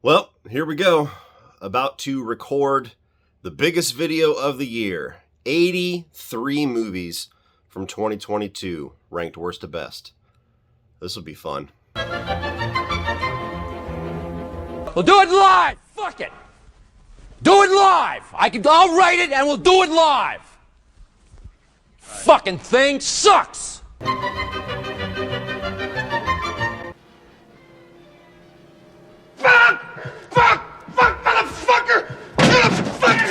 Well, here we go. About to record the biggest video of the year. 83 movies from 2022, ranked worst to best. This will be fun. We'll do it live! Fuck it! Do it live! I'll write it and we'll do it live! Fucking thing sucks! Fuck, motherfucker! Motherfucker!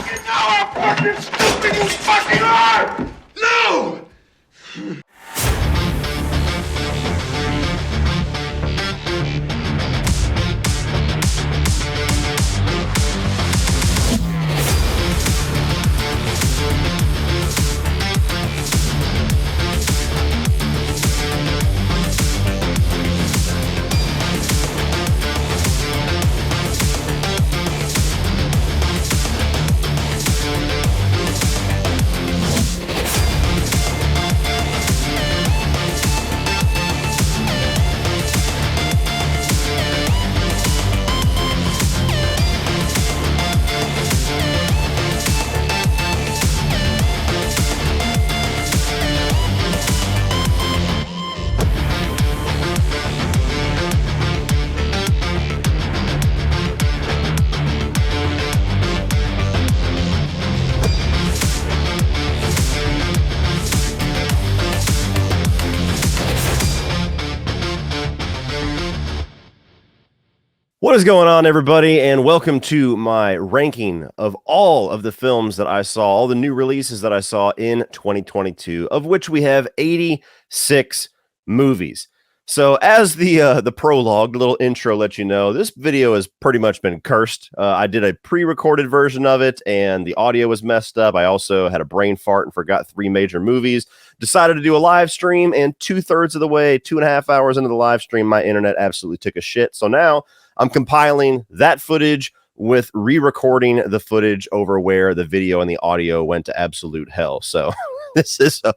You know how fucking stupid you fucking are! No! What is going on, everybody, and welcome to my ranking of all of the films that I saw, all the new releases that I saw in 2022, of which we have 86 movies. So as the prologue, the little intro let you know, this video has pretty much been cursed. I did a pre-recorded version of it, and the audio was messed up. I also had a brain fart and forgot 3 major movies. Decided to do a live stream, and 2/3 of the way, 2.5 hours into the live stream, my internet absolutely took a shit. So now I'm compiling that footage with re-recording the footage over where the video and the audio went to absolute hell. So this is a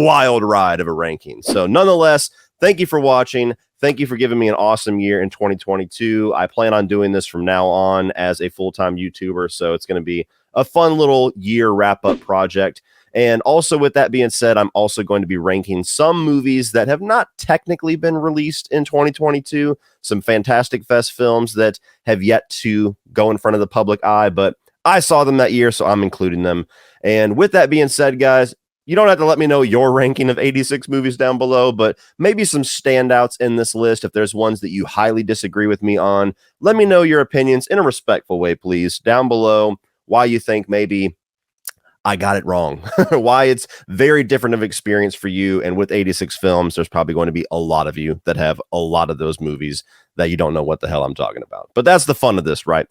wild ride of a ranking. So nonetheless, thank you for watching. Thank you for giving me an awesome year in 2022. I plan on doing this from now on as a full-time YouTuber. So it's going to be a fun little year wrap-up project. And also, with that being said, I'm also going to be ranking some movies that have not technically been released in 2022, some Fantastic Fest films that have yet to go in front of the public eye, but I saw them that year, so I'm including them. And with that being said, guys, you don't have to let me know your ranking of 86 movies down below, but maybe some standouts in this list. If there's ones that you highly disagree with me on, let me know your opinions in a respectful way, please, down below, why you think maybe I got it wrong, why it's very different of experience for you. And with 86 films, there's probably going to be a lot of you that have a lot of those movies that you don't know what the hell I'm talking about. But that's the fun of this, right?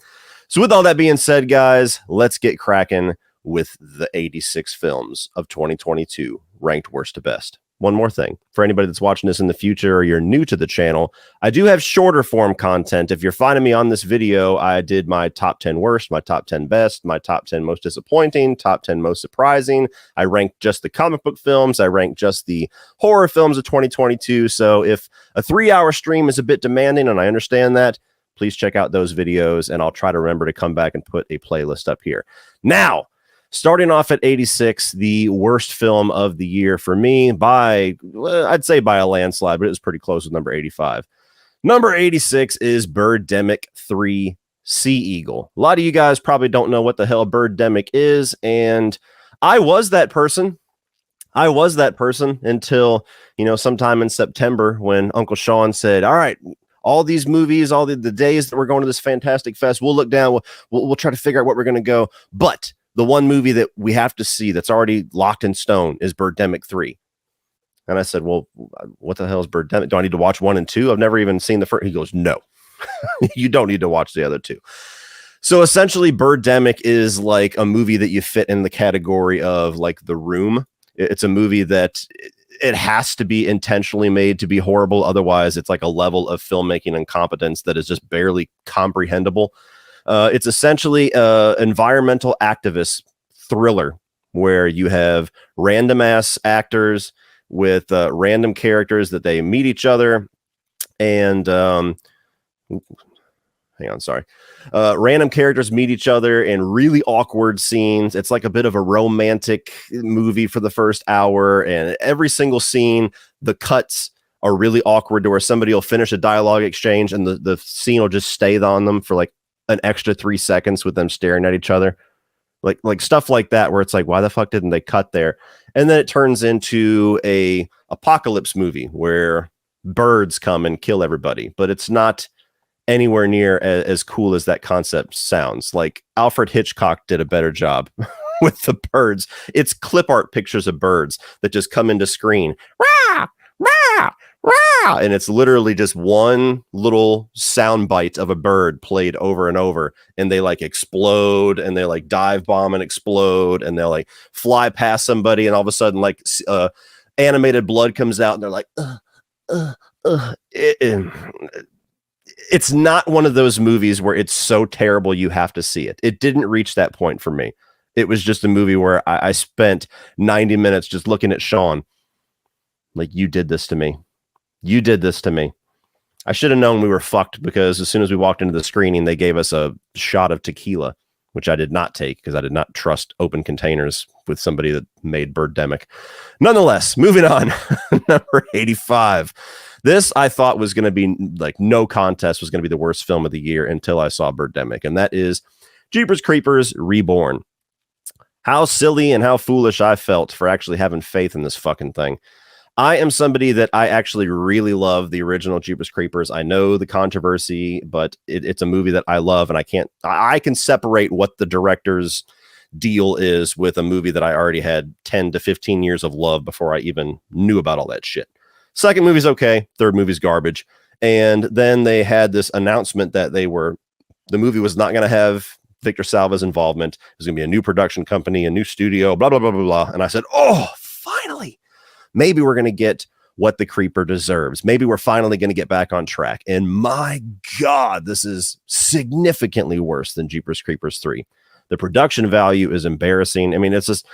So with all that being said, guys, let's get cracking with the 86 films of 2022, ranked worst to best. One more thing, for anybody that's watching this in the future or you're new to the channel, I do have shorter form content. If you're finding me on this video, I did my top 10 worst, my top 10 best, my top 10 most disappointing, top 10 most surprising. I ranked just the comic book films. I ranked just the horror films of 2022. So if a 3-hour stream is a bit demanding, and I understand that, please check out those videos, and I'll try to remember to come back and put a playlist up here. Now, starting off at 86, the worst film of the year for me by, I'd say by a landslide, but it was pretty close with number 85. Number 86 is Birdemic 3 Sea Eagle. A lot of you guys probably don't know what the hell Birdemic is, and I was that person. Until, sometime in September when Uncle Sean said, all right, all these movies, all the days that we're going to this Fantastic Fest, we'll look down, we'll try to figure out what we're going to go, but the one movie that we have to see that's already locked in stone is Birdemic 3. And I said, well, what the hell is Birdemic? Do I need to watch 1 and 2? I've never even seen the first. He goes, no, you don't need to watch the other 2. So essentially, Birdemic is like a movie that you fit in the category of like The Room. It's a movie that it has to be intentionally made to be horrible. Otherwise, it's like a level of filmmaking incompetence that is just barely comprehensible. It's essentially an environmental activist thriller where you have random ass actors with random characters that they meet each other, and Hang on, sorry. Random characters meet each other in really awkward scenes. It's like a bit of a romantic movie for the first hour, and every single scene, the cuts are really awkward to where somebody will finish a dialogue exchange and the scene will just stay on them for like an extra 3 seconds with them staring at each other. Like stuff like that, where it's like, why the fuck didn't they cut there? And then it turns into a apocalypse movie where birds come and kill everybody, but it's not anywhere near as cool as that concept sounds. Like Alfred Hitchcock did a better job with the birds. It's clip art pictures of birds that just come into screen. Rah, rah, rah, and it's literally just one little sound bite of a bird played over and over, and they like explode and they like dive bomb and explode, and they'll like fly past somebody, and all of a sudden like animated blood comes out and they're like it's not one of those movies where it's so terrible you have to see it. It didn't reach that point for me. It was just a movie where I spent 90 minutes just looking at Sean like, you did this to me. You did this to me. I should have known we were fucked, because as soon as we walked into the screening, they gave us a shot of tequila, which I did not take because I did not trust open containers with somebody that made Birdemic. Nonetheless, moving on. Number 85. This I thought was going to be like no contest, was going to be the worst film of the year until I saw Birdemic, and that is Jeepers Creepers Reborn. How silly and how foolish I felt for actually having faith in this fucking thing. I am somebody that I actually really love the original Jeepers Creepers. I know the controversy, but it's a movie that I love, and I can separate what the director's deal is with a movie that I already had 10 to 15 years of love before I even knew about all that shit. Second movie's okay. Third movie's garbage. And then they had this announcement that the movie was not going to have Victor Salva's involvement. It was going to be a new production company, a new studio, blah, blah, blah, blah, blah. And I said, oh, finally. Maybe we're going to get what the Creeper deserves. Maybe we're finally going to get back on track. And my God, this is significantly worse than Jeepers Creepers 3. The production value is embarrassing. I mean, it's just,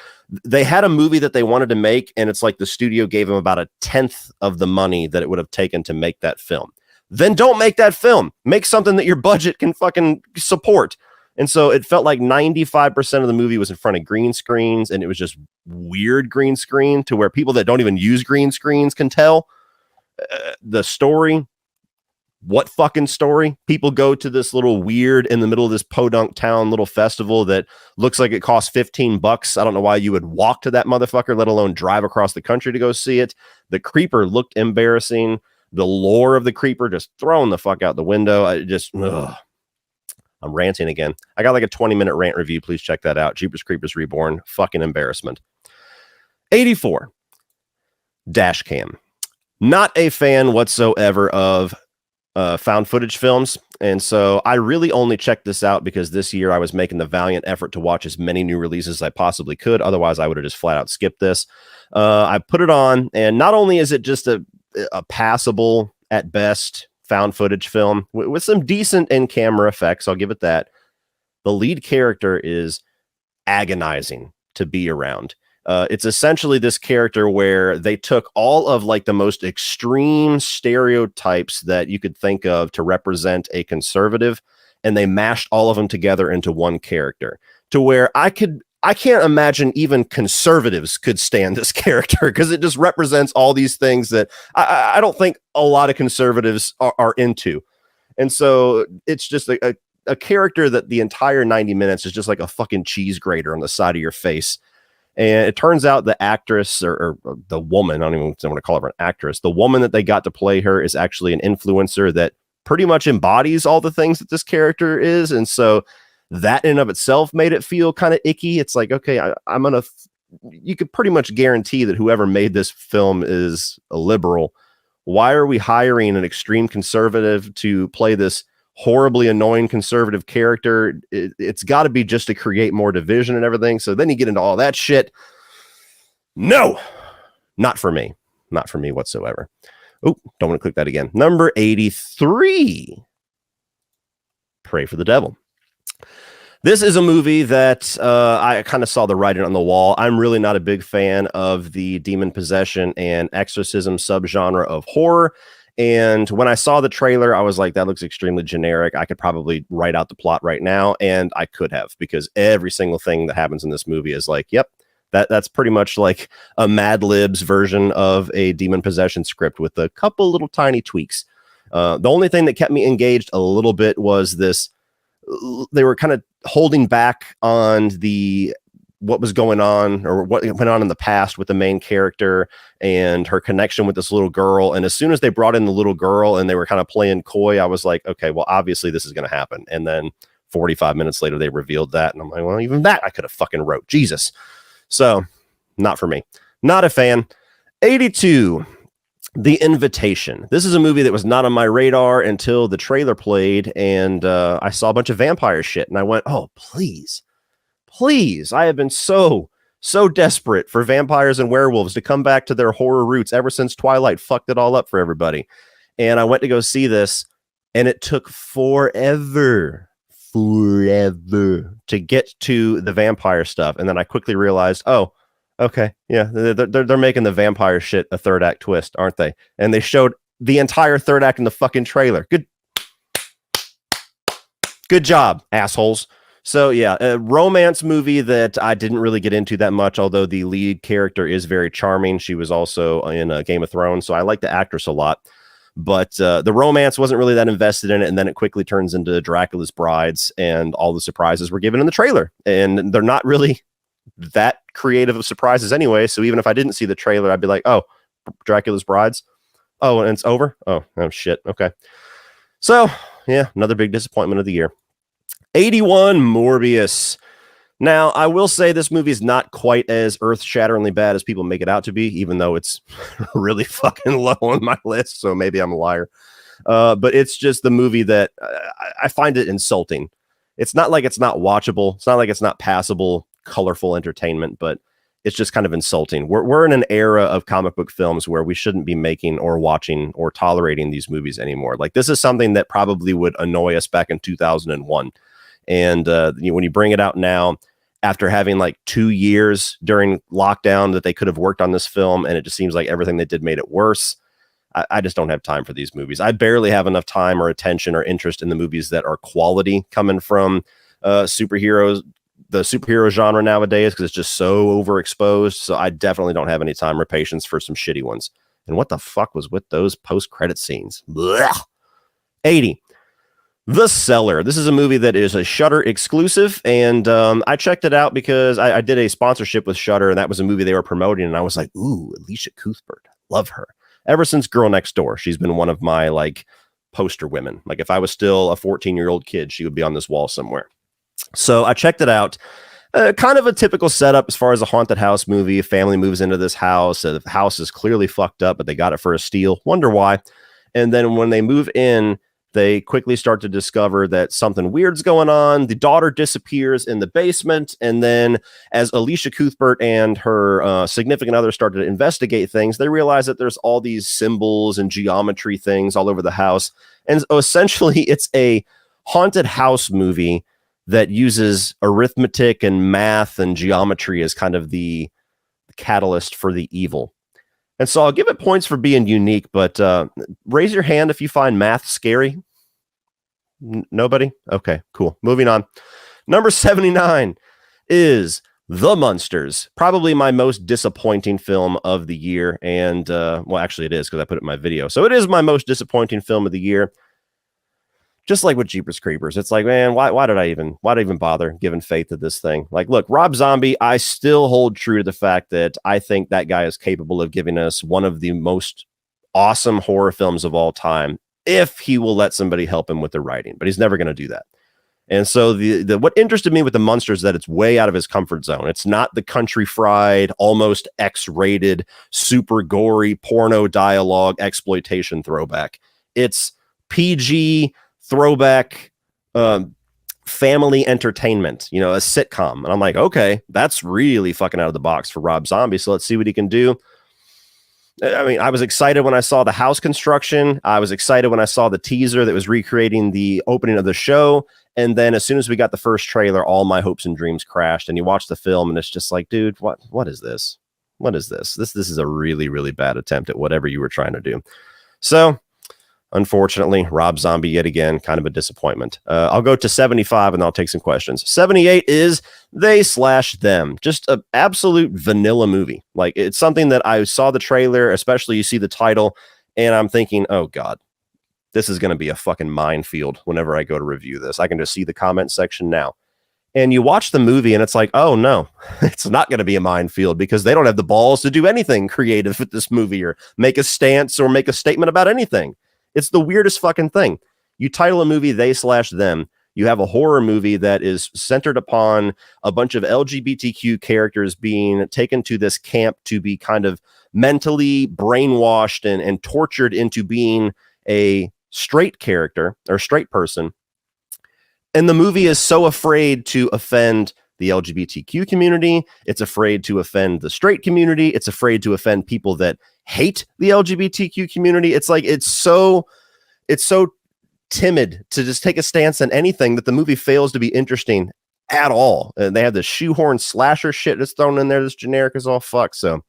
they had a movie that they wanted to make, and it's like the studio gave them about 1/10 of the money that it would have taken to make that film. Then don't make that film. Make something that your budget can fucking support. And so it felt like 95% of the movie was in front of green screens, and it was just weird green screen to where people that don't even use green screens can tell. The story, what fucking story? People go to this little weird in the middle of this podunk town little festival that looks like it costs $15. I don't know why you would walk to that motherfucker, let alone drive across the country to go see it. The Creeper looked embarrassing. The lore of the Creeper just thrown the fuck out the window. I'm ranting again. I got like a 20-minute rant review. Please check that out. Jeepers Creepers Reborn. Fucking embarrassment. 84. Dashcam. Not a fan whatsoever of found footage films. And so I really only checked this out because this year I was making the valiant effort to watch as many new releases as I possibly could. Otherwise, I would have just flat out skipped this. I put it on, and not only is it just a passable at best found footage film with some decent in-camera effects, I'll give it that. The lead character is agonizing to be around. It's essentially this character where they took all of like the most extreme stereotypes that you could think of to represent a conservative, and they mashed all of them together into one character, to where I can't imagine even conservatives could stand this character, because it just represents all these things that I don't think a lot of conservatives are into. And so it's just a character that the entire 90 minutes is just like a fucking cheese grater on the side of your face. And it turns out the actress or the woman, I don't even want to call her an actress, the woman that they got to play her is actually an influencer that pretty much embodies all the things that this character is. And so that in and of itself made it feel kind of icky. It's like, okay, you could pretty much guarantee that whoever made this film is a liberal. Why are we hiring an extreme conservative to play this horribly annoying conservative character? It's got to be just to create more division and everything. So then you get into all that shit. No, not for me. Not for me whatsoever. Oh, don't want to click that again. Number 83. Pray for the Devil. This is a movie that I kind of saw the writing on the wall. I'm really not a big fan of the demon possession and exorcism subgenre of horror. And when I saw the trailer, I was like, that looks extremely generic. I could probably write out the plot right now. And I could have, because every single thing that happens in this movie is like, yep, that's pretty much like a Mad Libs version of a demon possession script with a couple little tiny tweaks. The only thing that kept me engaged a little bit was this. They were kind of holding back on what was going on or what went on in the past with the main character and her connection with this little girl. And as soon as they brought in the little girl and they were kind of playing coy, I was like, okay, well, obviously this is going to happen. And then 45 minutes later, they revealed that. And I'm like, well, even that I could have fucking wrote. Jesus. So not for me. Not a fan. 82. The Invitation. This is a movie that was not on my radar until the trailer played, and I saw a bunch of vampire shit, and I went, oh, please. I have been so desperate for vampires and werewolves to come back to their horror roots ever since Twilight fucked it all up for everybody. And I went to go see this, and it took forever to get to the vampire stuff. And then I quickly realized, oh, okay, yeah, they're making the vampire shit a third act twist, aren't they? And they showed the entire third act in the fucking trailer. Good job, assholes. So yeah, a romance movie that I didn't really get into that much, although the lead character is very charming. She was also in Game of Thrones, so I like the actress a lot. But the romance wasn't really that invested in it, and then it quickly turns into Dracula's Brides, and all the surprises were given in the trailer. And they're not really that creative of surprises anyway, so even if I didn't see the trailer, I'd be like, oh, Dracula's Brides? Oh, and it's over? Oh shit, okay. So, yeah, another big disappointment of the year. 81, Morbius. Now, I will say this movie is not quite as earth-shatteringly bad as people make it out to be, even though it's really fucking low on my list, so maybe I'm a liar. But it's just the movie that I find it insulting. It's not like it's not watchable. It's not like it's not passable, colorful entertainment, but it's just kind of insulting. We're in an era of comic book films where we shouldn't be making or watching or tolerating these movies anymore. Like, this is something that probably would annoy us back in 2001. And when you bring it out now, after having like 2 years during lockdown that they could have worked on this film, and it just seems like everything they did made it worse. I just don't have time for these movies. I barely have enough time or attention or interest in the movies that are quality coming from superheroes, the superhero genre nowadays, because it's just so overexposed. So I definitely don't have any time or patience for some shitty ones. And what the fuck was with those post-credit scenes? Blech. 80. The Cellar. This is a movie that is a Shudder exclusive, and I checked it out because I did a sponsorship with Shudder, and that was a movie they were promoting, and I was like, ooh, Alicia Cuthbert. Love her. Ever since Girl Next Door, she's been one of my like poster women. Like, if I was still a 14-year-old kid, she would be on this wall somewhere. So I checked it out. Kind of a typical setup as far as a haunted house movie. A family moves into this house. The house is clearly fucked up, but they got it for a steal. Wonder why. And then when they move in, they quickly start to discover that something weird's going on. The daughter disappears in the basement. And then as Alicia Cuthbert and her significant other started to investigate things, they realize that there's all these symbols and geometry things all over the house. And essentially, it's a haunted house movie that uses arithmetic and math and geometry as kind of the catalyst for the evil. And so I'll give it points for being unique, but raise your hand if you find math scary. Nobody? Okay, cool. Moving on. Number 79 is The Munsters. Probably my most disappointing film of the year. And, well, actually it is, because I put it in my video. So it is my most disappointing film of the year. Just like with Jeepers Creepers, it's like, man, why did I even bother giving faith to this thing? Like, look, Rob Zombie, I still hold true to the fact that I think that guy is capable of giving us one of the most awesome horror films of all time, if he will let somebody help him with the writing, but he's never going to do that. And so the what interested me with The Munsters is that it's way out of his comfort zone. It's not the country fried, almost X-rated, super gory porno dialogue exploitation throwback. It's PG throwback family entertainment, a sitcom. And I'm like, okay, that's really fucking out of the box for Rob Zombie. So let's see what he can do. I mean, I was excited when I saw the house construction. I was excited when I saw the teaser that was recreating the opening of the show. And then as soon as we got the first trailer, all my hopes and dreams crashed. And you watch the film and it's just like, dude, what is this? What is this? This is a really, really bad attempt at whatever you were trying to do. So Unfortunately, Rob Zombie yet again, kind of a disappointment. I'll go to 75 and I'll take some questions. 78 is They/Them. Just an absolute vanilla movie. Like, it's something that I saw the trailer, especially you see the title, and I'm thinking, oh God, this is going to be a fucking minefield whenever I go to review this. I can just see the comment section now. And you watch the movie and it's like, oh no, it's not going to be a minefield because they don't have the balls to do anything creative with this movie or make a stance or make a statement about anything. It's the weirdest fucking thing. You title a movie They/Them. You have a horror movie that is centered upon a bunch of LGBTQ characters being taken to this camp to be kind of mentally brainwashed and tortured into being a straight character or straight person. And the movie is so afraid to offend the LGBTQ community. It's afraid to offend the straight community. It's afraid to offend people that hate the LGBTQ community. It's like, it's so timid to just take a stance on anything that the movie fails to be interesting at all. And they have this shoehorn slasher shit that's thrown in there. This generic is all fuck. So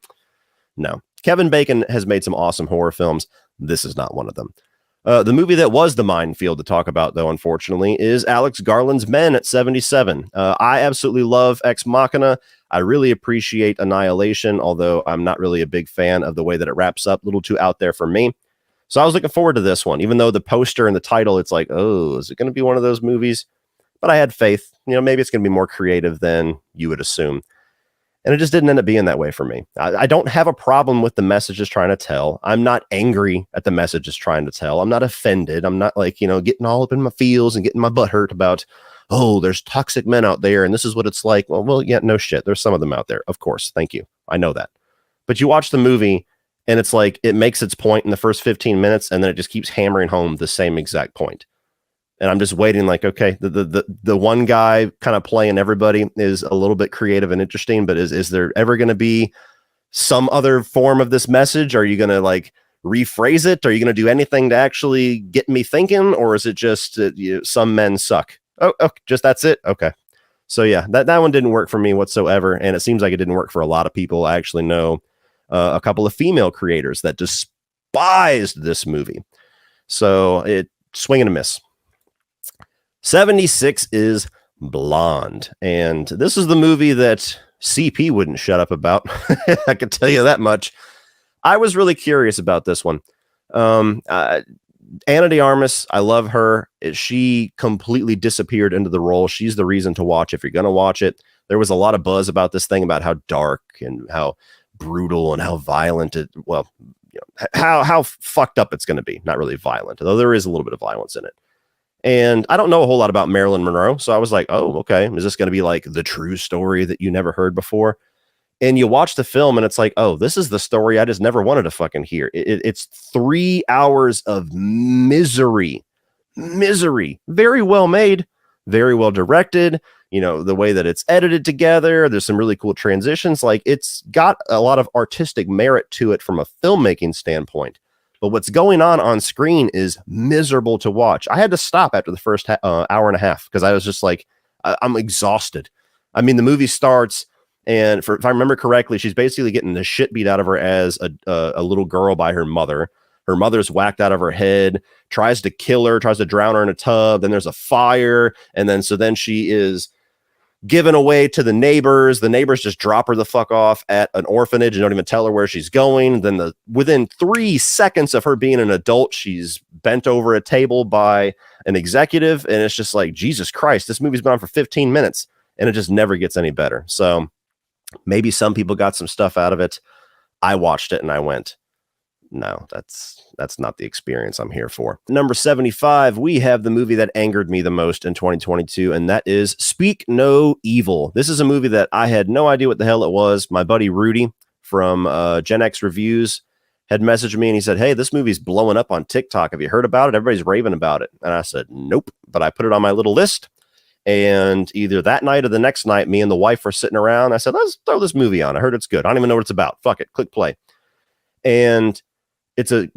no, Kevin Bacon has made some awesome horror films. This is not one of them. The movie that was the minefield to talk about, though, unfortunately, is Alex Garland's Men at 77. I absolutely love Ex Machina. I really appreciate Annihilation, although I'm not really a big fan of the way that it wraps up. A little too out there for me. So I was looking forward to this one, even though the poster and the title, it's like, oh, is it going to be one of those movies? But I had faith. You know, maybe it's going to be more creative than you would assume. And it just didn't end up being that way for me. I don't have a problem with the message it's trying to tell. I'm not angry at the message it's trying to tell. I'm not offended. I'm not like, getting all up in my feels and getting my butt hurt about, oh, there's toxic men out there and this is what it's like. Well, yeah, no shit. There's some of them out there. Of course. Thank you. I know that. But you watch the movie and it's like, it makes its point in the first 15 minutes and then it just keeps hammering home the same exact point. And I'm just waiting like, okay, the one guy kind of playing everybody is a little bit creative and interesting, but is there ever going to be some other form of this message? Are you going to like rephrase it? Are you going to do anything to actually get me thinking? Or is it just some men suck? Oh, just that's it. Okay. So yeah, that one didn't work for me whatsoever. And it seems like it didn't work for a lot of people. I actually know a couple of female creators that despised this movie. So it swing and a miss. 76 is Blonde. And this is the movie that CP wouldn't shut up about. I can tell you that much. I was really curious about this one. Ana de Armas, I love her. She completely disappeared into the role. She's the reason to watch if you're going to watch it. There was a lot of buzz about this thing, about how dark and how brutal and how violent it, how fucked up it's going to be. Not really violent, though there is a little bit of violence in it. And I don't know a whole lot about Marilyn Monroe. So I was like, oh, okay. Is this going to be like the true story that you never heard before? And you watch the film and it's like, oh, this is the story I just never wanted to fucking hear. It's 3 hours of misery. Very well made, very well directed. The way that it's edited together, there's some really cool transitions. Like, it's got a lot of artistic merit to it from a filmmaking standpoint. But what's going on screen is miserable to watch. I had to stop after the first hour and a half because I was just like, I'm exhausted. I mean, the movie starts and if I remember correctly, she's basically getting the shit beat out of her as a little girl by her mother. Her mother's whacked out of her head, tries to kill her, tries to drown her in a tub. Then there's a fire. And then she is given away to the neighbors. The neighbors just drop her the fuck off at an orphanage and don't even tell her where she's going. Then within 3 seconds of her being an adult, she's bent over a table by an executive. And it's just like, Jesus Christ, this movie's been on for 15 minutes and it just never gets any better. So maybe some people got some stuff out of it. I watched it and I went, no, that's not the experience I'm here for. Number 75, we have the movie that angered me the most in 2022, and that is Speak No Evil. This is a movie that I had no idea what the hell it was. My buddy Rudy from Gen X Reviews had messaged me and he said, hey, this movie's blowing up on TikTok. Have you heard about it? Everybody's raving about it. And I said, nope, but I put it on my little list. And either that night or the next night, me and the wife were sitting around. I said, let's throw this movie on. I heard it's good. I don't even know what it's about. Fuck it. Click play. And it's a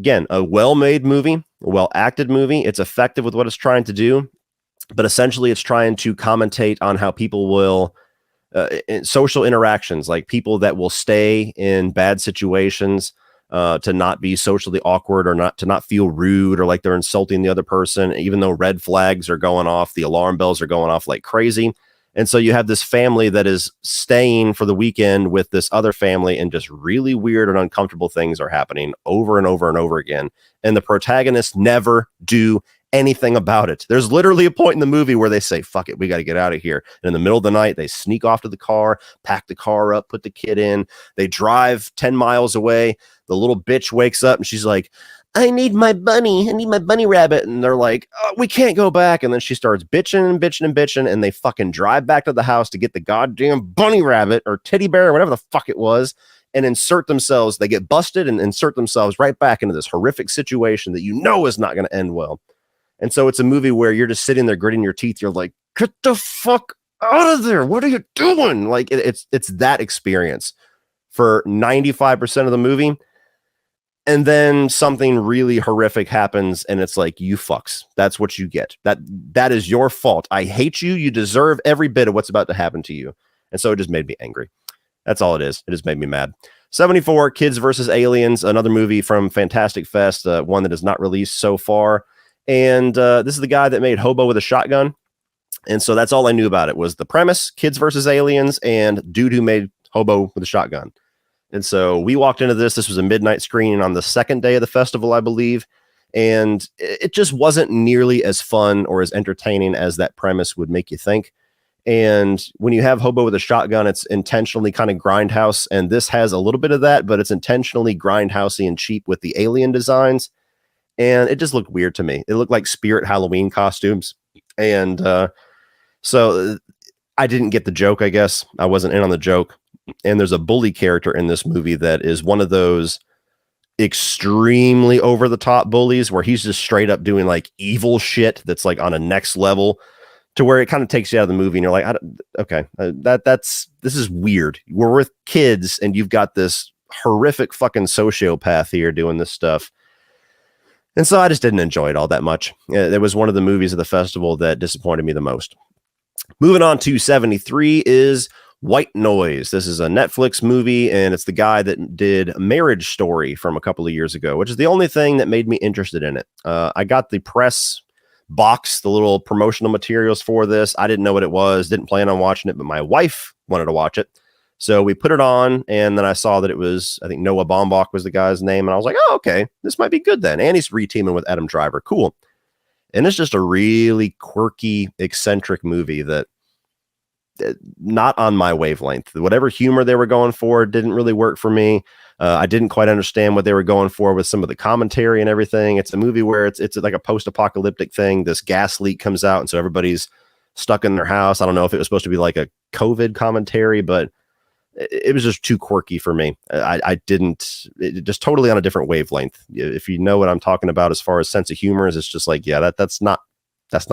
well-made movie, a well-acted movie. It's effective with what it's trying to do, but essentially it's trying to commentate on how people will, in social interactions, like people that will stay in bad situations, to not be socially awkward or not to not feel rude or like they're insulting the other person, even though red flags are going off, the alarm bells are going off like crazy. And so you have this family that is staying for the weekend with this other family, and just really weird and uncomfortable things are happening over and over and over again. And the protagonists never do anything about it. There's literally a point in the movie where they say, fuck it, we got to get out of here. And in the middle of the night, they sneak off to the car, pack the car up, put the kid in. They drive 10 miles away. The little bitch wakes up and she's like, I need my bunny. I need my bunny rabbit. And they're like, oh, we can't go back. And then she starts bitching and bitching and bitching. And they fucking drive back to the house to get the goddamn bunny rabbit or teddy bear or whatever the fuck it was, and insert themselves. They get busted and insert themselves right back into this horrific situation that you know is not going to end well. And so it's a movie where you're just sitting there gritting your teeth. You're like, get the fuck out of there. What are you doing? Like it's that experience for 95% of the movie. And then something really horrific happens and it's like, you fucks, that's what you get. That is your fault. I hate you. You deserve every bit of what's about to happen to you. And so it just made me angry. That's all it is. It just made me mad. 74, Kids versus Aliens, another movie from Fantastic Fest, one that is not released so far. And this is the guy that made Hobo with a Shotgun. And so that's all I knew about it was the premise, Kids versus Aliens, and dude who made Hobo with a Shotgun. And so we walked into this. This was a midnight screening on the second day of the festival, I believe. And it just wasn't nearly as fun or as entertaining as that premise would make you think. And when you have Hobo with a Shotgun, it's intentionally kind of grindhouse. And this has a little bit of that, but it's intentionally grindhousey and cheap with the alien designs. And it just looked weird to me. It looked like Spirit Halloween costumes. And so I didn't get the joke, I guess. I wasn't in on the joke. And there's a bully character in this movie that is one of those extremely over the top bullies where he's just straight up doing like evil shit that's like on a next level, to where it kind of takes you out of the movie and you're like, okay, this is weird. We're with kids and you've got this horrific fucking sociopath here doing this stuff. And so I just didn't enjoy it all that much. It was one of the movies of the festival that disappointed me the most. Moving on to 73 is White Noise. This is a Netflix movie, and it's the guy that did Marriage Story from a couple of years ago, which is the only thing that made me interested in it. I got the press box, the little promotional materials for this. I didn't know what it was, didn't plan on watching it, but my wife wanted to watch it. So we put it on, and then I saw that it was, I think Noah Baumbach was the guy's name, and I was like, oh, okay, this might be good then. And he's reteaming with Adam Driver. Cool. And it's just a really quirky, eccentric movie that not on my wavelength. Whatever humor they were going for didn't really work for me. I didn't quite understand what they were going for with some of the commentary and everything. It's a movie where it's like a post-apocalyptic thing. This gas leak comes out, and so everybody's stuck in their house. I don't know if it was supposed to be like a COVID commentary, but it was just too quirky for me. It just totally on a different wavelength. If you know what I'm talking about as far as sense of humor is, it's just like, yeah, that's not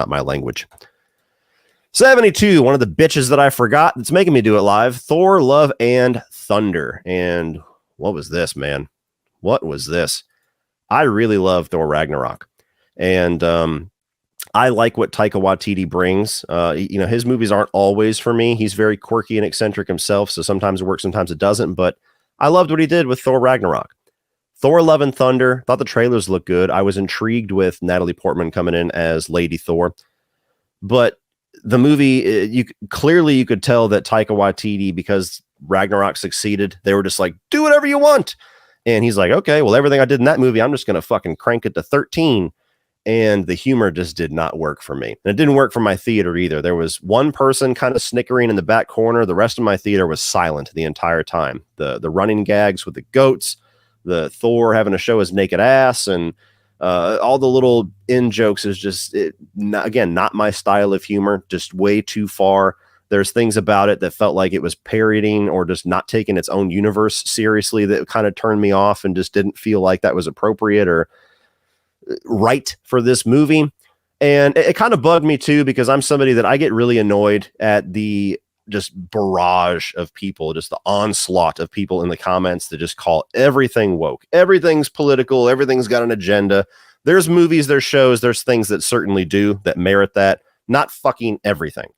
my language. 72, one of the bitches that I forgot that's making me do it live, Thor, Love, and Thunder. And what was this, man? What was this? I really love Thor Ragnarok. And I like what Taika Waititi brings. His movies aren't always for me. He's very quirky and eccentric himself, so sometimes it works, sometimes it doesn't. But I loved what he did with Thor Ragnarok. Thor, Love, and Thunder, thought the trailers looked good. I was intrigued with Natalie Portman coming in as Lady Thor. But the movie, you could tell that Taika Waititi, because Ragnarok succeeded, they were just like, do whatever you want. And he's like, okay, well, everything I did in that movie, I'm just going to fucking crank it to 13. And the humor just did not work for me. And it didn't work for my theater either. There was one person kind of snickering in the back corner. The rest of my theater was silent the entire time. The running gags with the goats, the Thor having to show his naked ass, and all the little in jokes is just, not my style of humor, just way too far. There's things about it that felt like it was parodying or just not taking its own universe seriously that kind of turned me off and just didn't feel like that was appropriate or right for this movie. And it kind of bugged me too, because I'm somebody that I get really annoyed at the just barrage of people, just the onslaught of people in the comments that just call everything woke. Everything's political. Everything's got an agenda. There's movies, there's shows, there's things that certainly do that merit that, not fucking everything.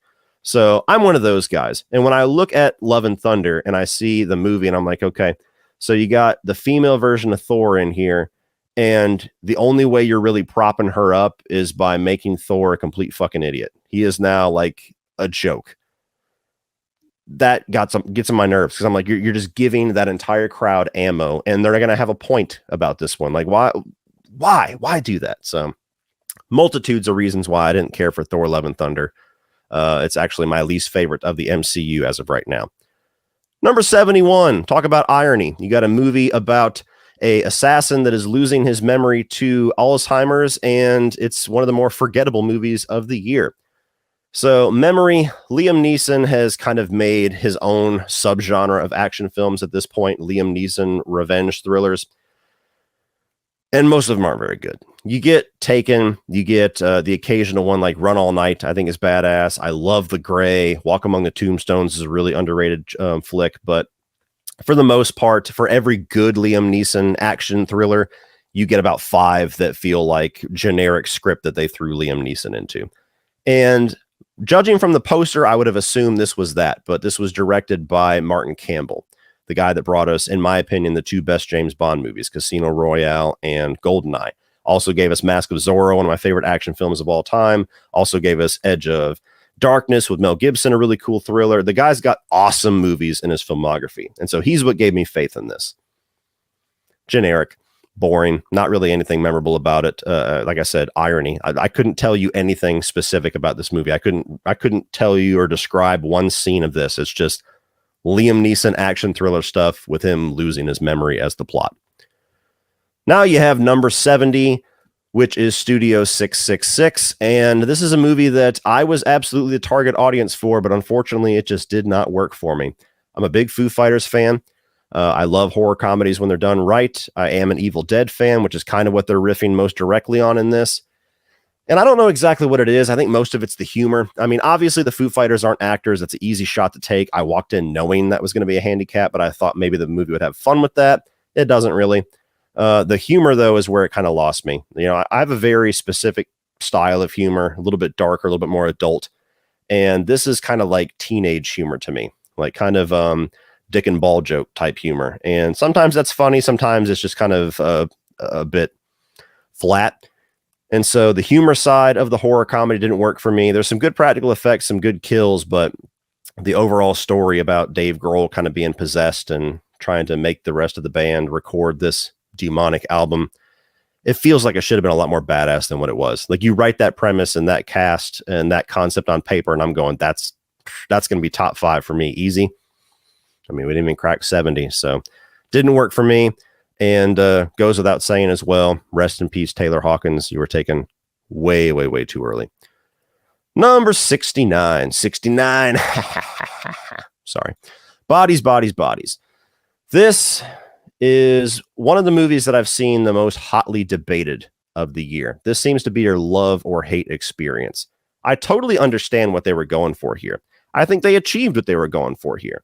So I'm one of those guys. And when I look at Love and Thunder and I see the movie and I'm like, okay, So you got the female version of Thor in here, and the only way you're really propping her up is by making Thor a complete fucking idiot. He is now like a joke. That gets on my nerves because I'm like, you're just giving that entire crowd ammo, and they're gonna have a point about this one. Like, why do that? So multitudes of reasons why I didn't care for Thor: Love and Thunder. It's actually my least favorite of the MCU as of right now. Number 71, talk about irony. You got a movie about a assassin that is losing his memory to Alzheimer's, and it's one of the more forgettable movies of the year. So Memory, Liam Neeson has kind of made his own subgenre of action films at this point, Liam Neeson revenge thrillers. And most of them aren't very good. You get Taken, you get the occasional one like Run All Night, I think is badass. I love The Gray. Walk Among the Tombstones is a really underrated flick. But for the most part, for every good Liam Neeson action thriller, you get about 5 that feel like generic script that they threw Liam Neeson into. And judging from the poster, I would have assumed this was that. But this was directed by Martin Campbell, the guy that brought us, in my opinion, the 2 best James Bond movies, Casino Royale and GoldenEye. Also gave us Mask of Zorro, one of my favorite action films of all time. Also gave us Edge of Darkness with Mel Gibson, a really cool thriller. The guy's got awesome movies in his filmography. And so he's what gave me faith in this. Generic, boring, not really anything memorable about it. Like I said, irony. I couldn't tell you anything specific about this movie. I couldn't tell you or describe one scene of this. It's just Liam Neeson action thriller stuff with him losing his memory as the plot. Now you have number 70, which is Studio 666. And this is a movie that I was absolutely the target audience for, but unfortunately it just did not work for me. I'm a big Foo Fighters fan. I love horror comedies when they're done right. I am an Evil Dead fan, which is kind of what they're riffing most directly on in this. And I don't know exactly what it is. I think most of it's the humor. I mean, obviously the Foo Fighters aren't actors. That's an easy shot to take. I walked in knowing that was going to be a handicap, but I thought maybe the movie would have fun with that. It doesn't really. The humor, though, is where it kind of lost me. You know, I have a very specific style of humor, a little bit darker, a little bit more adult. And this is kind of like teenage humor to me, like kind of dick and ball joke type humor. And sometimes that's funny. Sometimes it's just kind of a bit flat. And so the humor side of the horror comedy didn't work for me. There's some good practical effects, some good kills, but the overall story about Dave Grohl kind of being possessed and trying to make the rest of the band record this demonic album, it feels like it should have been a lot more badass than what it was. Like, you write that premise and that cast and that concept on paper, and I'm going, that's going to be top 5 for me. Easy. I mean, we didn't even crack 70, so didn't work for me. And goes without saying as well, rest in peace, Taylor Hawkins. You were taken way, way, way too early. Number 69. 69. Sorry. Bodies, Bodies, Bodies. This is one of the movies that I've seen the most hotly debated of the year. This seems to be your love or hate experience. I totally understand what they were going for here. I think they achieved what they were going for here.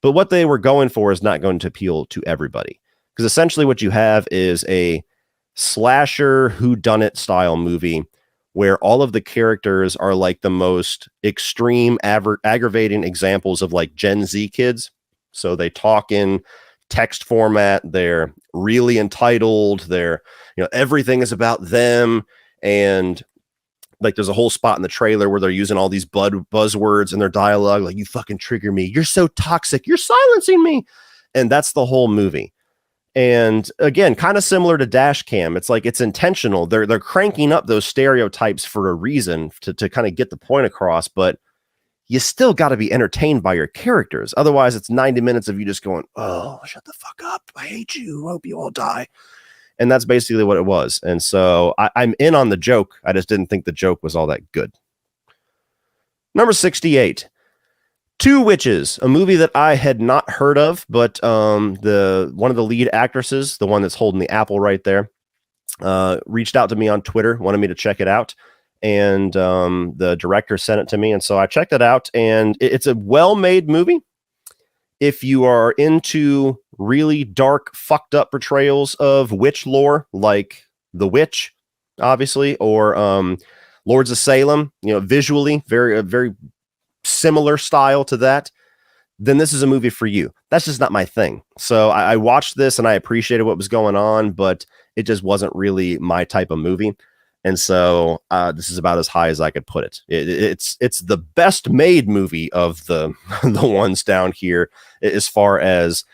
But what they were going for is not going to appeal to everybody. Because essentially what you have is a slasher whodunit style movie where all of the characters are like the most extreme, aggravating examples of like Gen Z kids. So they talk in text format. They're really entitled. They're, everything is about them. And like, there's a whole spot in the trailer where they're using all these buzzwords in their dialogue. Like, you fucking trigger me. You're so toxic. You're silencing me. And that's the whole movie. And again, kind of similar to Dash Cam. It's like, it's intentional. They're cranking up those stereotypes for a reason to kind of get the point across, but you still got to be entertained by your characters. Otherwise, it's 90 minutes of you just going, oh, shut the fuck up. I hate you. I hope you all die. And that's basically what it was. And so I'm in on the joke. I just didn't think the joke was all that good. Number 68. Two Witches, a movie that I had not heard of, but the one of the lead actresses, the one that's holding the apple right there, reached out to me on Twitter, wanted me to check it out. And the director sent it to me. And so I checked it out, and it's a well-made movie. If you are into really dark, fucked up portrayals of witch lore, like The Witch, obviously, or Lords of Salem, visually very similar style to that, then this is a movie for you. That's just not my thing. So I watched this and I appreciated what was going on, but it just wasn't really my type of movie. And so this is about as high as I could put it. It's the best made movie of the the ones down here as far as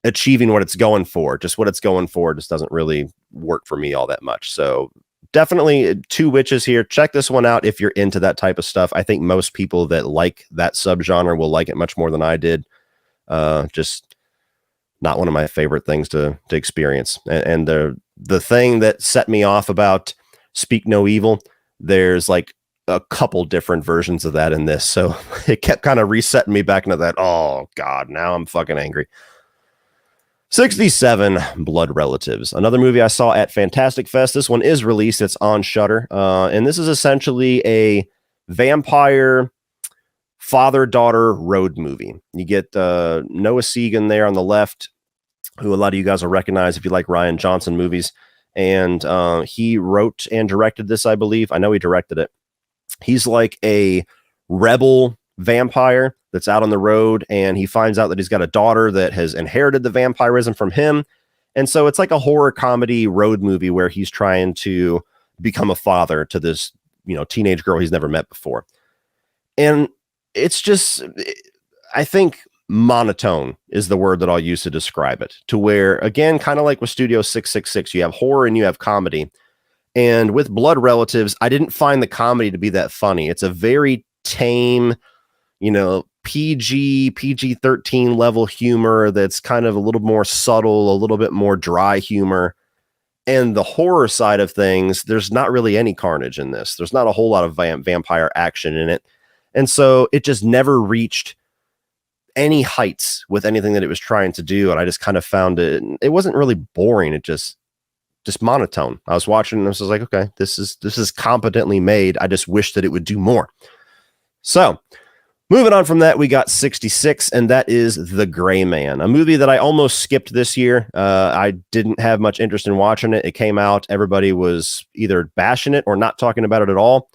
achieving what it's going for. Just what it's going for just doesn't really work for me all that much. So definitely Two Witches here. Check this one out if you're into that type of stuff. I think most people that like that subgenre will like it much more than I did. Just not one of my favorite things to experience. And the thing that set me off about Speak No Evil, there's like a couple different versions of that in this. So it kept kind of resetting me back into that. Oh God, now I'm fucking angry. 67, Blood Relatives, another movie I saw at Fantastic Fest. This one is released. It's on Shudder. And this is essentially a vampire father-daughter road movie. You get Noah Segan there on the left, who a lot of you guys will recognize if you like Rian Johnson movies. And he wrote and directed this, I believe. I know he directed it. He's like a rebel vampire that's out on the road, and he finds out that he's got a daughter that has inherited the vampirism from him. And so it's like a horror comedy road movie where he's trying to become a father to this, teenage girl he's never met before. And it's just, I think monotone is the word that I'll use to describe it, to where, again, kind of like with Studio 666, you have horror and you have comedy. And with Blood Relatives, I didn't find the comedy to be that funny. It's a very tame, PG-13 level humor that's kind of a little more subtle, a little bit more dry humor. And the horror side of things, there's not really any carnage in this. There's not a whole lot of vampire action in it. And so it just never reached any heights with anything that it was trying to do. And I just kind of found it wasn't really boring. It just monotone. I was watching and I was like, okay, this is competently made. I just wish that it would do more. So moving on from that, we got 66, and that is The Gray Man, a movie that I almost skipped this year. I didn't have much interest in watching it. It came out. Everybody was either bashing it or not talking about it at all.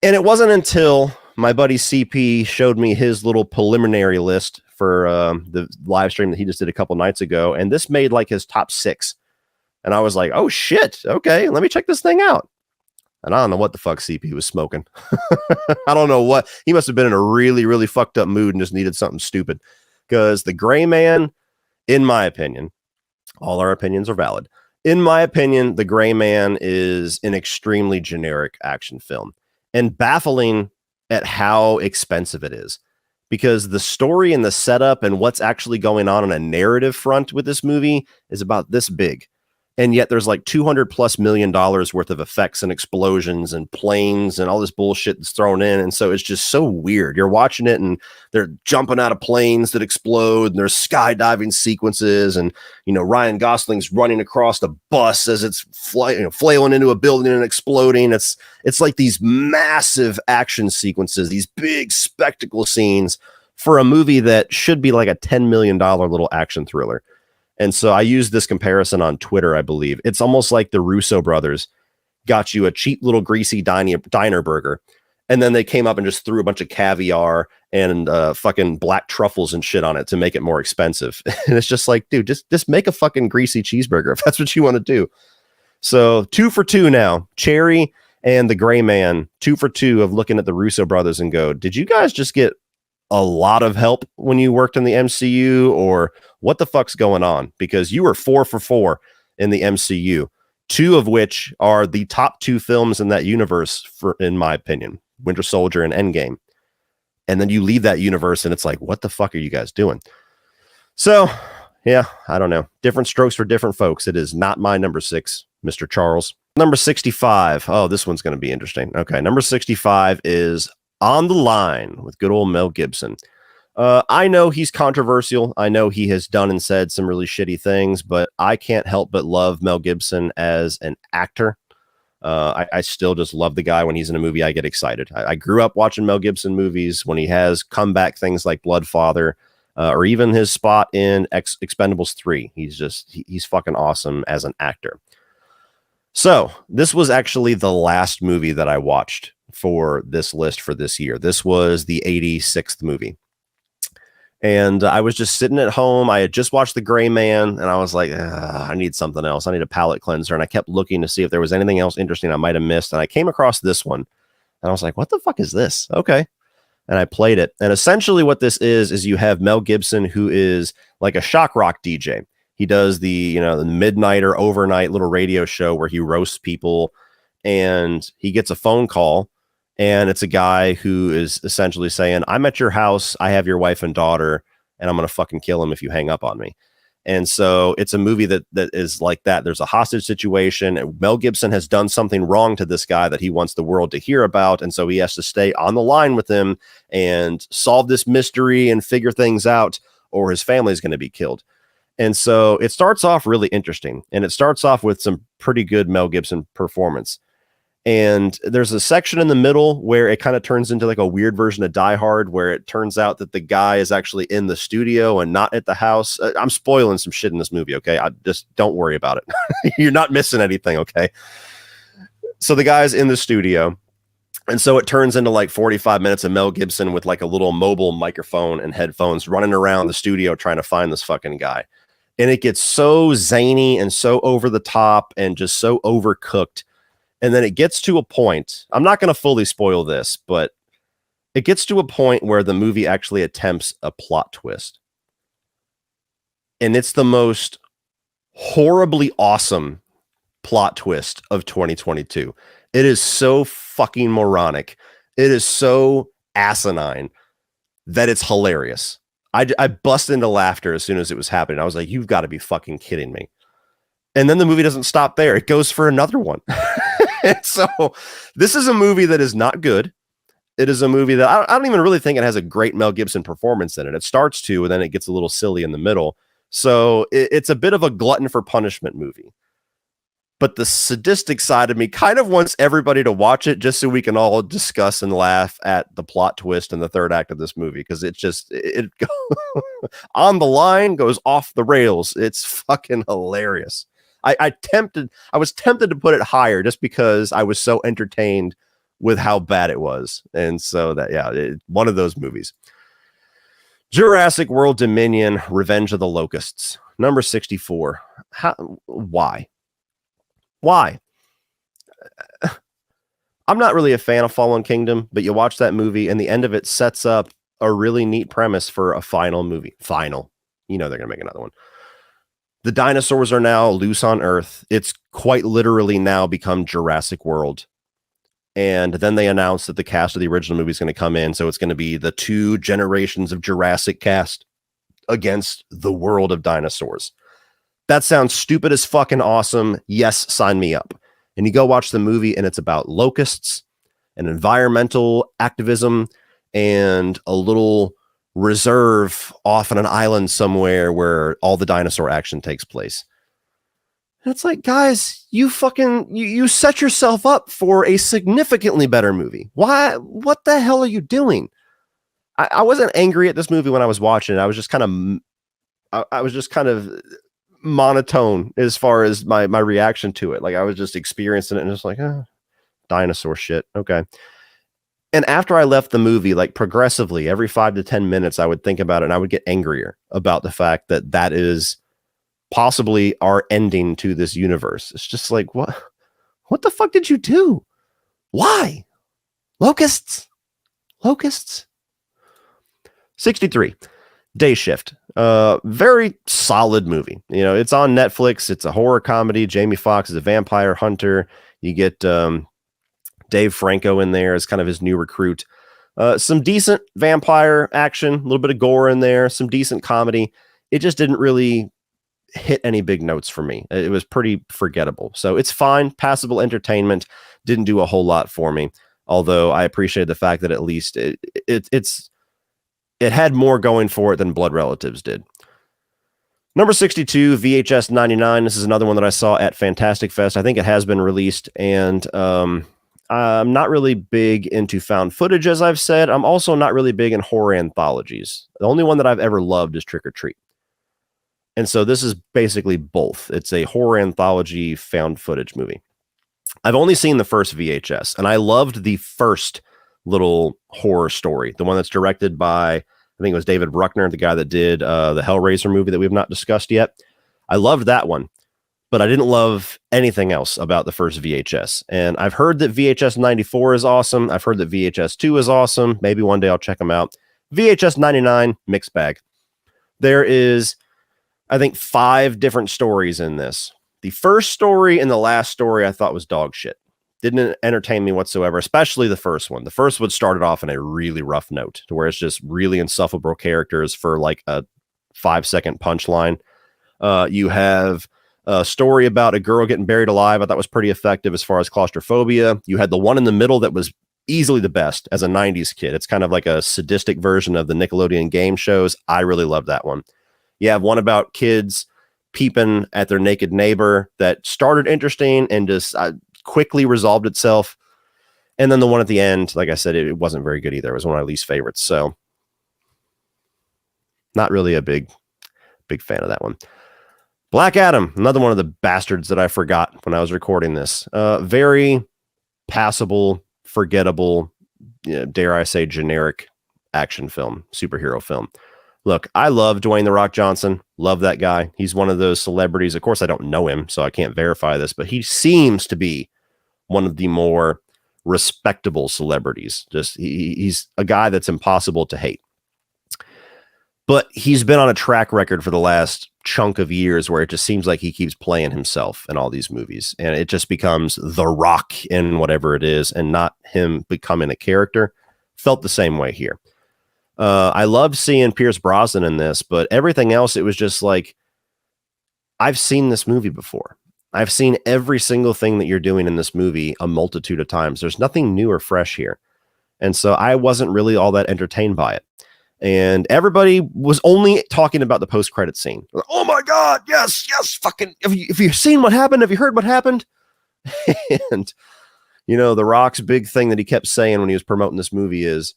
And it wasn't until my buddy CP showed me his little preliminary list for the live stream that he just did a couple nights ago. And this made like his top 6. And I was like, oh shit. Okay, let me check this thing out. And I don't know what the fuck CP was smoking. I don't know what. He must have been in a really, really fucked up mood and just needed something stupid. Because The Gray Man, in my opinion, all our opinions are valid. In my opinion, The Gray Man is an extremely generic action film. And baffling at how expensive it is. Because the story and the setup and what's actually going on a narrative front with this movie is about this big. And yet there's like $200+ million worth of effects and explosions and planes and all this bullshit that's thrown in. And so it's just so weird. You're watching it and they're jumping out of planes that explode and there's skydiving sequences. And, Ryan Gosling's running across the bus as it's flailing into a building and exploding. It's like these massive action sequences, these big spectacle scenes for a movie that should be like a $10 million little action thriller. And so I used this comparison on Twitter, I believe. It's almost like the Russo brothers got you a cheap little greasy diner burger. And then they came up and just threw a bunch of caviar and fucking black truffles and shit on it to make it more expensive. And it's just like, dude, just make a fucking greasy cheeseburger if that's what you want to do. So 2 for 2 now. Cherry and The Gray Man, 2 for 2 of looking at the Russo brothers and go, did you guys just get a lot of help when you worked in the MCU, or what the fuck's going on? Because you were 4 for 4 in the MCU, 2 of which are the top 2 films in that universe, in my opinion, Winter Soldier and Endgame. And then you leave that universe and it's like, what the fuck are you guys doing? So yeah, I don't know. Different strokes for different folks. It is not my number 6, Mr. Charles. Number 65. Oh, this one's going to be interesting. Okay. Number 65 is On the Line with good old Mel Gibson. I know he's controversial. I know he has done and said some really shitty things, but I can't help but love Mel Gibson as an actor. I still just love the guy. When he's in a movie, I get excited. I grew up watching Mel Gibson movies. When he has comeback things like Bloodfather, or even his spot in Expendables 3, he's fucking awesome as an actor. So this was actually the last movie that I watched for this list for this year. This was the 86th movie. And I was just sitting at home. I had just watched The Gray Man, and I was like, I need something else. I need a palate cleanser. And I kept looking to see if there was anything else interesting I might have missed. And I came across this one, and I was like, what the fuck is this? Okay. And I played it. And essentially what this is you have Mel Gibson, who is like a shock rock DJ. He does the midnight or overnight little radio show where he roasts people, and he gets a phone call, and it's a guy who is essentially saying, I'm at your house, I have your wife and daughter, and I'm going to fucking kill him if you hang up on me. And so it's a movie that is like that. There's a hostage situation, and Mel Gibson has done something wrong to this guy that he wants the world to hear about. And so he has to stay on the line with him and solve this mystery and figure things out, or his family is going to be killed. And so it starts off really interesting, and it starts off with some pretty good Mel Gibson performance. And there's a section in the middle where it kind of turns into like a weird version of Die Hard, where it turns out that the guy is actually in the studio and not at the house. I'm spoiling some shit in this movie. Okay. I just don't worry about it. You're not missing anything. Okay. So the guy's in the studio. And so it turns into like 45 minutes of Mel Gibson with like a little mobile microphone and headphones running around the studio trying to find this fucking guy. And it gets so zany and so over the top and just so overcooked. And then it gets to a point, I'm not going to fully spoil this, but it gets to a point where the movie actually attempts a plot twist. And it's the most horribly awesome plot twist of 2022. It is so fucking moronic. It is so asinine that it's hilarious. I bust into laughter as soon as it was happening. I was like, you've got to be fucking kidding me. And then the movie doesn't stop there. It goes for another one. So this is a movie that is not good. It is a movie that I don't even really think it has a great Mel Gibson performance in it. It starts to, and then it gets a little silly in the middle. So it's a bit of a glutton for punishment movie. But the sadistic side of me kind of wants everybody to watch it just so we can all discuss and laugh at the plot twist in the third act of this movie. Because it on the line goes off the rails. It's fucking hilarious. I was tempted to put it higher just because I was so entertained with how bad it was. And so one of those movies. Jurassic World Dominion, Revenge of the Locusts, number 64. Why? I'm not really a fan of Fallen Kingdom, but you watch that movie and the end of it sets up a really neat premise for a final movie. Final. They're going to make another one. The dinosaurs are now loose on Earth. It's quite literally now become Jurassic World. And then they announced that the cast of the original movie is going to come in. So it's going to be the two generations of Jurassic cast against the world of dinosaurs. That sounds stupid as fucking awesome. Yes, sign me up. And you go watch the movie and it's about locusts and environmental activism and a little reserve off on an island somewhere where all the dinosaur action takes place. And it's like, guys, you set yourself up for a significantly better movie. Why? What the hell are you doing? I wasn't angry at this movie when I was watching it. I was just kind of monotone as far as my reaction to it. Like I was just experiencing it and just like, dinosaur shit. Okay. And after I left the movie, like progressively every 5 to 10 minutes, I would think about it and I would get angrier about the fact that is possibly our ending to this universe. It's just like, what the fuck did you do? Why? Locusts. 63. Day Shift. Very solid movie. It's on Netflix. It's a horror comedy. Jamie Foxx is a vampire hunter. You get Dave Franco in there as kind of his new recruit. Some decent vampire action, a little bit of gore in there, some decent comedy. It just didn't really hit any big notes for me. It was pretty forgettable. So it's fine. Passable entertainment. Didn't do a whole lot for me. Although I appreciate the fact that at least it had more going for it than Blood Relatives did. Number 62, VHS 99. This is another one that I saw at Fantastic Fest. I think it has been released, and I'm not really big into found footage, as I've said. I'm also not really big in horror anthologies. The only one that I've ever loved is Trick or Treat. And so this is basically both. It's a horror anthology found footage movie. I've only seen the first VHS, and I loved the first little horror story, the one that's directed by I think it was David Bruckner, the guy that did the Hellraiser movie that we have not discussed yet. I loved that one, but I didn't love anything else about the first VHS. And I've heard that VHS 94 is awesome. I've heard that VHS 2 is awesome. Maybe one day I'll check them out. VHS 99, mixed bag. There is, I think, 5 different stories in this. The first story and the last story I thought was dog shit. Didn't entertain me whatsoever, especially the first one. The first one started off in a really rough note to where it's just really insufferable characters for like a 5-second punchline. You have a story about a girl getting buried alive. I thought was pretty effective as far as claustrophobia. You had the one in the middle that was easily the best as a 90s kid. It's kind of like a sadistic version of the Nickelodeon game shows. I really loved that one. You have one about kids peeping at their naked neighbor that started interesting and just quickly resolved itself. And then the one at the end, like I said, it wasn't very good either. It was one of my least favorites. So not really a big fan of that one. Black Adam, another one of the bastards that I forgot when I was recording this. Very passable, forgettable, dare I say, generic action film, superhero film. Look, I love Dwayne The Rock Johnson. Love that guy. He's one of those celebrities. Of course, I don't know him, so I can't verify this, but he seems to be one of the more respectable celebrities. Just he's a guy that's impossible to hate. But he's been on a track record for the last chunk of years where it just seems like he keeps playing himself in all these movies. And it just becomes The Rock in whatever it is and not him becoming a character. Felt the same way here. I loved seeing Pierce Brosnan in this, but everything else, it was just like, I've seen this movie before. I've seen every single thing that you're doing in this movie a multitude of times. There's nothing new or fresh here. And so I wasn't really all that entertained by it. And everybody was only talking about the post-credit scene. Oh my God, yes, fucking, have you seen what happened? Have you heard what happened? And, The Rock's big thing that he kept saying when he was promoting this movie is,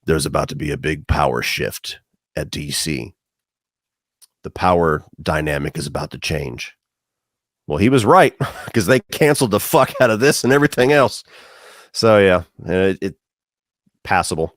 there's about to be a big power shift at DC. The power dynamic is about to change. Well, he was right, because they canceled the fuck out of this and everything else. So, yeah, it passable.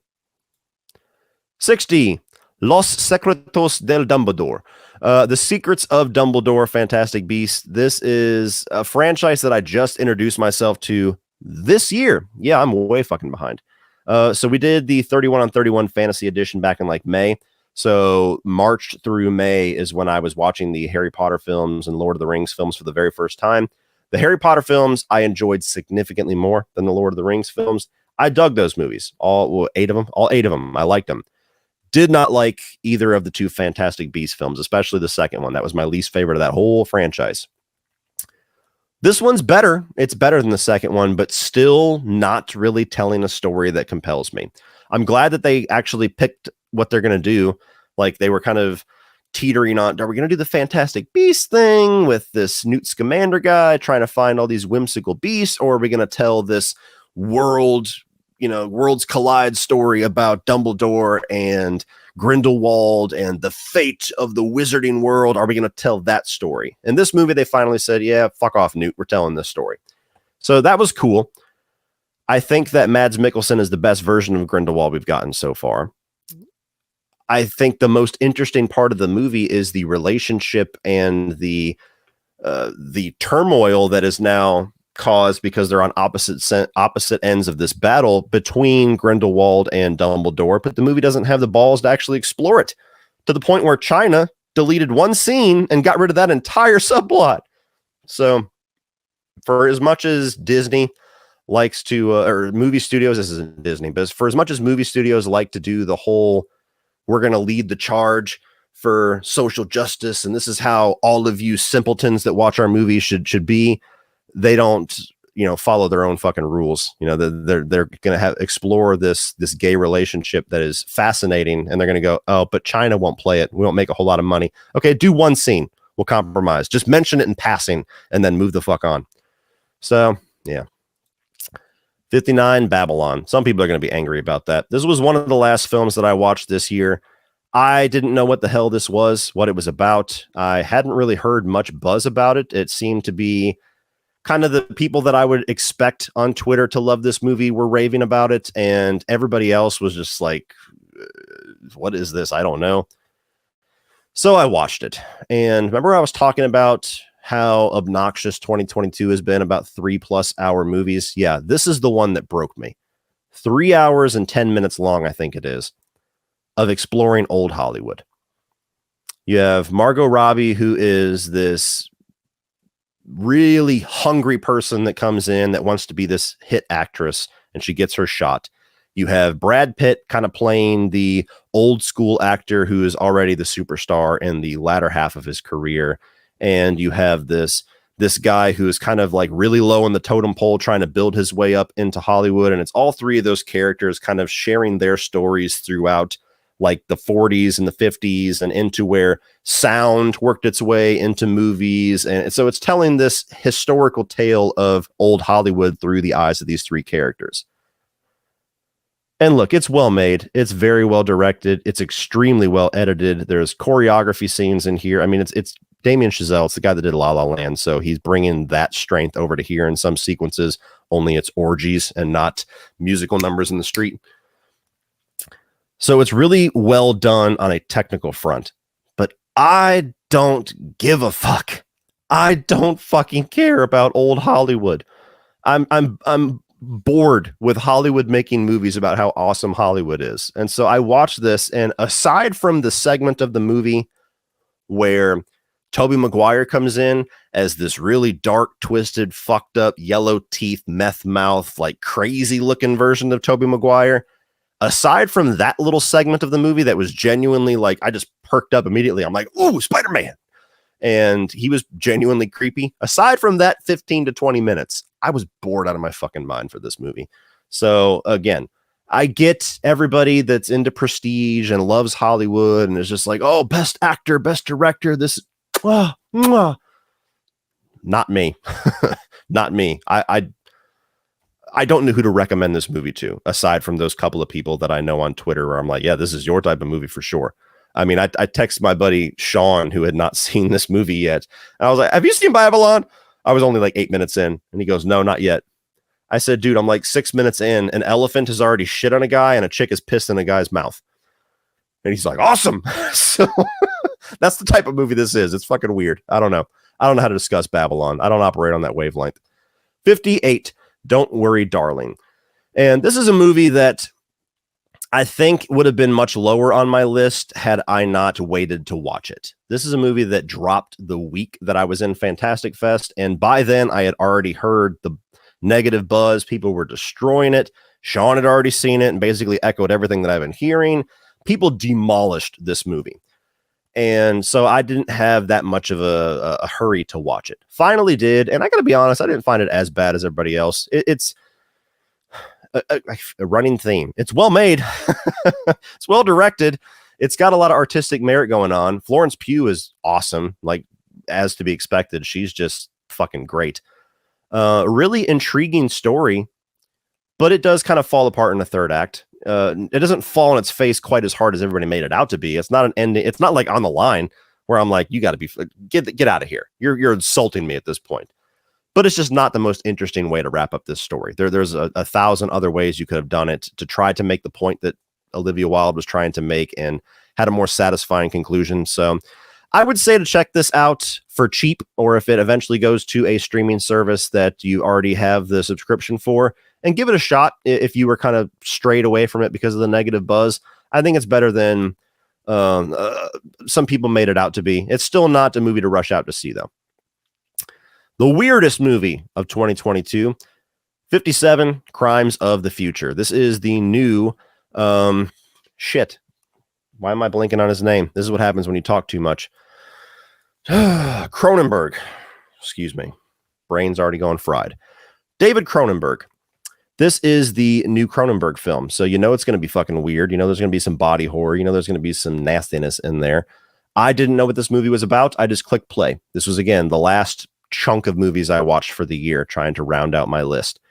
60, Los Secretos del Dumbledore. The Secrets of Dumbledore, Fantastic Beasts. This is a franchise that I just introduced myself to this year. Yeah, I'm way fucking behind. So we did the 31 on 31 Fantasy Edition back in like May. So March through May is when I was watching the Harry Potter films and Lord of the Rings films for the very first time. The Harry Potter films I enjoyed significantly more than the Lord of the Rings films. I dug those movies, all 8 of them. I liked them. Did not like either of the 2 Fantastic Beasts films, especially the second one. That was my least favorite of that whole franchise. This one's better. It's better than the second one, but still not really telling a story that compels me. I'm glad that they actually picked what they're going to do. Like they were kind of teetering on, are we going to do the Fantastic Beasts thing with this Newt Scamander guy trying to find all these whimsical beasts, or are we going to tell this worlds collide story about Dumbledore and Grindelwald and the fate of the wizarding world? Are we going to tell that story? In this movie, they finally said, yeah, fuck off, Newt. We're telling this story. So that was cool. I think that Mads Mikkelsen is the best version of Grindelwald we've gotten so far. I think the most interesting part of the movie is the relationship and the turmoil that is now caused because they're on opposite ends of this battle between Grindelwald and Dumbledore, but the movie doesn't have the balls to actually explore it to the point where China deleted one scene and got rid of that entire subplot. So for as much as Disney likes to, or movie studios, this isn't Disney, but for as much as movie studios like to do the whole, we're going to lead the charge for social justice, and this is how all of you simpletons that watch our movies should be, they don't, follow their own fucking rules. They're going to explore this gay relationship that is fascinating, and they're going to go, oh, but China won't play it. We won't make a whole lot of money. Okay, do one scene. We'll compromise. Just mention it in passing, and then move the fuck on. So, yeah. 59, Babylon. Some people are going to be angry about that. This was one of the last films that I watched this year. I didn't know what the hell this was, what it was about. I hadn't really heard much buzz about it. It seemed to be kind of the people that I would expect on Twitter to love this movie were raving about it, and everybody else was just like what is this? I don't know. So I watched it. And remember I was talking about how obnoxious 2022 has been about 3+ hour movies? Yeah, this is the one that broke me. 3 hours and 10 minutes long, I think it is, of exploring old Hollywood. You have Margot Robbie, who is this really hungry person that comes in that wants to be this hit actress, and she gets her shot. You have Brad Pitt kind of playing the old school actor who is already the superstar in the latter half of his career. And you have this guy who is kind of like really low on the totem pole trying to build his way up into Hollywood. And it's all three of those characters kind of sharing their stories throughout like the 40s and the 50s and into where sound worked its way into movies. And so it's telling this historical tale of old Hollywood through the eyes of these three characters. And look, it's well made. It's very well directed. It's extremely well edited. There's choreography scenes in here. I mean, it's Damien Chazelle. It's the guy that did La La Land. So he's bringing that strength over to here in some sequences, only it's orgies and not musical numbers in the street. So it's really well done on a technical front, but I don't give a fuck. I don't fucking care about old Hollywood. I'm bored with Hollywood making movies about how awesome Hollywood is. And so I watched this, and aside from the segment of the movie where Tobey Maguire comes in as this really dark, twisted, fucked up, yellow teeth, meth mouth, like crazy looking version of Tobey Maguire, aside from that little segment of the movie that was genuinely like, I just perked up immediately. I'm like, ooh, Spider-Man. And he was genuinely creepy. Aside from that 15 to 20 minutes, I was bored out of my fucking mind for this movie. So again, I get everybody that's into prestige and loves Hollywood and is just like, oh, best actor, best director. This, not me. Not me. I don't know who to recommend this movie to, aside from those couple of people that I know on Twitter where I'm like, yeah, this is your type of movie for sure. I mean, I text my buddy Sean, who had not seen this movie yet. And I was like, have you seen Babylon? I was only like 8 minutes in. And he goes, no, not yet. I said, dude, I'm like 6 minutes in. An elephant has already shit on a guy and a chick is pissed in a guy's mouth. And he's like, awesome. So that's the type of movie this is. It's fucking weird. I don't know. I don't know how to discuss Babylon. I don't operate on that wavelength. 58. Don't Worry, Darling. And this is a movie that I think would have been much lower on my list had I not waited to watch it. This is a movie that dropped the week that I was in Fantastic Fest. And by then I had already heard the negative buzz. People were destroying it. Sean had already seen it and basically echoed everything that I've been hearing. People demolished this movie. And so I didn't have that much of a hurry to watch it. Finally did. And I got to be honest, I didn't find it as bad as everybody else. It's a running theme. It's well made. It's well directed. It's got a lot of artistic merit going on. Florence Pugh is awesome, like as to be expected. She's just fucking great. Really intriguing story, but it does kind of fall apart in the third act. It doesn't fall on its face quite as hard as everybody made it out to be. It's not an ending. It's not like On the Line where I'm like, you got to be get out of here. You're insulting me at this point. But it's just not the most interesting way to wrap up this story. There's a thousand other ways you could have done it to try to make the point that Olivia Wilde was trying to make and had a more satisfying conclusion. So I would say to check this out for cheap, or if it eventually goes to a streaming service that you already have the subscription for, and give it a shot if you were kind of strayed away from it because of the negative buzz. I think it's better than some people made it out to be. It's still not a movie to rush out to see, though. The weirdest movie of 2022, 57 Crimes of the Future. This is the new, shit. Why am I blanking on his name? This is what happens when you talk too much. Cronenberg. Excuse me. Brain's already going fried. David Cronenberg. This is the new Cronenberg film. So you know it's going to be fucking weird. You know there's going to be some body horror. You know there's going to be some nastiness in there. I didn't know what this movie was about. I just clicked play. This was, again, the last chunk of movies I watched for the year, trying to round out my list.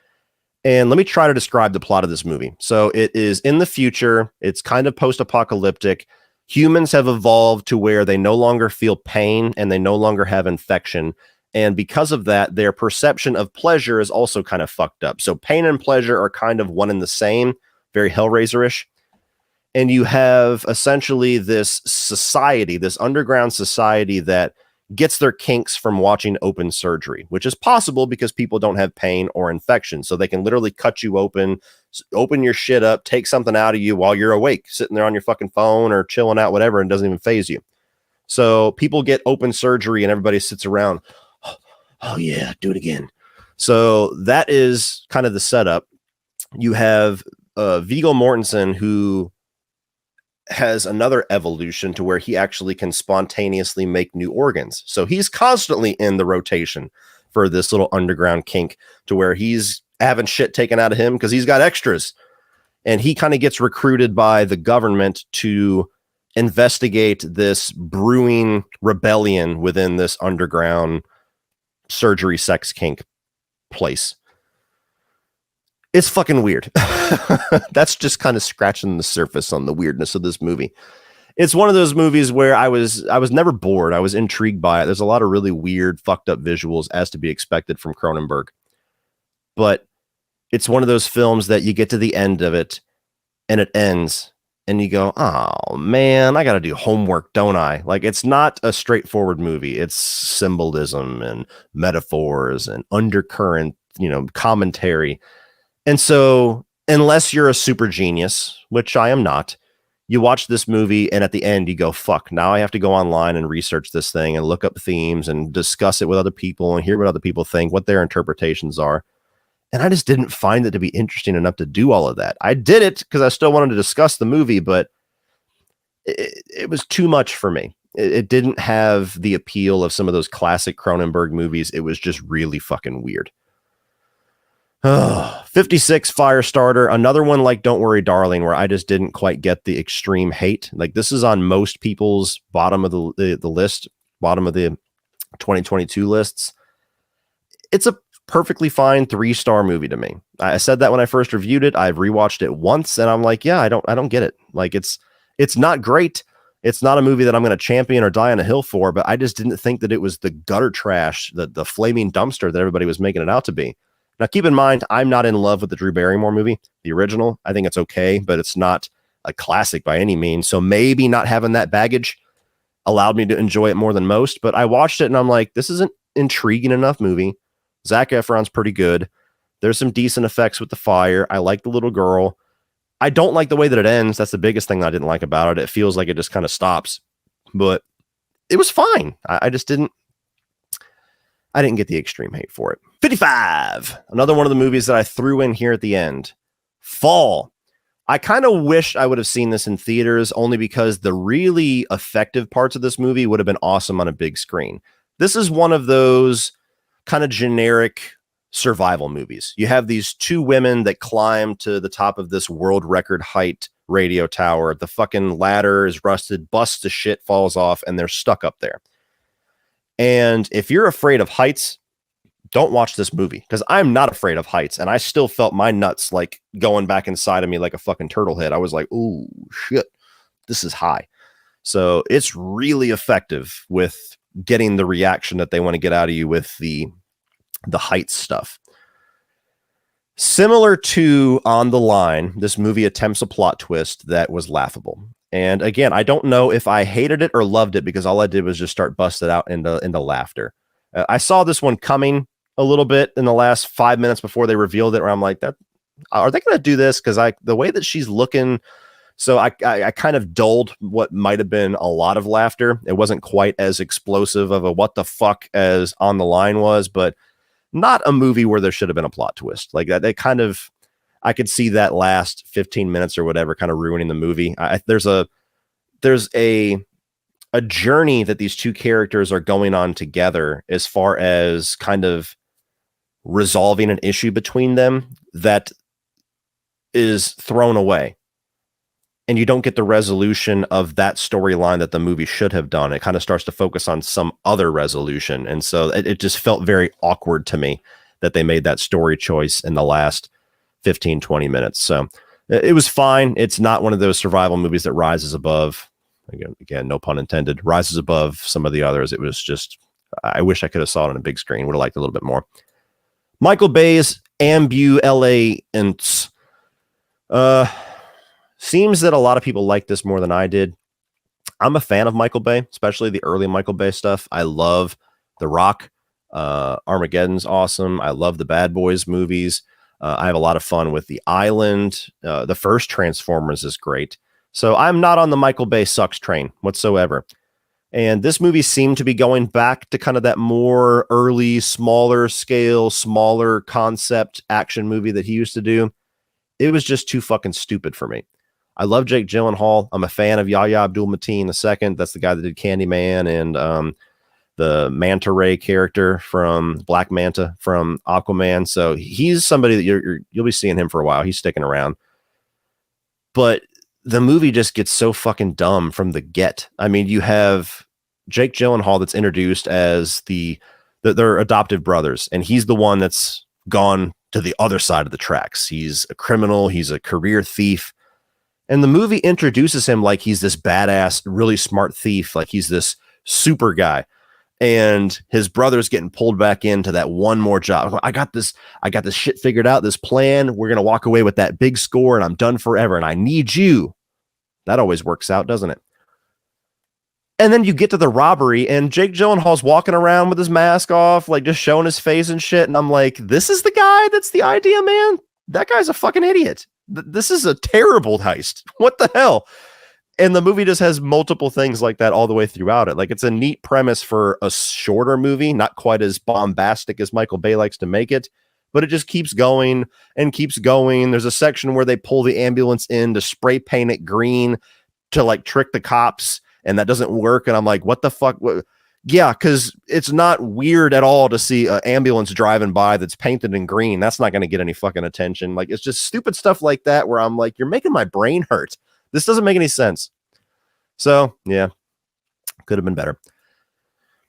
And let me try to describe the plot of this movie. So it is in the future. It's kind of post-apocalyptic. Humans have evolved to where they no longer feel pain and they no longer have infection. And because of that, their perception of pleasure is also kind of fucked up. So pain and pleasure are kind of one and the same, very Hellraiser-ish. And you have essentially this society, this underground society that gets their kinks from watching open surgery, which is possible because people don't have pain or infection. So they can literally cut you open your shit up, take something out of you while you're awake, sitting there on your fucking phone or chilling out, whatever, and it doesn't even phase you. So people get open surgery and everybody sits around. Oh yeah, do it again. So that is kind of the setup. You have Viggo Mortensen, who has another evolution to where he actually can spontaneously make new organs. So he's constantly in the rotation for this little underground kink to where he's having shit taken out of him because he's got extras. And he kind of gets recruited by the government to investigate this brewing rebellion within this underground surgery sex kink place. It's fucking weird. That's just kind of scratching the surface on the weirdness of this movie. It's one of those movies where I was never bored. I was intrigued by it. There's a lot of really weird, fucked up visuals as to be expected from Cronenberg. But it's one of those films that you get to the end of it and it ends and you go, oh man, I got to do homework, don't I? Like, it's not a straightforward movie. It's symbolism and metaphors and undercurrent, commentary. And so unless you're a super genius, which I am not, you watch this movie and at the end you go, fuck, now I have to go online and research this thing and look up themes and discuss it with other people and hear what other people think, what their interpretations are. And I just didn't find it to be interesting enough to do all of that. I did it because I still wanted to discuss the movie, but it was too much for me. It didn't have the appeal of some of those classic Cronenberg movies. It was just really fucking weird. 56 Firestarter, another one like Don't Worry Darling, where I just didn't quite get the extreme hate. Like, this is on most people's bottom of the list, bottom of the 2022 lists. It's a perfectly fine 3-star movie to me. I said that when I first reviewed it. I've rewatched it once and I'm like, yeah, I don't get it. Like, it's not great. It's not a movie that I'm going to champion or die on a hill for, but I just didn't think that it was the gutter trash, the flaming dumpster that everybody was making it out to be. Now, keep in mind, I'm not in love with the Drew Barrymore movie, the original. I think it's okay, but it's not a classic by any means. So maybe not having that baggage allowed me to enjoy it more than most. But I watched it and I'm like, this is an intriguing enough movie. Zac Efron's pretty good. There's some decent effects with the fire. I like the little girl. I don't like the way that it ends. That's the biggest thing that I didn't like about it. It feels like it just kind of stops. But it was fine. I just didn't get the extreme hate for it. 55. Another one of the movies that I threw in here at the end. Fall. I kind of wish I would have seen this in theaters only because the really effective parts of this movie would have been awesome on a big screen. This is one of those kind of generic survival movies. You have these two women that climb to the top of this world record height radio tower. The fucking ladder is rusted, busts to shit, falls off, and they're stuck up there. And if you're afraid of heights, don't watch this movie, because I'm not afraid of heights. And I still felt my nuts like going back inside of me like a fucking turtle head. I was like, oh shit, this is high. So it's really effective with getting the reaction that they want to get out of you with the heights stuff. Similar to On the Line, this movie attempts a plot twist that was laughable. And again, I don't know if I hated it or loved it, because all I did was just start busting out into laughter. I saw this one coming a little bit in the last 5 minutes before they revealed it, where I'm like, are they going to do this? Because the way that she's looking, so I kind of dulled what might have been a lot of laughter. It wasn't quite as explosive of a what the fuck as On the Line was, but not a movie where there should have been a plot twist like that. They kind of, I could see that last 15 minutes or whatever kind of ruining the movie. There's a journey that these two characters are going on together as far as kind of resolving an issue between them that is thrown away. And you don't get the resolution of that storyline that the movie should have done. It kind of starts to focus on some other resolution. And so it just felt very awkward to me that they made that story choice in the last 15, 20 minutes. So it was fine. It's not one of those survival movies that rises above, again, no pun intended, rises above some of the others. It was just, I wish I could have saw it on a big screen. Would have liked a little bit more. Michael Bay's Ambulance. seems that a lot of people like this more than I did. I'm a fan of Michael Bay, especially the early Michael Bay stuff. I love The Rock. Armageddon's awesome. I love the Bad Boys movies. I have a lot of fun with The Island. The first Transformers is great. So I'm not on the Michael Bay sucks train whatsoever. And this movie seemed to be going back to kind of that more early, smaller scale, smaller concept action movie that he used to do. It was just too fucking stupid for me. I love Jake Gyllenhaal. I'm a fan of Yahya Abdul-Mateen II. That's the guy that did Candyman and the Manta Ray character from Black Manta from Aquaman. So he's somebody that you'll be seeing him for a while. He's sticking around. But the movie just gets so fucking dumb from the get. I mean, you have Jake Gyllenhaal that's introduced as their adoptive brothers, and he's the one that's gone to the other side of the tracks. He's a criminal. He's a career thief. And the movie introduces him like he's this badass, really smart thief, like he's this super guy. And his brother's getting pulled back into that one more job. I got this shit figured out, this plan. We're going to walk away with that big score and I'm done forever. And I need you. That always works out, doesn't it? And then you get to the robbery and Jake Gyllenhaal's walking around with his mask off, like just showing his face and shit. And I'm like, this is the guy that's the idea, man. That guy's a fucking idiot. This is a terrible heist. What the hell? And the movie just has multiple things like that all the way throughout it. Like, it's a neat premise for a shorter movie, not quite as bombastic as Michael Bay likes to make it, but it just keeps going and keeps going. There's a section where they pull the ambulance in to spray paint it green to like trick the cops, and that doesn't work. And I'm like, what the fuck? Yeah, because it's not weird at all to see an ambulance driving by that's painted in green. That's not going to get any fucking attention. Like, it's just stupid stuff like that where I'm like, you're making my brain hurt. This doesn't make any sense. So, yeah, could have been better.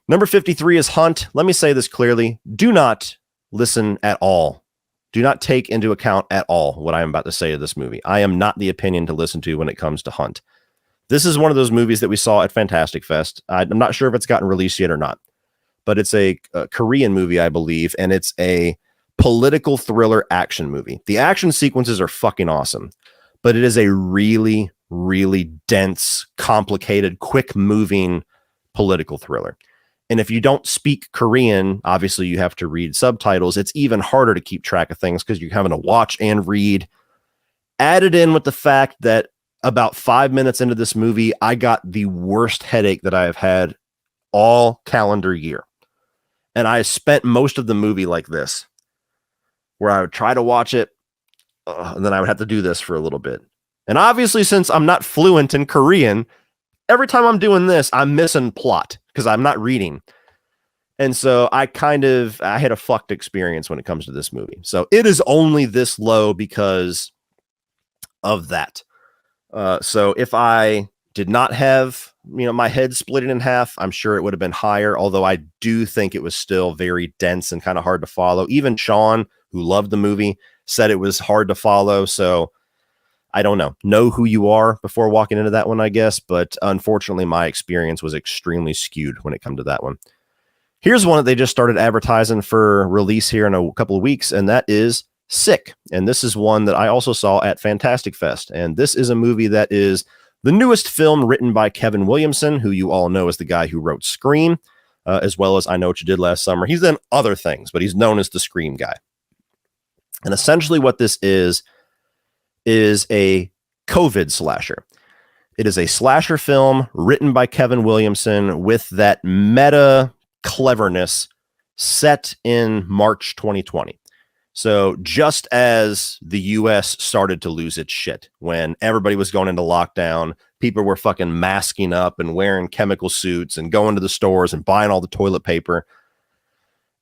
Number 53 is Hunt. Let me say this clearly. Do not listen at all. Do not take into account at all what I am about to say to this movie. I am not the opinion to listen to when it comes to Hunt. This is one of those movies that we saw at Fantastic Fest. I'm not sure if it's gotten released yet or not, but it's a Korean movie, I believe, and it's a political thriller action movie. The action sequences are fucking awesome, but it is a really, really dense, complicated, quick-moving political thriller. And if you don't speak Korean, obviously you have to read subtitles. It's even harder to keep track of things because you're having to watch and read. Added in with the fact that about 5 minutes into this movie, I got the worst headache that I have had all calendar year. And I spent most of the movie like this, where I would try to watch it, and then I would have to do this for a little bit. And obviously, since I'm not fluent in Korean, every time I'm doing this, I'm missing plot because I'm not reading. And so I had a fucked experience when it comes to this movie. So it is only this low because of that. So if I did not have, my head split in half, I'm sure it would have been higher. Although I do think it was still very dense and kind of hard to follow. Even Sean, who loved the movie, said it was hard to follow. So I don't know who you are before walking into that one, I guess. But unfortunately, my experience was extremely skewed when it comes to that one. Here's one that they just started advertising for release here in a couple of weeks, and that is Sick. And this is one that I also saw at Fantastic Fest. And this is a movie that is the newest film written by Kevin Williamson, who you all know as the guy who wrote Scream, as well as I Know What You Did Last Summer. He's done other things, but he's known as the Scream guy. And essentially what this is a COVID slasher. It is a slasher film written by Kevin Williamson with that meta cleverness set in March 2020. So just as the US started to lose its shit, when everybody was going into lockdown, people were fucking masking up and wearing chemical suits and going to the stores and buying all the toilet paper.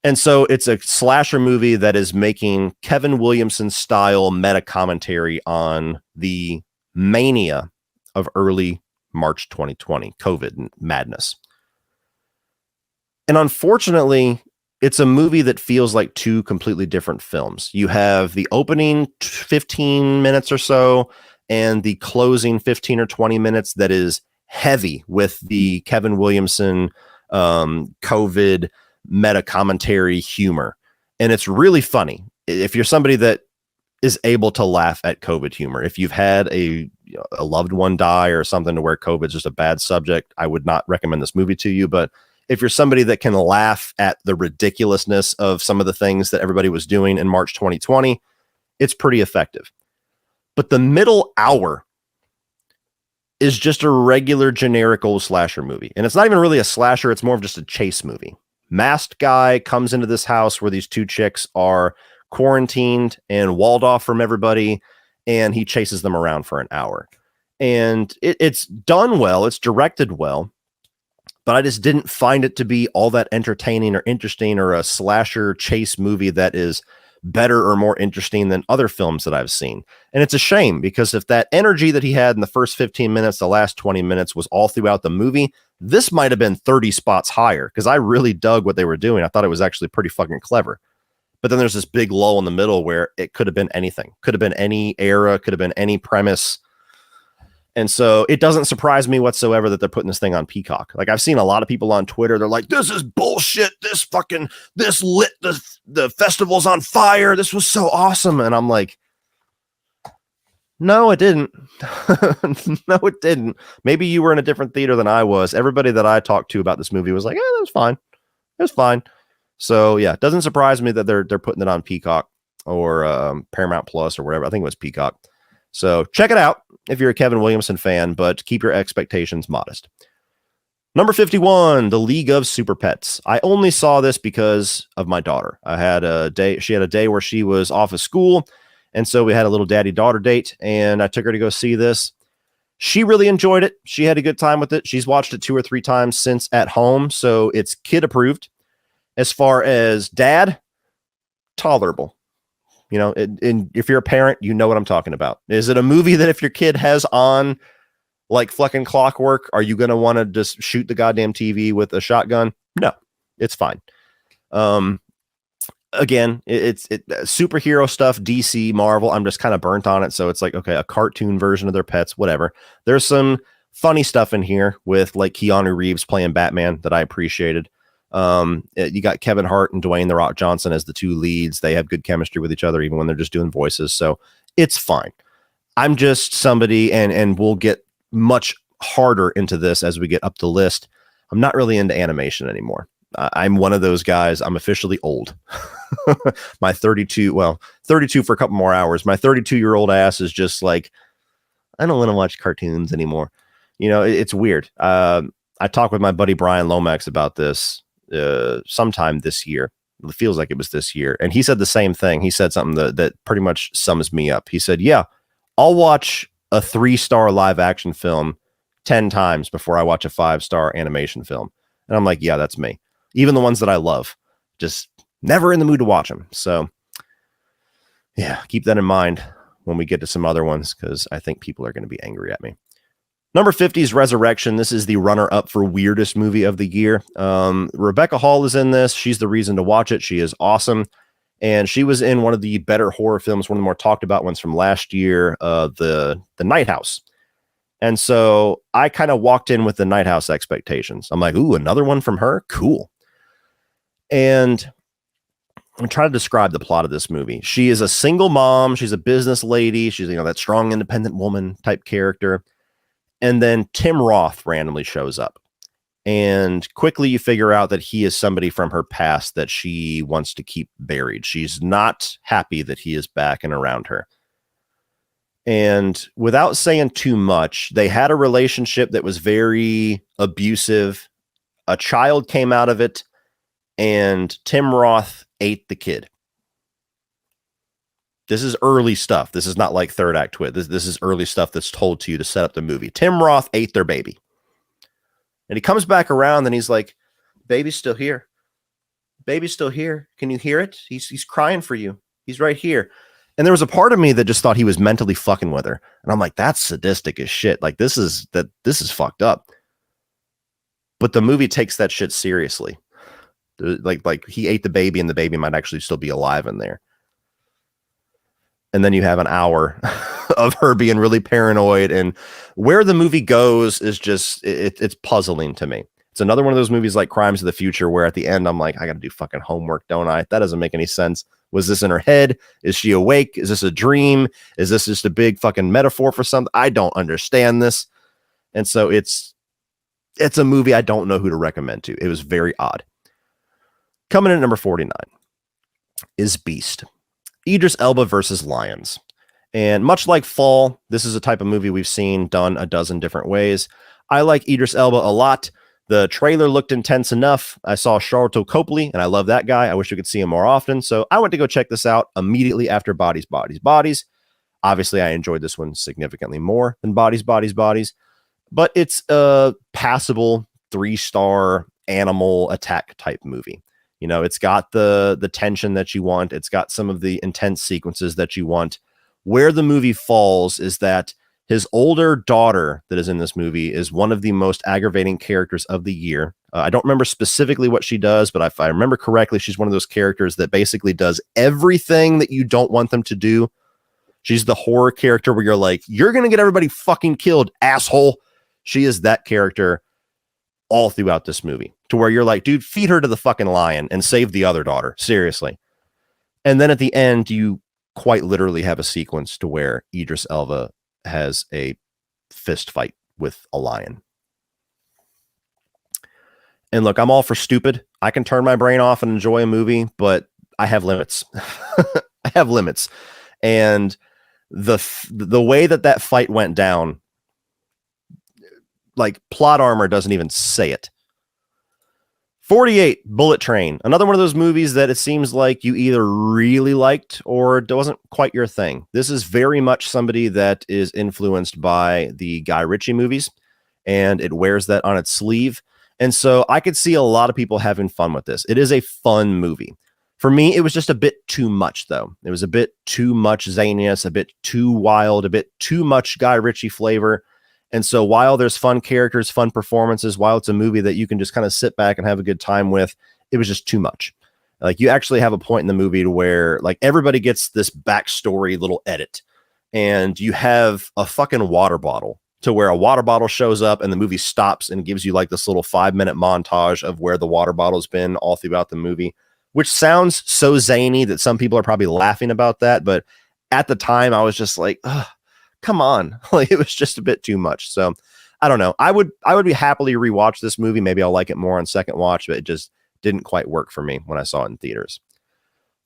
And so it's a slasher movie that is making Kevin Williamson style meta commentary on the mania of early March 2020, COVID madness. And unfortunately, it's a movie that feels like two completely different films. You have the opening 15 minutes or so and the closing 15 or 20 minutes that is heavy with the Kevin Williamson COVID meta commentary humor. And it's really funny. If you're somebody that is able to laugh at COVID humor. If you've had a loved one die or something to where COVID is just a bad subject, I would not recommend this movie to you. But if you're somebody that can laugh at the ridiculousness of some of the things that everybody was doing in March 2020, it's pretty effective. But the middle hour is just a regular generic old slasher movie. And it's not even really a slasher. It's more of just a chase movie. Masked guy comes into this house where these two chicks are quarantined and walled off from everybody, and he chases them around for an hour. And it's done well. It's directed well. But I just didn't find it to be all that entertaining or interesting, or a slasher chase movie that is better or more interesting than other films that I've seen. And it's a shame, because if that energy that he had in the first 15 minutes, the last 20 minutes was all throughout the movie, this might have been 30 spots higher, because I really dug what they were doing. I thought it was actually pretty fucking clever. But then there's this big lull in the middle where it could have been anything, could have been any era, could have been any premise. And so it doesn't surprise me whatsoever that they're putting this thing on Peacock. Like, I've seen a lot of people on Twitter. They're like, this is bullshit. This lit the festival's on fire. This was so awesome. And I'm like, no, it didn't. No, it didn't. Maybe you were in a different theater than I was. Everybody that I talked to about this movie was like, yeah, that was fine. It was fine. So yeah, it doesn't surprise me that they're putting it on Peacock or Paramount Plus or whatever. I think it was Peacock. So check it out if you're a Kevin Williamson fan, but keep your expectations modest. Number 51, The League of Super Pets. I only saw this because of my daughter. She had a day where she was off of school, and so we had a little daddy-daughter date, and I took her to go see this. She really enjoyed it. She had a good time with it. She's watched it 2 or 3 times since at home, so it's kid-approved. As far as dad, tolerable. You know, and if you're a parent, you know what I'm talking about. Is it a movie that if your kid has on like fucking clockwork, are you going to want to just shoot the goddamn TV with a shotgun? No, it's fine. Again, it's superhero stuff, DC, Marvel. I'm just kind of burnt on it. So it's like, okay, a cartoon version of their pets, whatever. There's some funny stuff in here with like Keanu Reeves playing Batman that I appreciated. You got Kevin Hart and Dwayne "The Rock" Johnson as the 2 leads. They have good chemistry with each other, even when they're just doing voices. So it's fine. I'm just somebody, and we'll get much harder into this as we get up the list. I'm not really into animation anymore. I'm one of those guys. I'm officially old. My 32 for a couple more hours. My 32-year-old ass is just like, I don't want to watch cartoons anymore. You know, it's weird. I talked with my buddy Brian Lomax about this sometime this year. It feels like it was this year. And he said the same thing. He said something that pretty much sums me up. He said, yeah, I'll watch a 3-star live action film 10 times before I watch a 5-star animation film. And I'm like, yeah, that's me. Even the ones that I love, just never in the mood to watch them. So yeah, keep that in mind when we get to some other ones, because I think people are going to be angry at me. Number 50 is Resurrection. This is the runner-up for weirdest movie of the year. Rebecca Hall is in this. She's the reason to watch it. She is awesome. And she was in one of the better horror films, one of the more talked about ones from last year, the Night House. And so I kind of walked in with the Night House expectations. I'm like, ooh, another one from her? Cool. And I'm trying to describe the plot of this movie. She is a single mom. She's a business lady. She's, that strong, independent woman type character. And then Tim Roth randomly shows up. And quickly you figure out that he is somebody from her past that she wants to keep buried. She's not happy that he is back and around her. And without saying too much, they had a relationship that was very abusive. A child came out of it, and Tim Roth ate the kid. This is early stuff. This is not like third act twist. This is early stuff that's told to you to set up the movie. Tim Roth ate their baby. And he comes back around and he's like, baby's still here. Baby's still here. Can you hear it? He's crying for you. He's right here. And there was a part of me that just thought he was mentally fucking with her. And I'm like, that's sadistic as shit. Like, this is fucked up. But the movie takes that shit seriously. Like he ate the baby and the baby might actually still be alive in there. And then you have an hour of her being really paranoid, and where the movie goes is just, it's puzzling to me. It's another one of those movies like Crimes of the Future where at the end I'm like, I got to do fucking homework, don't I? That doesn't make any sense. Was this in her head? Is she awake? Is this a dream? Is this just a big fucking metaphor for something? I don't understand this. And so it's a movie I don't know who to recommend to. It was very odd. Coming in at number 49 is Beast. Idris Elba versus lions. And much like Fall, this is a type of movie we've seen done a dozen different ways. I like Idris Elba a lot. The trailer looked intense enough. I saw Charlton Copley, and I love that guy. I wish we could see him more often. So I went to go check this out immediately after Bodies, Bodies, Bodies. Obviously, I enjoyed this one significantly more than Bodies, Bodies, Bodies. But it's a passable 3-star animal attack type movie. You know, it's got the tension that you want. It's got some of the intense sequences that you want. Where the movie falls is that his older daughter that is in this movie is one of the most aggravating characters of the year. I don't remember specifically what she does, but if I remember correctly, she's one of those characters that basically does everything that you don't want them to do. She's the horror character where you're like, you're going to get everybody fucking killed, asshole. She is that character all throughout this movie to where you're like, dude, feed her to the fucking lion and save the other daughter. Seriously. And then at the end, you quite literally have a sequence to where Idris Elba has a fist fight with a lion. And look, I'm all for stupid. I can turn my brain off and enjoy a movie, but I have limits. I have limits. And the way that fight went down, like plot armor doesn't even say it. 48, Bullet Train. Another one of those movies that it seems like you either really liked or it wasn't quite your thing. This is very much somebody that is influenced by the Guy Ritchie movies, and it wears that on its sleeve. And so I could see a lot of people having fun with this. It is a fun movie. For me, it was just a bit too much, though. It was a bit too much zaniness, a bit too wild, a bit too much Guy Ritchie flavor. And so while there's fun characters, fun performances, while it's a movie that you can just kind of sit back and have a good time with, it was just too much. Like you actually have a point in the movie to where like everybody gets this backstory little edit and you have a fucking water bottle to where a water bottle shows up and the movie stops and gives you like this little 5-minute montage of where the water bottle's been all throughout the movie, which sounds so zany that some people are probably laughing about that. But at the time I was just like, ugh, come on. Like it was just a bit too much. So I don't know. I would be happily rewatch this movie. Maybe I'll like it more on second watch, but it just didn't quite work for me when I saw it in theaters.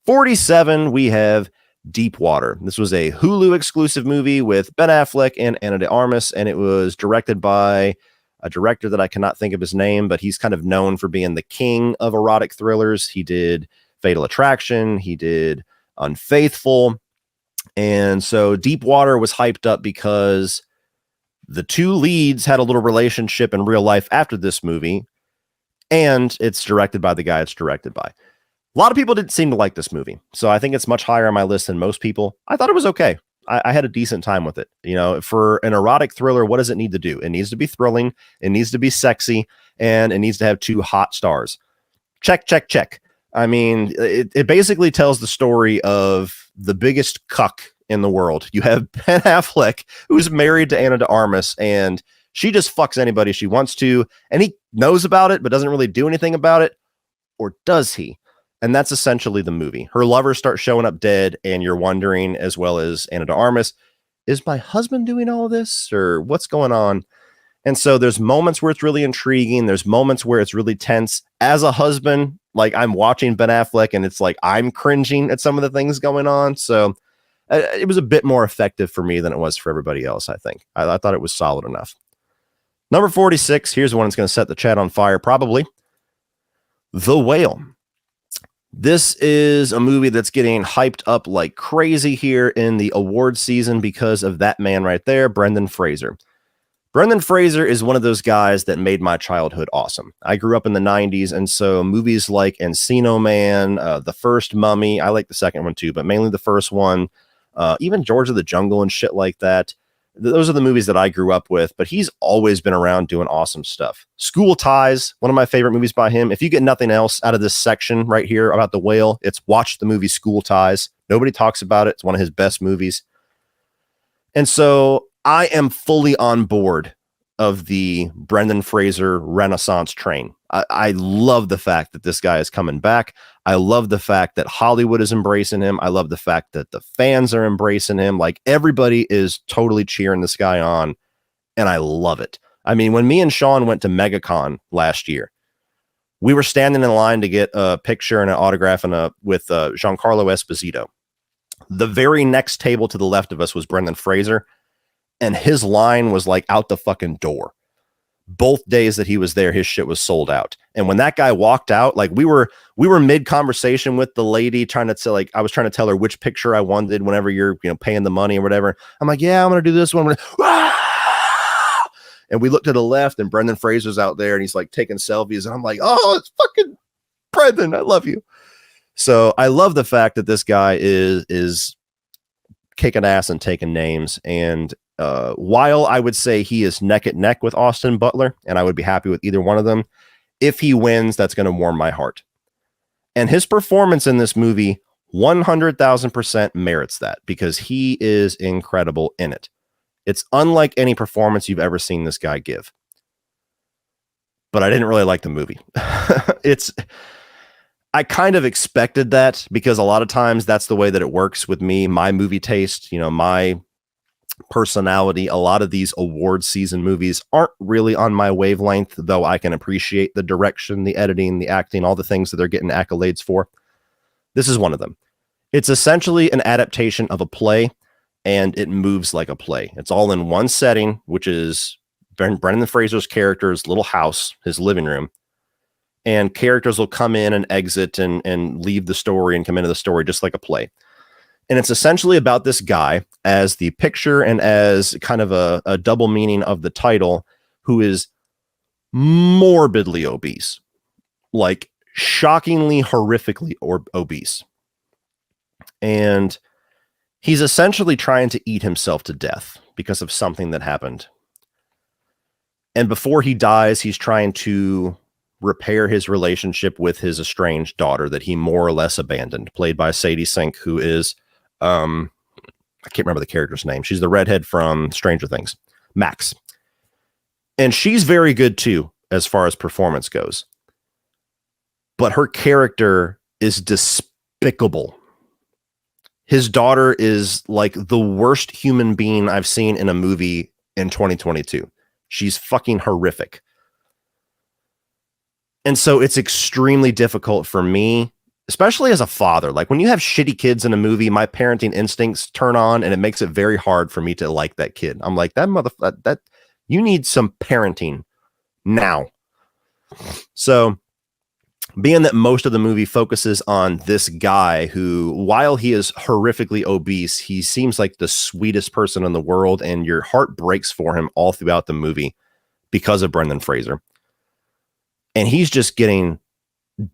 47, we have Deep Water. This was a Hulu exclusive movie with Ben Affleck and Ana de Armas, and it was directed by a director that I cannot think of his name, but he's kind of known for being the king of erotic thrillers. He did Fatal Attraction. He did Unfaithful. And so Deep Water was hyped up because the two leads had a little relationship in real life after this movie, and it's directed by the guy it's directed by. A lot of people didn't seem to like this movie, so I think it's much higher on my list than most people. I thought it was okay. I had a decent time with it. You know, for an erotic thriller, what does it need to do? It needs to be thrilling, it needs to be sexy, and it needs to have 2 hot stars. Check, check, check. I mean, it basically tells the story of the biggest cuck in the world. You have Ben Affleck, who's married to Ana de Armas, and she just fucks anybody she wants to, and he knows about it, but doesn't really do anything about it. Or does he? And that's essentially the movie. Her lovers start showing up dead, and you're wondering, as well as Ana de Armas, is my husband doing all this, or what's going on? And so there's moments where it's really intriguing. There's moments where it's really tense. As a husband, like I'm watching Ben Affleck and it's like I'm cringing at some of the things going on. So it was a bit more effective for me than it was for everybody else, I think. I thought it was solid enough. Number 46, here's one that's going to set the chat on fire, probably. The Whale. This is a movie that's getting hyped up like crazy here in the award season because of that man right there, Brendan Fraser. Brendan Fraser is one of those guys that made my childhood awesome. I grew up in the 90s, and so movies like Encino Man, The First Mummy, I like the second one too, but mainly the first one, even George of the Jungle and shit like that. Those are the movies that I grew up with, but he's always been around doing awesome stuff. School Ties, one of my favorite movies by him. If you get nothing else out of this section right here about The Whale, it's watch the movie School Ties. Nobody talks about it. It's one of his best movies. And so I am fully on board of the Brendan Fraser Renaissance train. I love the fact that this guy is coming back. I love the fact that Hollywood is embracing him. I love the fact that the fans are embracing him. Like, everybody is totally cheering this guy on, and I love it. I mean, when me and Sean went to MegaCon last year, we were standing in line to get a picture and an autograph with Giancarlo Esposito. The very next table to the left of us was Brendan Fraser, and his line was like out the fucking door. Both days that he was there, his shit was sold out. And when that guy walked out, like, we were mid conversation with the lady, trying to tell, like, I was trying to tell her which picture I wanted whenever you're, paying the money or whatever. I'm like, yeah, I'm going to do this one. And we looked to the left, and Brendan Fraser's out there, and he's like taking selfies. And I'm like, oh, it's fucking Brendan. I love you. So I love the fact that this guy is kicking ass and taking names. And while I would say he is neck and neck with Austin Butler, and I would be happy with either one of them, if he wins, that's going to warm my heart. And his performance in this movie 100,000% merits that, because he is incredible in it. It's unlike any performance you've ever seen this guy give. But I didn't really like the movie. I kind of expected that, because a lot of times that's the way that it works with me, my movie taste, my personality. A lot of these award season movies aren't really on my wavelength, though I can appreciate the direction, the editing, the acting, all the things that they're getting accolades for. This is one of them. It's essentially an adaptation of a play, and it moves like a play. It's all in one setting, which is Brendan Fraser's character's little house, his living room. And characters will come in and exit and leave the story and come into the story just like a play. And it's essentially about this guy, as the picture and as kind of a double meaning of the title, who is morbidly obese, like shockingly, horrifically obese. And he's essentially trying to eat himself to death because of something that happened. And before he dies, he's trying to repair his relationship with his estranged daughter that he more or less abandoned, played by Sadie Sink, who is, I can't remember the character's name. She's the redhead from Stranger Things, Max. And she's very good too, as far as performance goes. But her character is despicable. His daughter is like the worst human being I've seen in a movie in 2022. She's fucking horrific. And so it's extremely difficult for me, especially as a father. Like, when you have shitty kids in a movie, my parenting instincts turn on, and it makes it very hard for me to like that kid. I'm like, that you need some parenting now. So, being that most of the movie focuses on this guy who, while he is horrifically obese, he seems like the sweetest person in the world, and your heart breaks for him all throughout the movie because of Brendan Fraser. And he's just getting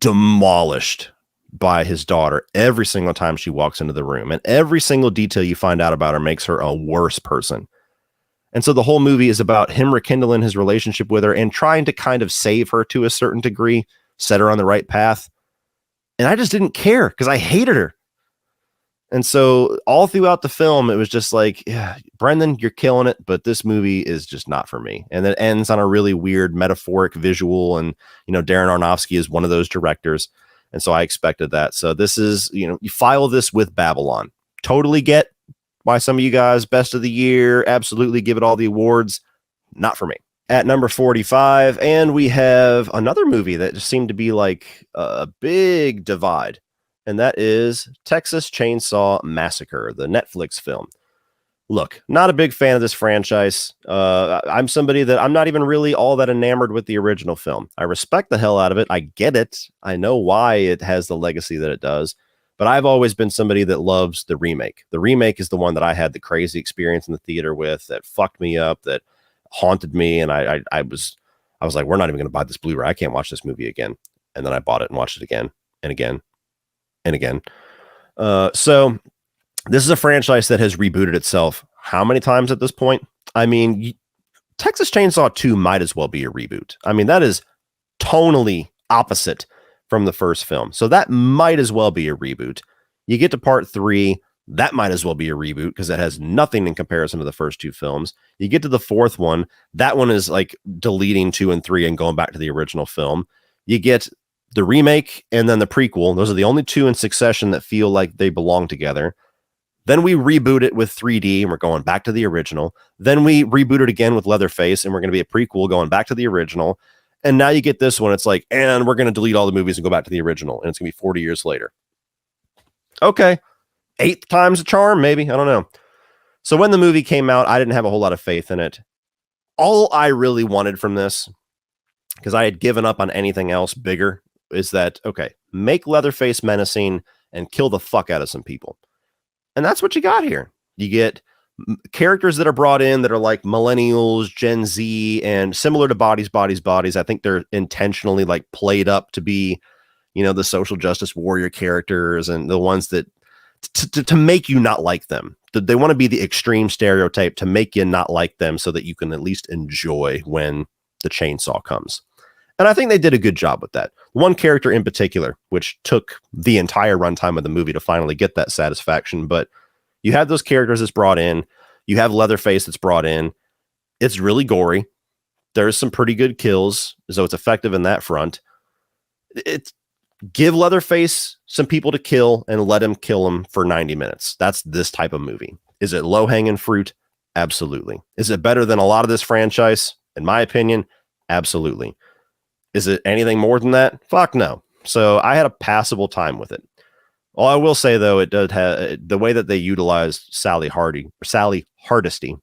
demolished by his daughter every single time she walks into the room. And every single detail you find out about her makes her a worse person. And so the whole movie is about him rekindling his relationship with her and trying to kind of save her to a certain degree, set her on the right path. And I just didn't care, because I hated her. And so all throughout the film, it was just like, yeah, Brendan, you're killing it, but this movie is just not for me. And it ends on a really weird metaphoric visual. And, Darren Aronofsky is one of those directors. And so I expected that. So this is, you file this with Babylon. Totally get why some of you guys, best of the year, absolutely give it all the awards. Not for me. At number 45, and we have another movie that just seemed to be like a big divide. And that is Texas Chainsaw Massacre, the Netflix film. Look, not a big fan of this franchise. I'm somebody that I'm not even really all that enamored with the original film. I respect the hell out of it. I get it. I know why it has the legacy that it does. But I've always been somebody that loves the remake. The remake is the one that I had the crazy experience in the theater with, that fucked me up, that haunted me. And I was like, we're not even going to buy this Blu-ray. I can't watch this movie again. And then I bought it and watched it again and again and again. So this is a franchise that has rebooted itself how many times at this point? I mean, Texas Chainsaw 2 might as well be a reboot. I mean, that is tonally opposite from the first film. So that might as well be a reboot. You get to part 3. That might as well be a reboot because it has nothing in comparison to the first two films. You get to the fourth one. That one is like deleting 2 and 3 and going back to the original film. You get the remake and then the prequel. Those are the only two in succession that feel like they belong together. Then we reboot it with 3D and we're going back to the original. Then we reboot it again with Leatherface and we're going to be a prequel going back to the original. And now you get this one. It's like, and we're going to delete all the movies and go back to the original. And it's going to be 40 years later. Okay. 8th time's a charm, maybe. I don't know. So when the movie came out, I didn't have a whole lot of faith in it. All I really wanted from this, because I had given up on anything else bigger, is that, okay, make Leatherface menacing and kill the fuck out of some people. And that's what you got here. You get characters that are brought in that are like millennials, Gen Z, and similar to Bodies. I think they're intentionally like played up to be, you know, the social justice warrior characters and the ones that to make you not like them. They want to be the extreme stereotype to make you not like them so that you can at least enjoy when the chainsaw comes. And I think they did a good job with that. One character in particular, which took the entire runtime of the movie to finally get that satisfaction. But you have those characters that's brought in. You have Leatherface that's brought in. It's really gory. There's some pretty good kills, so it's effective in that front. It's give Leatherface some people to kill and let him kill them for 90 minutes. That's this type of movie. Is it low-hanging fruit? Absolutely. Is it better than a lot of this franchise? In my opinion, absolutely. Is it anything more than that? Fuck no. So I had a passable time with it. All I will say, though, it does have the way that they utilized Sally Hardesty.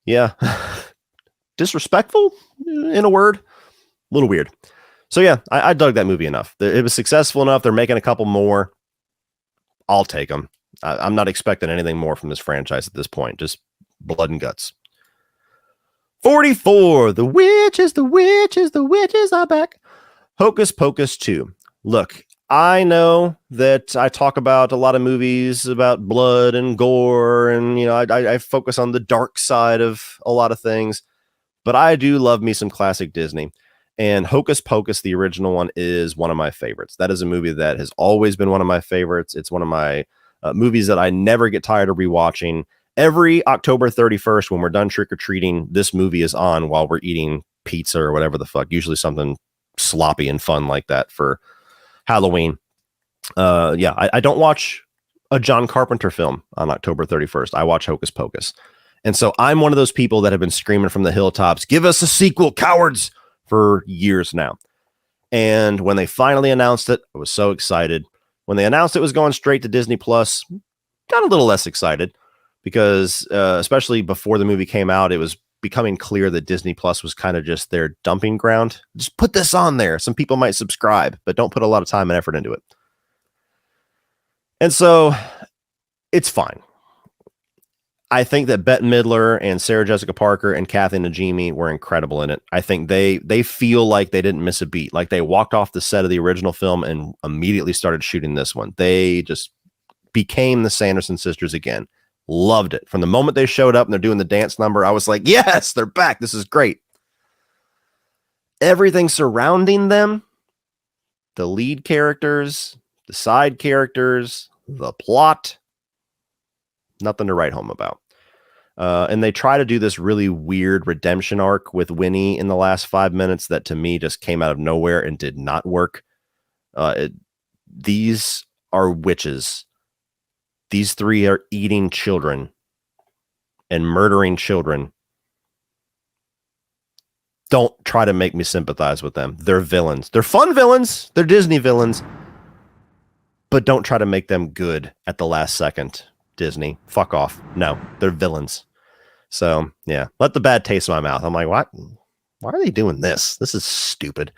Yeah. Disrespectful, in a word. A little weird. So yeah, I dug that movie enough. It was successful enough. They're making a couple more. I'll take them. I'm not expecting anything more from this franchise at this point. Just blood and guts. 44. The witches are back. Hocus Pocus 2. Look, I know that I talk about a lot of movies about blood and gore, and you know, I focus on the dark side of a lot of things, but I do love me some classic Disney. And Hocus Pocus, the original one, is one of my favorites. That is a movie that has always been one of my favorites. It's one of my movies that I never get tired of rewatching. Every October 31st, when we're done trick-or-treating, this movie is on while we're eating pizza or whatever the fuck. Usually something sloppy and fun like that for Halloween. I don't watch a John Carpenter film on October 31st. I watch Hocus Pocus. And so I'm one of those people that have been screaming from the hilltops, give us a sequel, cowards! For years now. And when they finally announced it, I was so excited. When they announced it was going straight to Disney Plus, got a little less excited because especially before the movie came out, it was becoming clear that Disney Plus was kind of just their dumping ground. Just put this on there. Some people might subscribe, but don't put a lot of time and effort into it. And so it's fine. I think that Bette Midler and Sarah Jessica Parker and Kathy Najimy were incredible in it. I think they feel like they didn't miss a beat. Like they walked off the set of the original film and immediately started shooting this one. They just became the Sanderson sisters again. Loved it. From the moment they showed up and they're doing the dance number, I was like, yes, they're back. This is great. Everything surrounding them, the lead characters, the side characters, the plot, nothing to write home about. And they try to do this really weird redemption arc with Winnie in the last 5 minutes that to me just came out of nowhere and did not work. These are witches. These three are eating children and murdering children. Don't try to make me sympathize with them. They're villains. They're fun villains. They're Disney villains. But don't try to make them good at the last second. Disney, fuck off. No, they're villains. So yeah, let the bad taste in my mouth. I'm like, what? Why are they doing this? This is stupid.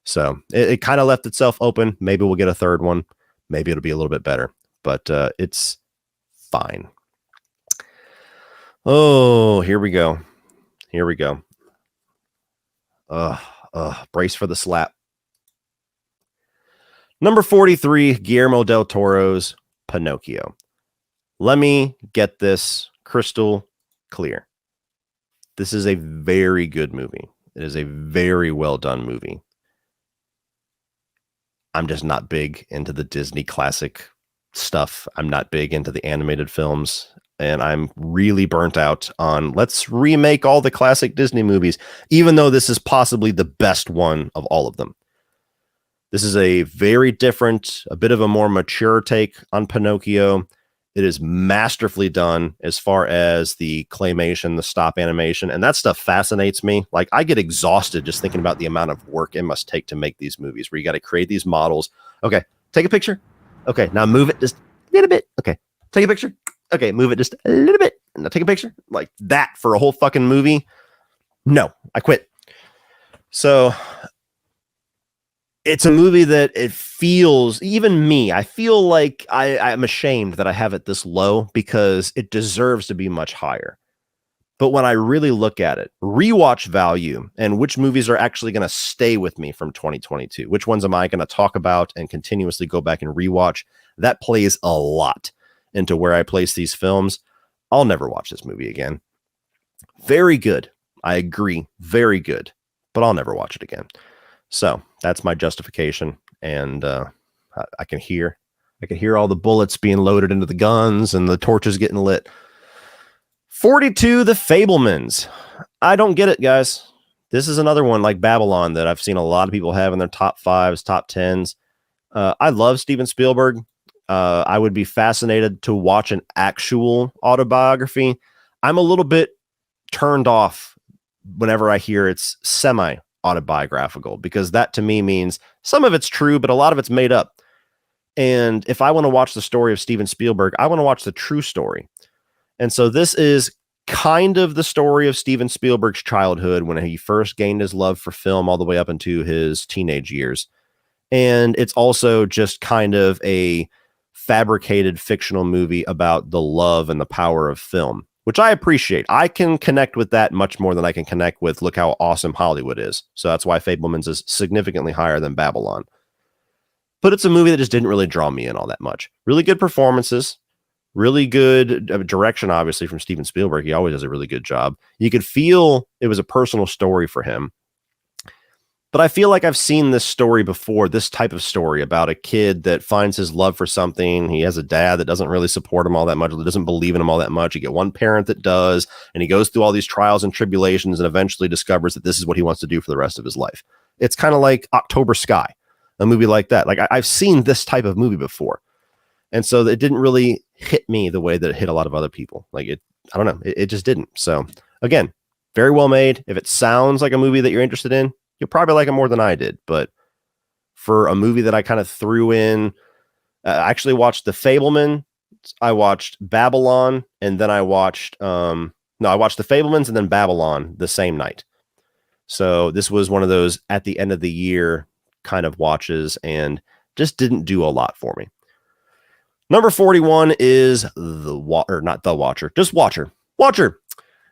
So it kind of left itself open. Maybe we'll get a third one. Maybe it'll be a little bit better, but it's fine. Oh, here we go. Brace for the slap. Number 43, Guillermo del Toro's Pinocchio. Let me get this crystal clear. This is a very good movie. It is a very well done movie. I'm just not big into the Disney classic stuff. I'm not big into the animated films, and I'm really burnt out on let's remake all the classic Disney movies, even though this is possibly the best one of all of them. This is a very different, a bit of a more mature take on Pinocchio. It is masterfully done as far as the claymation, the stop animation, and that stuff fascinates me. Like, I get exhausted just thinking about the amount of work it must take to make these movies, where you got to create these models. Okay, take a picture. Okay, now move it just a little bit. Okay, take a picture. Okay, move it just a little bit. Now take a picture. Like that for a whole fucking movie. No, I quit. So it's a movie that it feels, even me, I feel like I'm ashamed that I have it this low because it deserves to be much higher. But when I really look at it, rewatch value and which movies are actually going to stay with me from 2022, which ones am I going to talk about and continuously go back and rewatch, that plays a lot into where I place these films. I'll never watch this movie again. Very good. I agree. Very good. But I'll never watch it again. So that's my justification, and I can hear all the bullets being loaded into the guns and the torches getting lit. 42, The Fabelmans. I don't get it, guys. This is another one like Babylon that I've seen a lot of people have in their top fives, top tens. I love Steven Spielberg. I would be fascinated to watch an actual autobiography. I'm a little bit turned off whenever I hear it's semi-autobiographical, because that to me means some of it's true, but a lot of it's made up. And if I want to watch the story of Steven Spielberg, I want to watch the true story. And so this is kind of the story of Steven Spielberg's childhood when he first gained his love for film all the way up into his teenage years. And it's also just kind of a fabricated fictional movie about the love and the power of film, which I appreciate. I can connect with that much more than I can connect with look how awesome Hollywood is. So that's why Fabelmans is significantly higher than Babylon. But it's a movie that just didn't really draw me in all that much. Really good performances, really good direction, obviously, from Steven Spielberg. He always does a really good job. You could feel it was a personal story for him. But I feel like I've seen this story before, this type of story about a kid that finds his love for something. He has a dad that doesn't really support him all that much, that doesn't believe in him all that much. You get one parent that does, and he goes through all these trials and tribulations and eventually discovers that this is what he wants to do for the rest of his life. It's kind of like October Sky, a movie like that. Like I've seen this type of movie before. And so it didn't really hit me the way that it hit a lot of other people. Like I don't know. It just didn't. So again, very well made. If it sounds like a movie that you're interested in, you'll probably like it more than I did. But for a movie that I kind of threw in, I actually watched The Fabelman. I watched Babylon, and then I watched, I watched The Fabelmans and then Babylon the same night. So this was one of those at the end of the year kind of watches and just didn't do a lot for me. Number 41 is Watcher.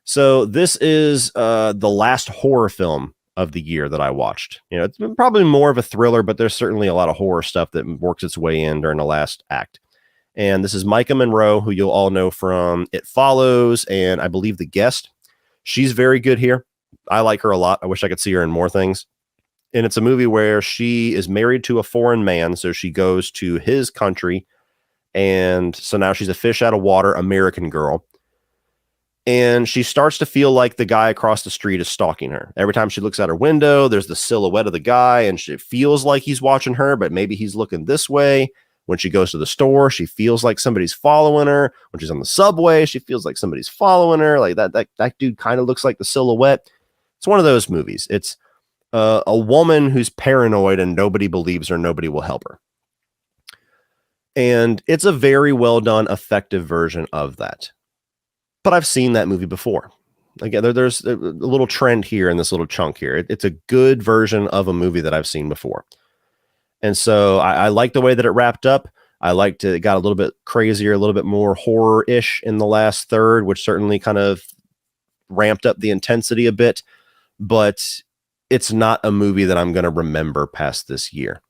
So this is the last horror film of the year that I watched. You know, it's probably more of a thriller, but there's certainly a lot of horror stuff that works its way in during the last act. And this is Micah Monroe, who you'll all know from It Follows and I believe The Guest. She's very good here. I like her a lot. I wish I could see her in more things. And it's a movie where she is married to a foreign man, so she goes to his country, and so now she's a fish out of water American girl. And she starts to feel like the guy across the street is stalking her. Every time she looks out her window, there's the silhouette of the guy, and she feels like he's watching her, but maybe he's looking this way. When she goes to the store, she feels like somebody's following her. When she's on the subway, she feels like somebody's following her. Like that dude kind of looks like the silhouette. It's one of those movies. It's a woman who's paranoid and nobody believes her. Nobody will help her. And it's a very well done, effective version of that. But I've seen that movie before. Again, there's a little trend here in this little chunk here. It's a good version of a movie that I've seen before. And so I like the way that it wrapped up. I liked it. It got a little bit crazier, a little bit more horror-ish in the last third, which certainly kind of ramped up the intensity a bit. But it's not a movie that I'm going to remember past this year.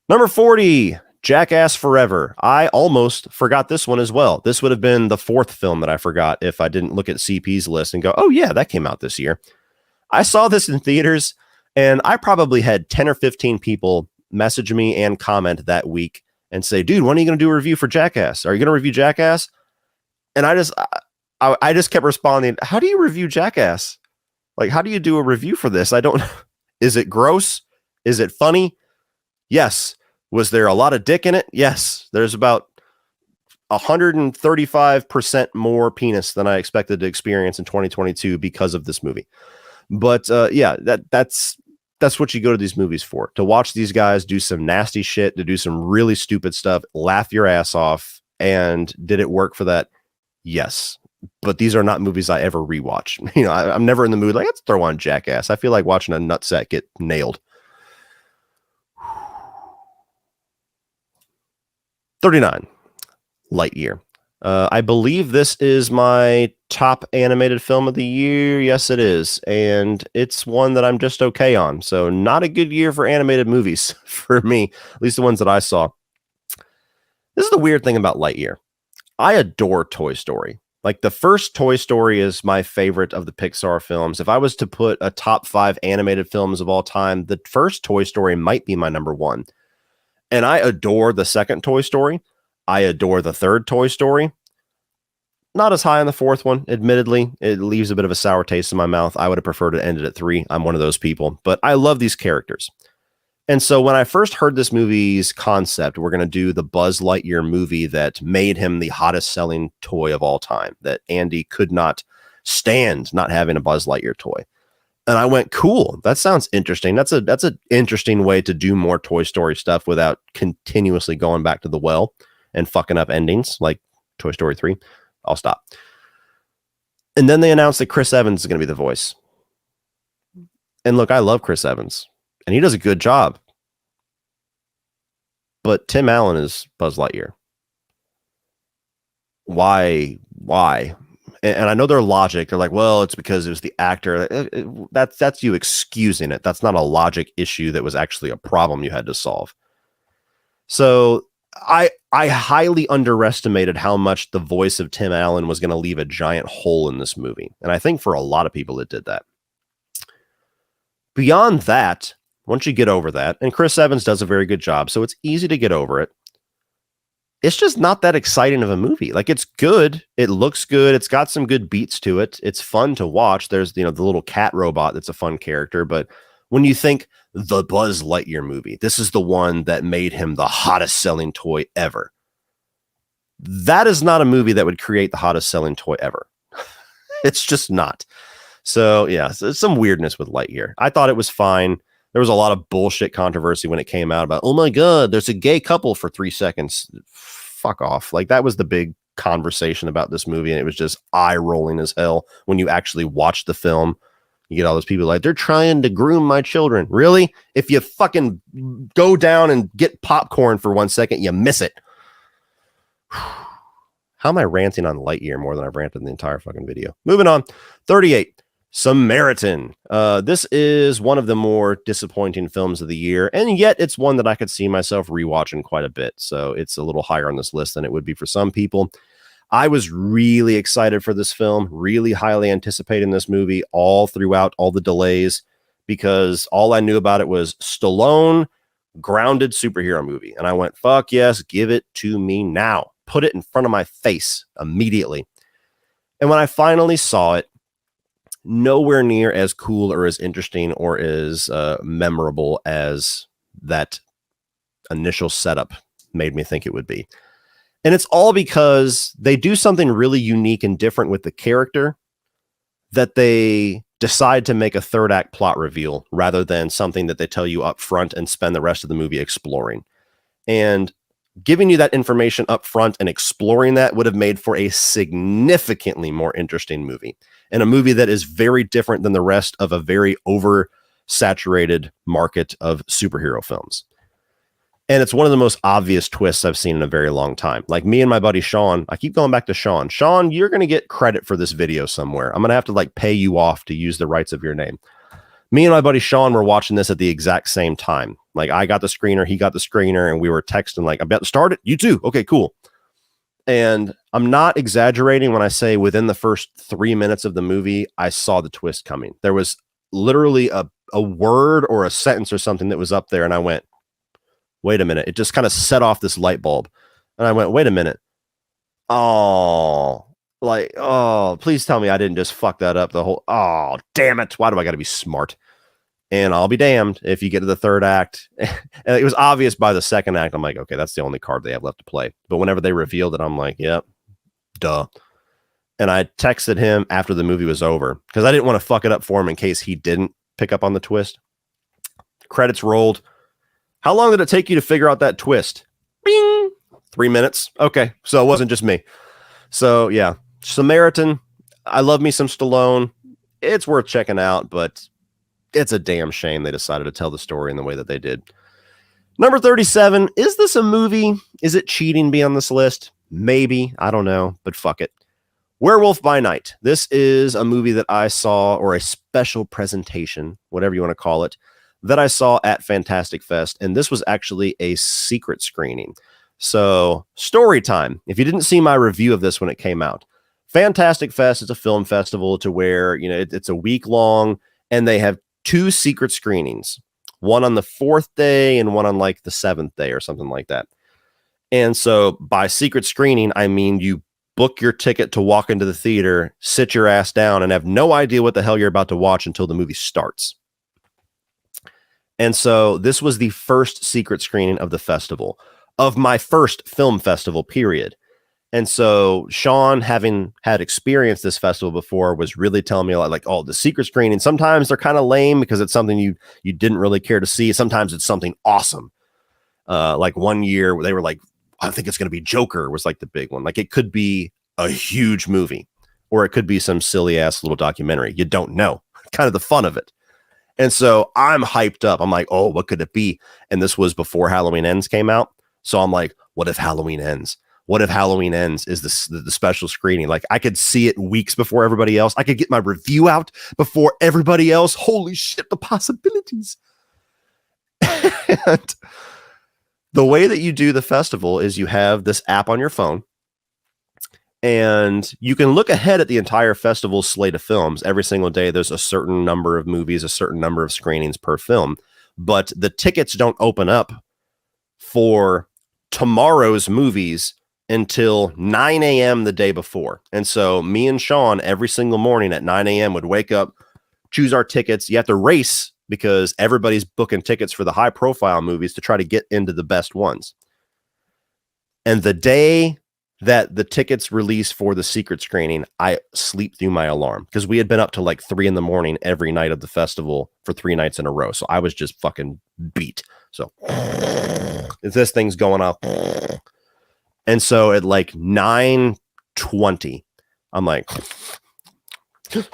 Number 40, Jackass Forever. I almost forgot this one as well. This would have been the fourth film that I forgot if I didn't look at CP's list and go, oh yeah, that came out this year. I saw this in theaters, and I probably had 10 or 15 people message me and comment that week and say, dude, when are you going to do a review for Jackass? Are you going to review Jackass? And I just kept responding, how do you review Jackass? Like, how do you do a review for this? I don't, is it gross? Is it funny? Yes. Was there a lot of dick in it? Yes. There's about 135% more penis than I expected to experience in 2022 because of this movie. But yeah, that's what you go to these movies for, to watch these guys do some nasty shit, to do some really stupid stuff, laugh your ass off. And did it work for that? Yes. But these are not movies I ever rewatch. You know, I'm never in the mood like, let's throw on Jackass. I feel like watching a nutsack get nailed. 39, Lightyear. I believe this is my top animated film of the year. Yes, it is. And it's one that I'm just okay on. So not a good year for animated movies for me, at least the ones that I saw. This is the weird thing about Lightyear. I adore Toy Story. Like, the first Toy Story is my favorite of the Pixar films. If I was to put a top 5 animated films of all time, the first Toy Story might be my number 1. And I adore the second Toy Story. I adore the third Toy Story. Not as high on the fourth one, admittedly. It leaves a bit of a sour taste in my mouth. I would have preferred to end it at 3. I'm one of those people. But I love these characters. And so when I first heard this movie's concept, we're going to do the Buzz Lightyear movie that made him the hottest selling toy of all time, that Andy could not stand not having a Buzz Lightyear toy. And I went, cool, that sounds interesting. That's an interesting way to do more Toy Story stuff without continuously going back to the well and fucking up endings like Toy Story 3. I'll stop. And then they announced that Chris Evans is going to be the voice. And look, I love Chris Evans. And he does a good job. But Tim Allen is Buzz Lightyear. Why? And I know their logic. They're like, well, it's because it was the actor. That's you excusing it. That's not a logic issue that was actually a problem you had to solve. So I highly underestimated how much the voice of Tim Allen was going to leave a giant hole in this movie. And I think for a lot of people it did that. Beyond that, once you get over that, and Chris Evans does a very good job, so it's easy to get over it. It's just not that exciting of a movie. Like, it's good. It looks good. It's got some good beats to it. It's fun to watch. There's, the little cat robot that's a fun character. But when you think the Buzz Lightyear movie, this is the one that made him the hottest selling toy ever. That is not a movie that would create the hottest selling toy ever. It's just not. So yeah, so some weirdness with Lightyear. I thought it was fine. There was a lot of bullshit controversy when it came out about, oh my God, there's a gay couple for 3 seconds. Fuck off. Like, that was the big conversation about this movie. And it was just eye rolling as hell when you actually watch the film. You get all those people like, they're trying to groom my children. Really? If you fucking go down and get popcorn for 1 second, you miss it. How am I ranting on Lightyear more than I've ranted in the entire fucking video? Moving on. 38. Samaritan. This is one of the more disappointing films of the year, and yet it's one that I could see myself rewatching quite a bit. So it's a little higher on this list than it would be for some people. I was really excited for this film, really highly anticipating this movie all throughout all the delays, because all I knew about it was Stallone, grounded superhero movie. And I went, fuck yes, give it to me now. Put it in front of my face immediately. And when I finally saw it, nowhere near as cool or as interesting or as memorable as that initial setup made me think it would be. And it's all because they do something really unique and different with the character, that they decide to make a third act plot reveal rather than something that they tell you up front and spend the rest of the movie exploring. And giving you that information up front and exploring that would have made for a significantly more interesting movie, and a movie that is very different than the rest of a very oversaturated market of superhero films. And it's one of the most obvious twists I've seen in a very long time. Like, me and my buddy Sean, I keep going back to Sean. Sean, you're going to get credit for this video somewhere. I'm going to have to pay you off to use the rights of your name. Me and my buddy Sean were watching this at the exact same time. Like, I got the screener, he got the screener, and we were texting like, I'm about to start it. You too. Okay, cool. And I'm not exaggerating when I say within the first 3 minutes of the movie, I saw the twist coming. There was literally a word or a sentence or something that was up there, and I went, wait a minute. It just kind of set off this light bulb. And I went, wait a minute. Oh, like, oh, please tell me I didn't just fuck that up the whole, oh, damn it. Why do I got to be smart? And I'll be damned if you get to the third act. And it was obvious by the second act. I'm like, okay, that's the only card they have left to play. But whenever they revealed it, I'm like, yep, duh. And I texted him after the movie was over because I didn't want to fuck it up for him in case he didn't pick up on the twist. Credits rolled. How long did it take you to figure out that twist? Bing! 3 minutes. Okay. So it wasn't just me. So yeah, Samaritan. I love me some Stallone. It's worth checking out, but it's a damn shame they decided to tell the story in the way that they did. Number 37. Is this a movie? Is it cheating to be on this list? Maybe. I don't know, but fuck it. Werewolf by Night. This is a movie that I saw, or a special presentation, whatever you want to call it, that I saw at Fantastic Fest. And this was actually a secret screening. So, story time. If you didn't see my review of this when it came out, Fantastic Fest is a film festival to where, you know, it's a week long and they have 2 secret screenings, one on the 4th day and one on like the 7th day or something like that. And so by secret screening, I mean, you book your ticket to walk into the theater, sit your ass down, and have no idea what the hell you're about to watch until the movie starts. And so this was the first secret screening of the festival, of my first film festival, period. And so Sean, having had experienced this festival before, was really telling me a lot, like, oh, the secret screening, sometimes they're kind of lame because it's something you didn't really care to see. Sometimes it's something awesome. Like one year they were like, I think it's going to be Joker was like the big one. Like it could be a huge movie or it could be some silly ass little documentary. You don't know. Kind of the fun of it. And so I'm hyped up. I'm like, oh, what could it be? And this was before Halloween Ends came out. So I'm like, what if Halloween Ends? What if Halloween Ends is the special screening? Like I could see it weeks before everybody else. I could get my review out before everybody else. Holy shit, the possibilities. And the way that you do the festival is you have this app on your phone and you can look ahead at the entire festival slate of films. Every single day, there's a certain number of movies, a certain number of screenings per film, but the tickets don't open up for tomorrow's movies until 9 a.m. the day before. And so me and Sean, every single morning at 9 a.m. would wake up, choose our tickets. You have to race because everybody's booking tickets for the high profile movies to try to get into the best ones. And the day that the tickets release for the secret screening, I sleep through my alarm because we had been up to like 3 a.m. every night of the festival for 3 nights in a row. So I was just fucking beat. So this thing's going up. And so at like 9:20, I'm like,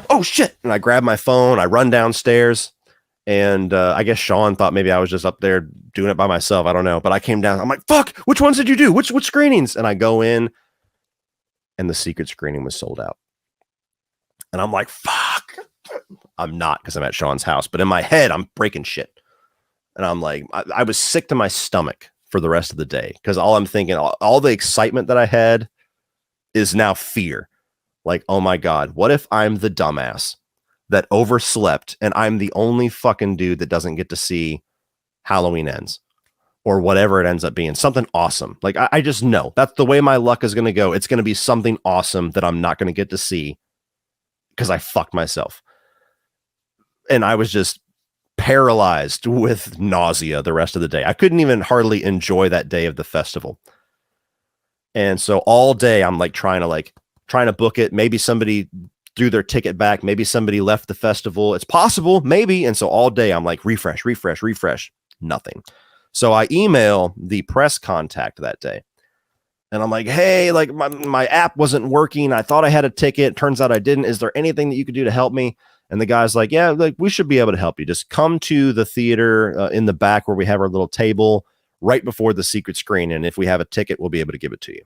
oh shit. And I grab my phone, I run downstairs. And I guess Sean thought maybe I was just up there doing it by myself. I don't know. But I came down. I'm like, fuck, which ones did you do? Which screenings? And I go in and the secret screening was sold out. And I'm like, fuck. I'm not because I'm at Sean's house. But in my head, I'm breaking shit. And I'm like, I was sick to my stomach for the rest of the day because all I'm thinking, all the excitement that I had is now fear. Like, oh my God, what if I'm the dumbass that overslept and I'm the only fucking dude that doesn't get to see Halloween Ends or whatever it ends up being, something awesome. Like I just know that's the way my luck is going to go. It's going to be something awesome that I'm not going to get to see because I fucked myself. And I was just paralyzed with nausea the rest of the day. I couldn't even hardly enjoy that day of the festival. And so all day I'm like trying to book it. Maybe somebody threw their ticket back. Maybe somebody left the festival. It's possible, maybe. And so all day I'm like, refresh, nothing. So I email the press contact that day. And I'm like, hey, like my app wasn't working. I thought I had a ticket. Turns out I didn't. Is there anything that you could do to help me? And the guy's like, yeah, like we should be able to help you. Just come to the theater in the back where we have our little table right before the secret screen. And if we have a ticket, we'll be able to give it to you.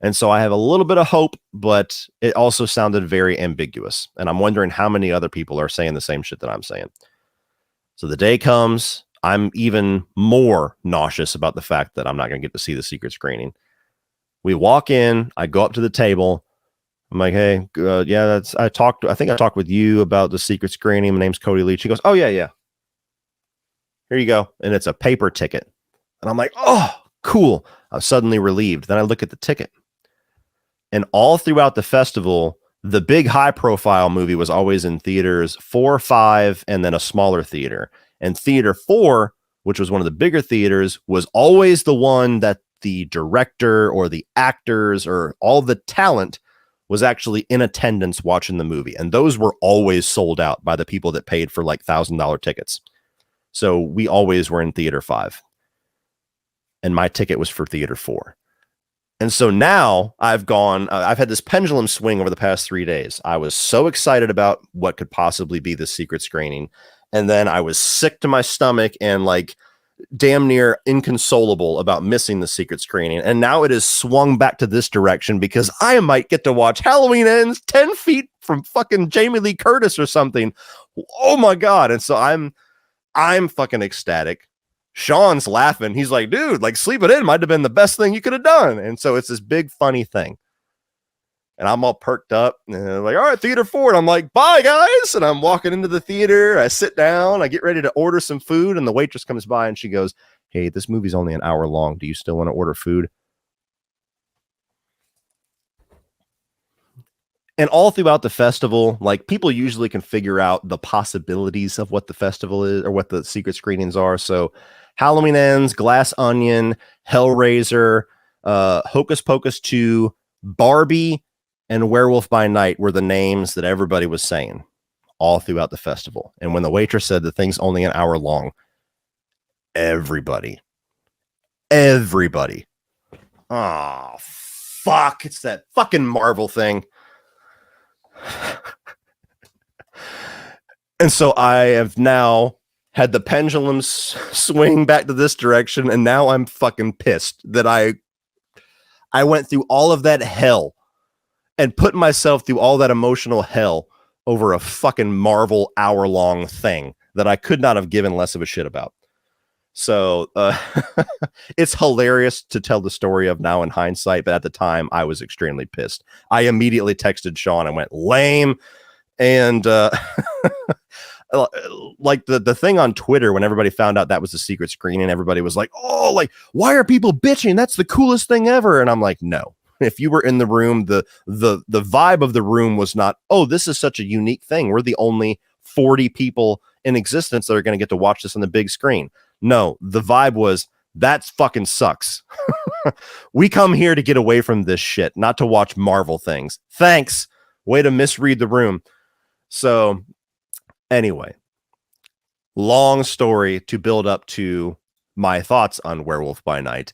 And so I have a little bit of hope, but it also sounded very ambiguous. And I'm wondering how many other people are saying the same shit that I'm saying. So the day comes, I'm even more nauseous about the fact that I'm not going to get to see the secret screening. We walk in, I go up to the table. I'm like, hey, yeah, I think I talked with you about the secret screening. My name's Cody Leach. He goes, oh yeah. Here you go. And it's a paper ticket And I'm like, oh, cool. I'm suddenly relieved. Then I look at the ticket. And all throughout the festival, the big high profile movie was always in theaters 4, 5, and then a smaller theater. And theater 4, which was one of the bigger theaters, was always the one that the director or the actors or all the talent was actually in attendance watching the movie. And those were always sold out by the people that paid for like $1,000 tickets. So we always were in theater 5. And my ticket was for theater 4. And so now I've had this pendulum swing over the past 3 days. I was so excited about what could possibly be the secret screening. And then I was sick to my stomach and like damn near inconsolable about missing the secret screening. And now it has swung back to this direction because I might get to watch Halloween Ends 10 feet from fucking Jamie Lee Curtis or something. Oh my God. And so I'm fucking ecstatic. Sean's laughing. He's like, dude, like sleeping in might have been the best thing you could have done. And so it's this big funny thing. And I'm all perked up and like, all right, theater 4. And I'm like, bye guys. And I'm walking into the theater. I sit down, I get ready to order some food. And the waitress comes by and she goes, hey, this movie's only an hour long. Do you still want to order food? And all throughout the festival, like people usually can figure out the possibilities of what the festival is or what the secret screenings are. So Halloween Ends, Glass Onion, Hellraiser, Hocus Pocus 2, Barbie, and Werewolf by Night were the names that everybody was saying all throughout the festival. And when the waitress said the thing's only an hour long, everybody. Oh, fuck. It's that fucking Marvel thing. And so I have now had the pendulum swing back to this direction, and now I'm fucking pissed that I went through all of that hell and put myself through all that emotional hell over a fucking Marvel hour-long thing that I could not have given less of a shit about. So it's hilarious to tell the story of now in hindsight, but at the time I was extremely pissed. I immediately texted Sean and went, lame. And like the thing on Twitter, when everybody found out that was the secret screening, everybody was like, oh, like, why are people bitching? That's the coolest thing ever. And I'm like, no. If you were in the room, the vibe of the room was not, oh, this is such a unique thing. We're the only 40 people in existence that are going to get to watch this on the big screen. No, the vibe was, that fucking sucks. We come here to get away from this shit, not to watch Marvel things. Thanks. Way to misread the room. So anyway, long story to build up to my thoughts on Werewolf by Night.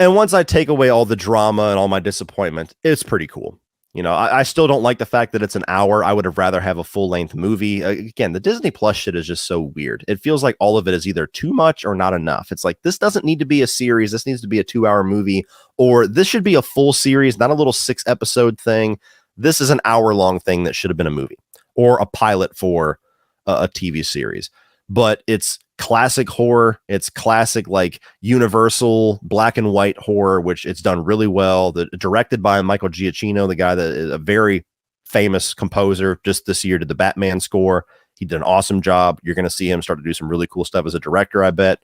And once I take away all the drama and all my disappointment, it's pretty cool. You know, I still don't like the fact that it's an hour. I would have rather have a full-length movie. Again, the Disney Plus shit is just so weird. It feels like all of it is either too much or not enough. It's like, this doesn't need to be a series. This needs to be a 2-hour movie, or this should be a full series, not a little 6-episode thing. This is an hour-long thing that should have been a movie or a pilot for a TV series. But it's classic horror. It's classic, like, universal black and white horror, which it's done really well. Directed by Michael Giacchino, the guy that is a very famous composer. Just this year did the Batman score. He did an awesome job. You're going to see him start to do some really cool stuff as a director, I bet.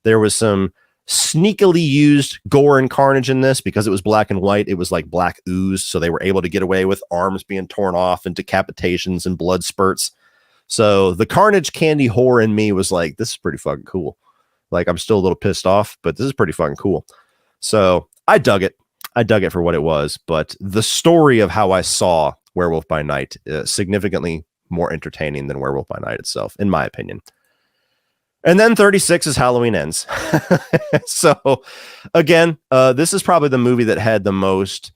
There was some sneakily used gore and carnage in this because it was black and white. It was like black ooze, so they were able to get away with arms being torn off and decapitations and blood spurts. So the carnage candy horror in me was like, this is pretty fucking cool. Like, I'm still a little pissed off, but this is pretty fucking cool. So I dug it. I dug it for what it was. But the story of how I saw Werewolf by Night is significantly more entertaining than Werewolf by Night itself, in my opinion. And then 36 is Halloween Ends. So again, this is probably the movie that had the most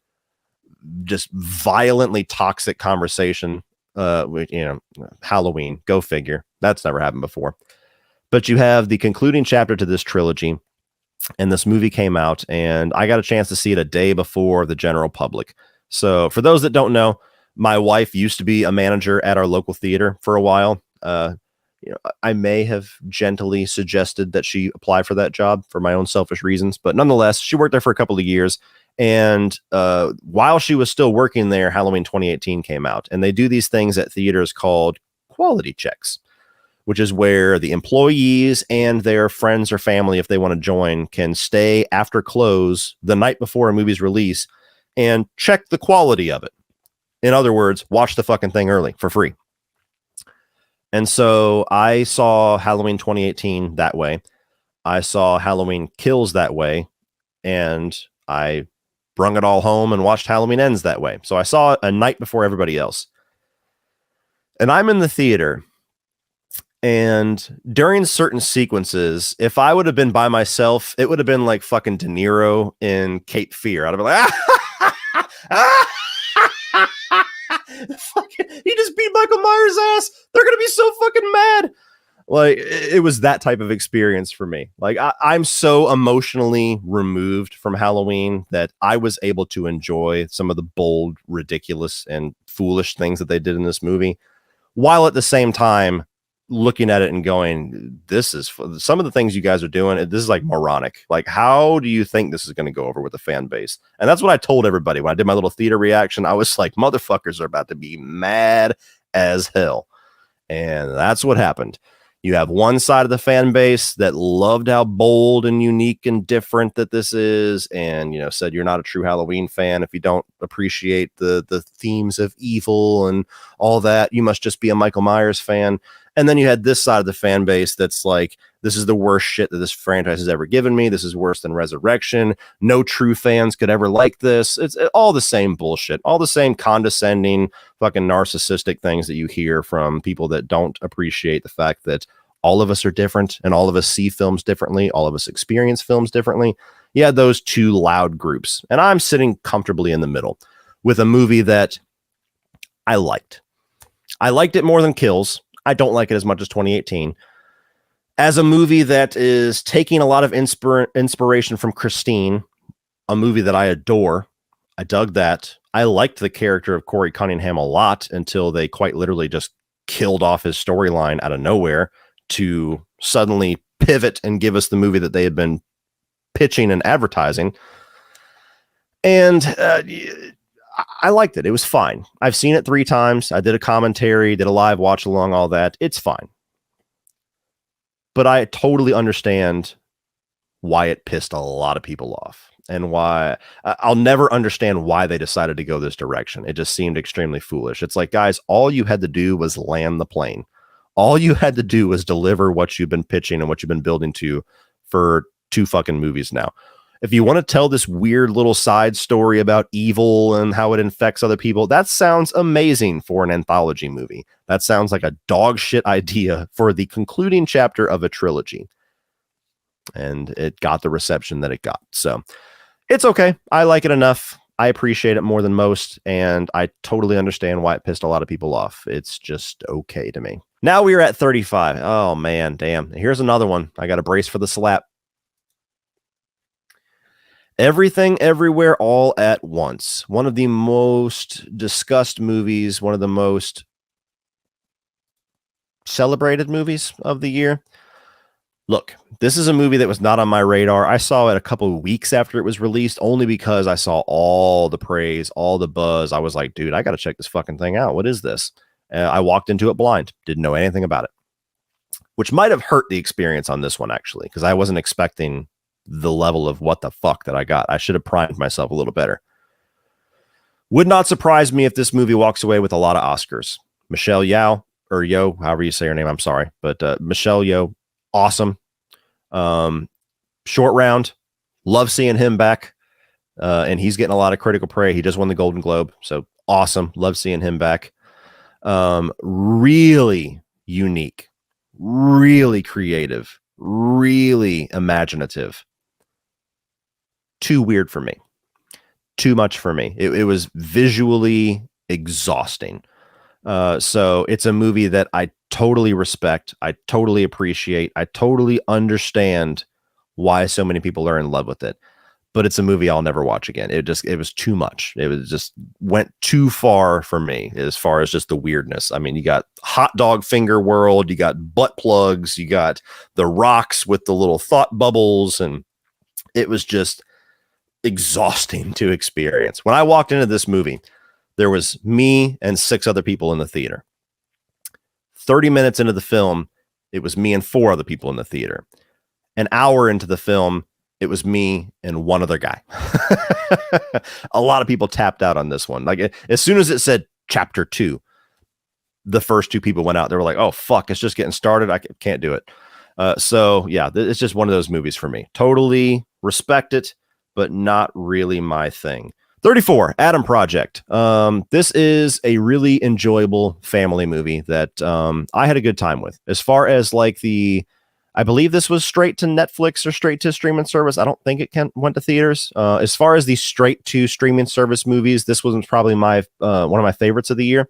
just violently toxic conversation. Halloween, go figure. That's never happened before. But you have the concluding chapter to this trilogy, and this movie came out, and I got a chance to see it a day before the general public. So for those that don't know, my wife used to be a manager at our local theater for a while. I may have gently suggested that she apply for that job for my own selfish reasons, but nonetheless, she worked there for a couple of years. And while she was still working there, Halloween 2018 came out, and they do these things at theaters called quality checks, which is where the employees and their friends or family, if they want to join, can stay after close the night before a movie's release and check the quality of it. In other words, watch the fucking thing early for free. And so I saw Halloween 2018 that way. I saw Halloween Kills that way. And I brung it all home and watched Halloween Ends that way. So I saw it a night before everybody else. And I'm in the theater. And during certain sequences, if I would have been by myself, it would have been like fucking De Niro in Cape Fear. I'd have been like, fucking, he just beat Michael Myers' ass. They're going to be so fucking mad. Like, it was that type of experience for me. Like, I'm so emotionally removed from Halloween that I was able to enjoy some of the bold, ridiculous, and foolish things that they did in this movie, while at the same time looking at it and going, this is some of the things you guys are doing. This is like moronic. Like, how do you think this is going to go over with the fan base? And that's what I told everybody when I did my little theater reaction. I was like, motherfuckers are about to be mad as hell. And that's what happened. You have one side of the fan base that loved how bold and unique and different that this is, and said you're not a true Halloween fan if you don't appreciate the themes of evil and all that. You must just be a Michael Myers fan. And then you had this side of the fan base that's like, this is the worst shit that this franchise has ever given me. This is worse than Resurrection. No true fans could ever like this. It's all the same bullshit, all the same condescending, fucking narcissistic things that you hear from people that don't appreciate the fact that all of us are different and all of us see films differently. All of us experience films differently. Yeah, those two loud groups. And I'm sitting comfortably in the middle with a movie that I liked. I liked it more than Kills. I don't like it as much as 2018. As a movie that is taking a lot of inspiration from Christine, a movie that I adore. I dug that. I liked the character of Corey Cunningham a lot until they quite literally just killed off his storyline out of nowhere to suddenly pivot and give us the movie that they had been pitching and advertising. And I liked it. It was fine. I've seen it 3 times. I did a commentary, did a live watch along, all that. It's fine. But I totally understand why it pissed a lot of people off and why I'll never understand why they decided to go this direction. It just seemed extremely foolish. It's like, guys, all you had to do was land the plane. All you had to do was deliver what you've been pitching and what you've been building to for 2 fucking movies now. If you want to tell this weird little side story about evil and how it infects other people, that sounds amazing for an anthology movie. That sounds like a dog shit idea for the concluding chapter of a trilogy. And it got the reception that it got. So it's okay. I like it enough. I appreciate it more than most. And I totally understand why it pissed a lot of people off. It's just okay to me. Now we're at 35. Oh, man, damn. Here's another one. I got to brace for the slap. Everything, Everywhere, All at Once. One of the most discussed movies, one of the most celebrated movies of the year. Look, this is a movie that was not on my radar. I saw it a couple of weeks after it was released, only because I saw all the praise, all the buzz. I was like, dude, I got to check this fucking thing out. What is this? I walked into it blind, didn't know anything about it, which might have hurt the experience on this one, actually, because I wasn't expecting the level of what the fuck that I got. I should have primed myself a little better. Would not surprise me if this movie walks away with a lot of Oscars. Michelle Yeoh, or Yo, however you say her name, I'm sorry, but Michelle Yeoh, awesome. Short Round, love seeing him back, and he's getting a lot of critical praise. He just won the Golden Globe, so awesome. Love seeing him back. Really unique, really creative, really imaginative. Too weird for me. Too much for me. It was visually exhausting. So it's a movie that I totally respect. I totally appreciate. I totally understand why so many people are in love with it. But it's a movie I'll never watch again. It was too much. It was just went too far for me as far as just the weirdness. I mean, you got hot dog finger world, you got butt plugs, you got the rocks with the little thought bubbles, and it was just exhausting to experience. When I walked into this movie, there was me and 6 other people in the theater. 30 minutes into the film, it was me and 4 other people in the theater. An hour into the film, it was me and one other guy. A lot of people tapped out on this one. Like, as soon as it said chapter 2, the first 2 people went out. They were like, oh, fuck, it's just getting started. I can't do it. So, yeah, it's just one of those movies for me. Totally respect it, but not really my thing. 34, Adam Project. This is a really enjoyable family movie that I had a good time with. As far as like I believe this was straight to Netflix or straight to streaming service. I don't think it went to theaters. As far as the straight to streaming service movies, this was probably my one of my favorites of the year,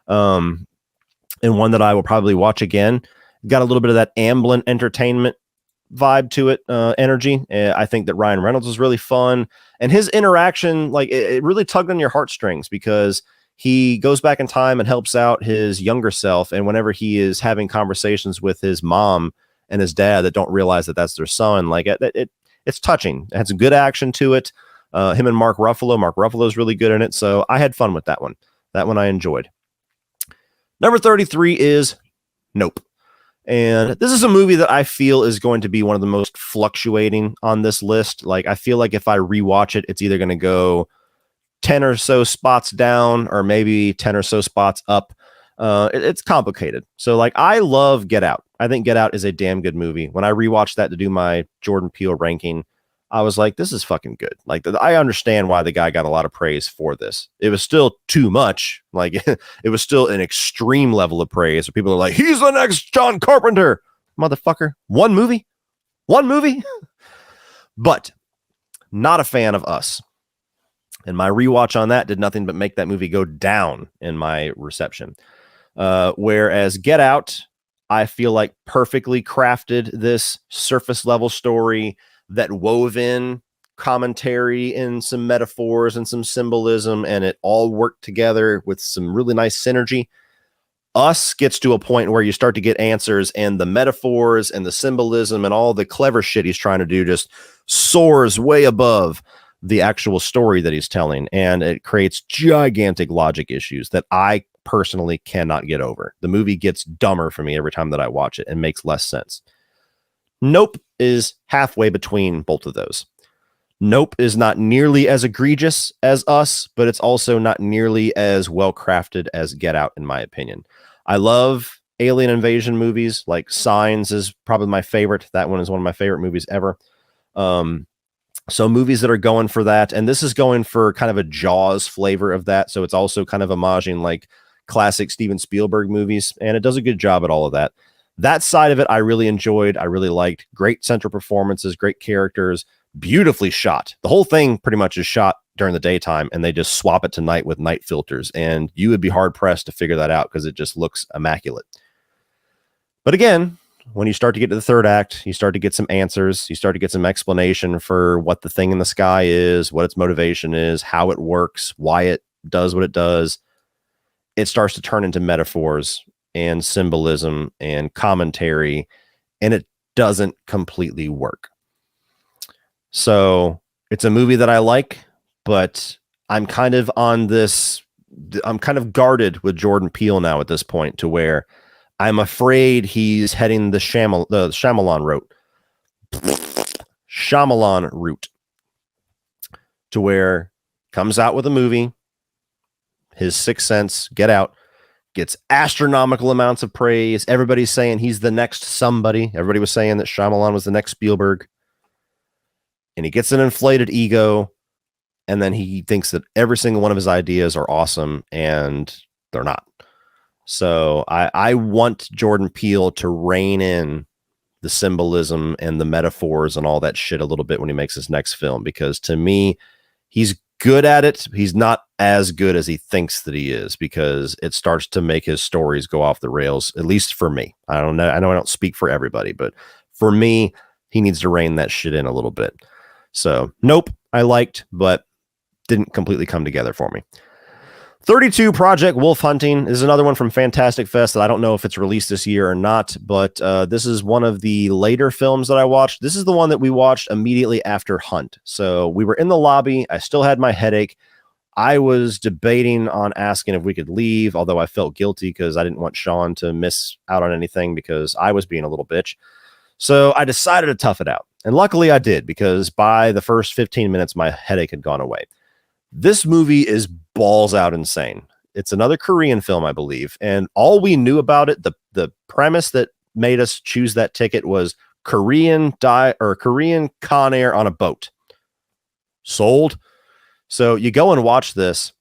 and one that I will probably watch again. Got a little bit of that Amblin Entertainment vibe to it, energy. I think that Ryan Reynolds was really fun, and his interaction, like it really tugged on your heartstrings because he goes back in time and helps out his younger self, and whenever he is having conversations with his mom and his dad that don't realize that that's their son, like it's touching. It had some good action to it. Him and Mark Ruffalo is really good in it, so I had fun with that one. That one I enjoyed. Number 33 is Nope. And this is a movie that I feel is going to be one of the most fluctuating on this list. Like, I feel like if I rewatch it, it's either going to go 10 or so spots down or maybe 10 or so spots up. It's complicated. So, like, I love Get Out. I think Get Out is a damn good movie. When I rewatched that to do my Jordan Peele ranking, I was like, this is fucking good. Like, I understand why the guy got a lot of praise for this. It was still too much. Like, it was still an extreme level of praise. So people are like, he's the next John Carpenter. Motherfucker. One movie. But not a fan of Us. And my rewatch on that did nothing but make that movie go down in my reception. Whereas Get Out, I feel like perfectly crafted this surface level story that wove in commentary and some metaphors and some symbolism, and it all worked together with some really nice synergy. Us gets to a point where you start to get answers, and the metaphors and the symbolism and all the clever shit he's trying to do just soars way above the actual story that he's telling, and it creates gigantic logic issues that I personally cannot get over. The movie gets dumber for me every time that I watch it and makes less sense. Nope is halfway between both of those. Nope is not nearly as egregious as Us, but it's also not nearly as well crafted as Get Out, in my opinion. I love alien invasion movies. Like Signs is probably my favorite. That one is one of my favorite movies ever. So movies that are going for that, and this is going for kind of a Jaws flavor of that. So it's also kind of homaging like classic Steven Spielberg movies, and it does a good job at all of that. That side of it, I really enjoyed. I really liked. Great central performances, great characters, beautifully shot. The whole thing pretty much is shot during the daytime, and they just swap it to night with night filters. And you would be hard pressed to figure that out because it just looks immaculate. But again, when you start to get to the third act, you start to get some answers. You start to get some explanation for what the thing in the sky is, what its motivation is, how it works, why it does what it does. It starts to turn into metaphors and symbolism and commentary, and it doesn't completely work. So it's a movie that I like, but I'm kind of guarded with Jordan Peele now at this point, to where I'm afraid he's heading the Shyamalan route, to where comes out with a movie, his Sixth Sense, Get Out, gets astronomical amounts of praise. Everybody's saying he's the next somebody. Everybody was saying that Shyamalan was the next Spielberg. And he gets an inflated ego, and then he thinks that every single one of his ideas are awesome, and they're not. So I want Jordan Peele to rein in the symbolism and the metaphors and all that shit a little bit when he makes his next film, because to me, he's good at it. He's not as good as he thinks that he is, because it starts to make his stories go off the rails, at least for me. I don't know. I know I don't speak for everybody, but for me, he needs to rein that shit in a little bit. So Nope, I liked, but didn't completely come together for me. 32, Project Wolf Hunting, is another one from Fantastic Fest that I don't know if it's released this year or not, but this is one of the later films that I watched. This is the one that we watched immediately after Hunt. So we were in the lobby. I still had my headache. I was debating on asking if we could leave, although I felt guilty because I didn't want Sean to miss out on anything because I was being a little bitch. So I decided to tough it out. And luckily I did, because by the first 15 minutes, my headache had gone away. This movie is balls out insane. It's another Korean film, I believe. And all we knew about it, the premise that made us choose that ticket was Korean Con Air on a boat. Sold. So you go and watch this,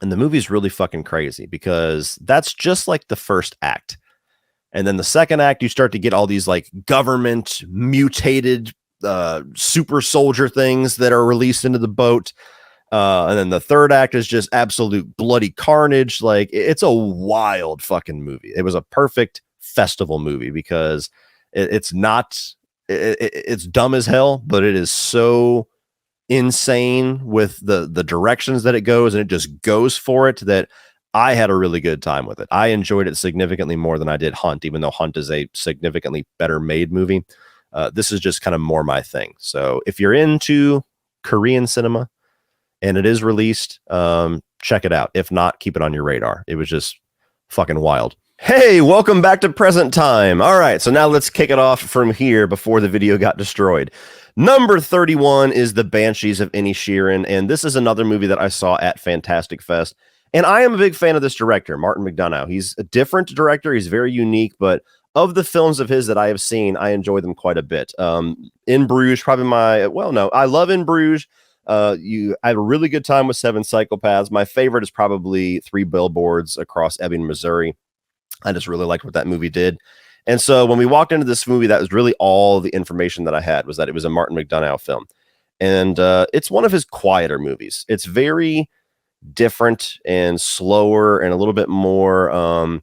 and the movie's really fucking crazy because that's just like the first act. And then the second act, you start to get all these like government mutated super soldier things that are released into the boat. And then the third act is just absolute bloody carnage. Like, it's a wild fucking movie. It was a perfect festival movie because it's dumb as hell, but it is so insane with the directions that it goes, and it just goes for it, that I had a really good time with it. I enjoyed it significantly more than I did Hunt, even though Hunt is a significantly better made movie. This is just kind of more my thing. So if you're into Korean cinema and it is released, check it out. If not, keep it on your radar. It was just fucking wild. Hey, welcome back to present time. All right, so now let's kick it off from here before the video got destroyed. Number 31 is The Banshees of Inisherin, and this is another movie that I saw at Fantastic Fest. And I am a big fan of this director, Martin McDonagh. He's a different director. He's very unique, but of the films of his that I have seen, I enjoy them quite a bit. In Bruges, probably I love In Bruges. I had a really good time with Seven Psychopaths. My favorite is probably Three Billboards Across Ebbing, Missouri. I just really liked what that movie did. And so when we walked into this movie, that was really all the information that I had, was that it was a Martin McDonagh film. And it's one of his quieter movies. It's very different and slower and a little bit more, a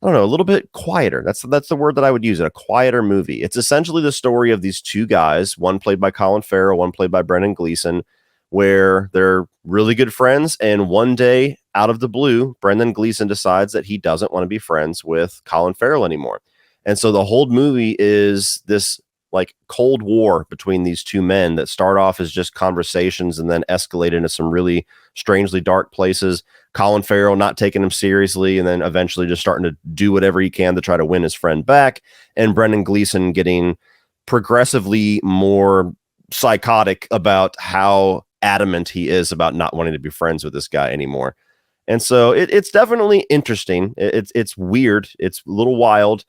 little bit quieter. That's the word that I would use, a quieter movie. It's essentially the story of these two guys, one played by Colin Farrell, one played by Brendan Gleeson, where they're really good friends. And one day, out of the blue, Brendan Gleeson decides that he doesn't want to be friends with Colin Farrell anymore. And so the whole movie is this like Cold War between these two men that start off as just conversations and then escalate into some really strangely dark places. Colin Farrell not taking him seriously, and then eventually just starting to do whatever he can to try to win his friend back. And Brendan Gleeson getting progressively more psychotic about how adamant he is about not wanting to be friends with this guy anymore. And so it's definitely interesting. It's weird. It's a little wild.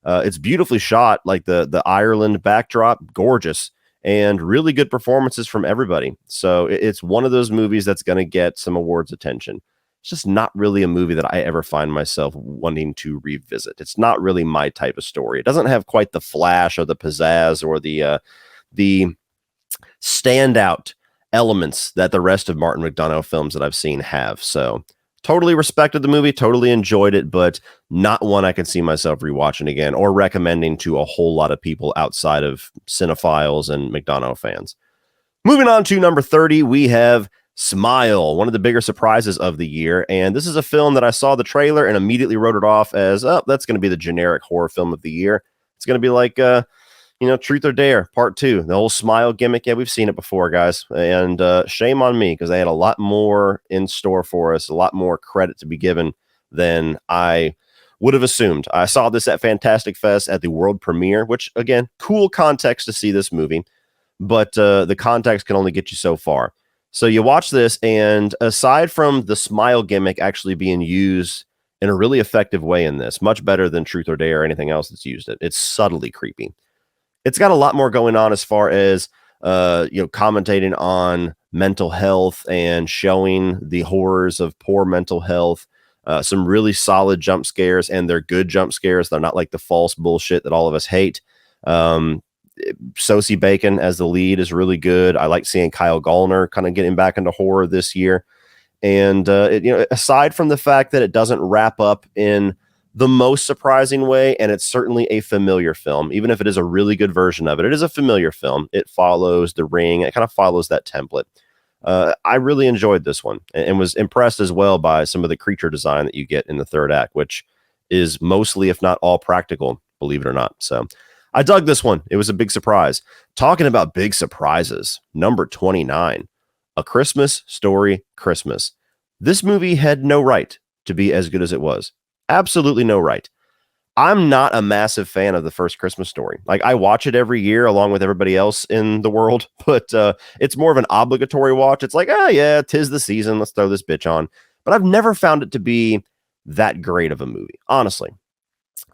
It's beautifully shot, like the Ireland backdrop, gorgeous, and really good performances from everybody. So it's one of those movies that's going to get some awards attention. It's just not really a movie that I ever find myself wanting to revisit. It's not really my type of story. It doesn't have quite the flash or the pizzazz or the standout elements that the rest of Martin McDonagh films that I've seen have. So totally respected the movie, totally enjoyed it, but not one I can see myself rewatching again or recommending to a whole lot of people outside of cinephiles and McDonagh fans. Moving on to number 30, we have Smile, one of the bigger surprises of the year. And this is a film that I saw the trailer and immediately wrote it off as, that's going to be the generic horror film of the year. It's going to be like, Truth or Dare Part 2, the whole Smile gimmick. Yeah, we've seen it before, guys. And shame on me, because they had a lot more in store for us, a lot more credit to be given than I would have assumed. I saw this at Fantastic Fest at the world premiere, which, again, cool context to see this movie. But the context can only get you so far. So you watch this, and aside from the Smile gimmick actually being used in a really effective way in this, much better than Truth or Dare or anything else that's used it, it's subtly creepy. It's got a lot more going on as far as, commentating on mental health and showing the horrors of poor mental health. Some really solid jump scares, and they're good jump scares. They're not like the false bullshit that all of us hate. Sosie Bacon as the lead is really good. I like seeing Kyle Gallner kind of getting back into horror this year. And, aside from the fact that it doesn't wrap up in the most surprising way, and it's certainly a familiar film, even if it is a really good version of it. It is a familiar film. It follows The Ring. It kind of follows that template. I really enjoyed this one and was impressed as well by some of the creature design that you get in the third act, which is mostly, if not all, practical, believe it or not. So I dug this one. It was a big surprise. Talking about big surprises, number 29, A Christmas Story Christmas. This movie had no right to be as good as it was. Absolutely no right. I'm not a massive fan of the first Christmas Story. Like, I watch it every year along with everybody else in the world, but it's more of an obligatory watch. It's like, oh yeah, 'tis the season. Let's throw this bitch on. But I've never found it to be that great of a movie, honestly.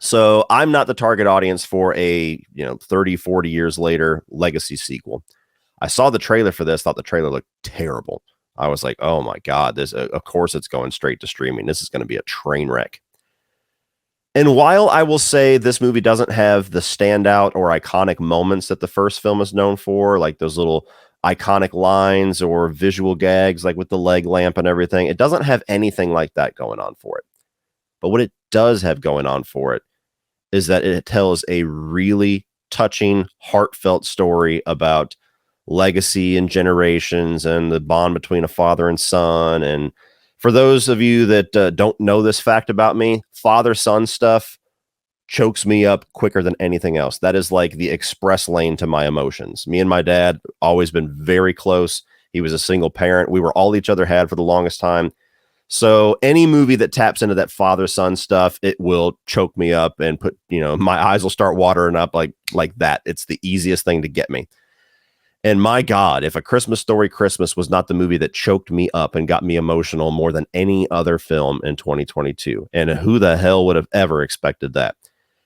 So I'm not the target audience for a 30, 40 years later legacy sequel. I saw the trailer for this, thought the trailer looked terrible. I was like, oh my God, this, of course it's going straight to streaming. This is going to be a train wreck. And while I will say this movie doesn't have the standout or iconic moments that the first film is known for, like those little iconic lines or visual gags, like with the leg lamp and everything, it doesn't have anything like that going on for it. But what it does have going on for it is that it tells a really touching, heartfelt story about legacy and generations and the bond between a father and son. And for those of you that don't know this fact about me, father-son stuff chokes me up quicker than anything else. That is like the express lane to my emotions. Me and my dad always been very close. He was a single parent. We were all each other had for the longest time. So any movie that taps into that father-son stuff, it will choke me up and put, my eyes will start watering up like that. It's the easiest thing to get me. And my God, if A Christmas Story Christmas was not the movie that choked me up and got me emotional more than any other film in 2022. And who the hell would have ever expected that?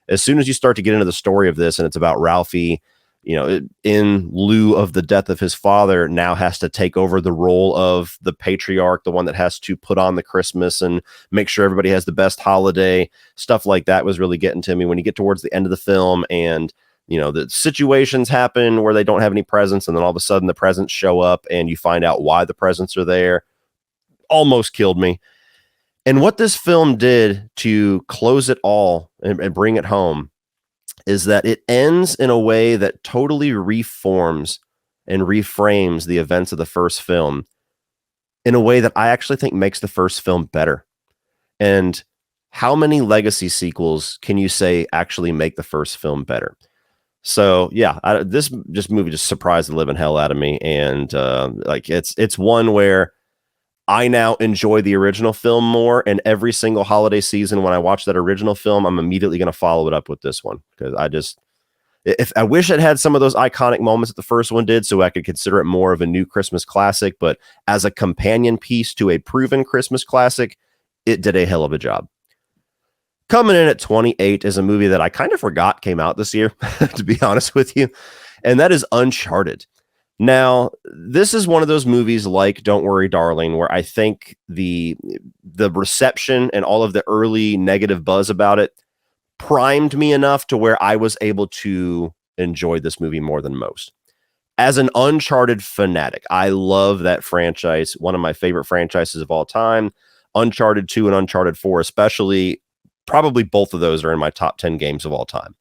As soon as you start to get into the story of this and it's about Ralphie, in lieu of the death of his father, now has to take over the role of the patriarch, the one that has to put on the Christmas and make sure everybody has the best holiday. Stuff like that was really getting to me when you get towards the end of the film and the situations happen where they don't have any presents, and then all of a sudden the presents show up and you find out why the presents are there. Almost killed me. And what this film did to close it all and bring it home is that it ends in a way that totally reforms and reframes the events of the first film in a way that I actually think makes the first film better. And how many legacy sequels can you say actually make the first film better? So yeah, this movie just surprised the living hell out of me, and it's one where I now enjoy the original film more. And every single holiday season, when I watch that original film, I'm immediately going to follow it up with this one because I wish it had some of those iconic moments that the first one did, so I could consider it more of a new Christmas classic. But as a companion piece to a proven Christmas classic, it did a hell of a job. Coming in at 28 is a movie that I kind of forgot came out this year, to be honest with you, and that is Uncharted. Now, this is one of those movies like Don't Worry, Darling, where I think the reception and all of the early negative buzz about it primed me enough to where I was able to enjoy this movie more than most. As an Uncharted fanatic, I love that franchise, one of my favorite franchises of all time. Uncharted 2 and Uncharted 4 especially, probably both of those are in my top 10 games of all time.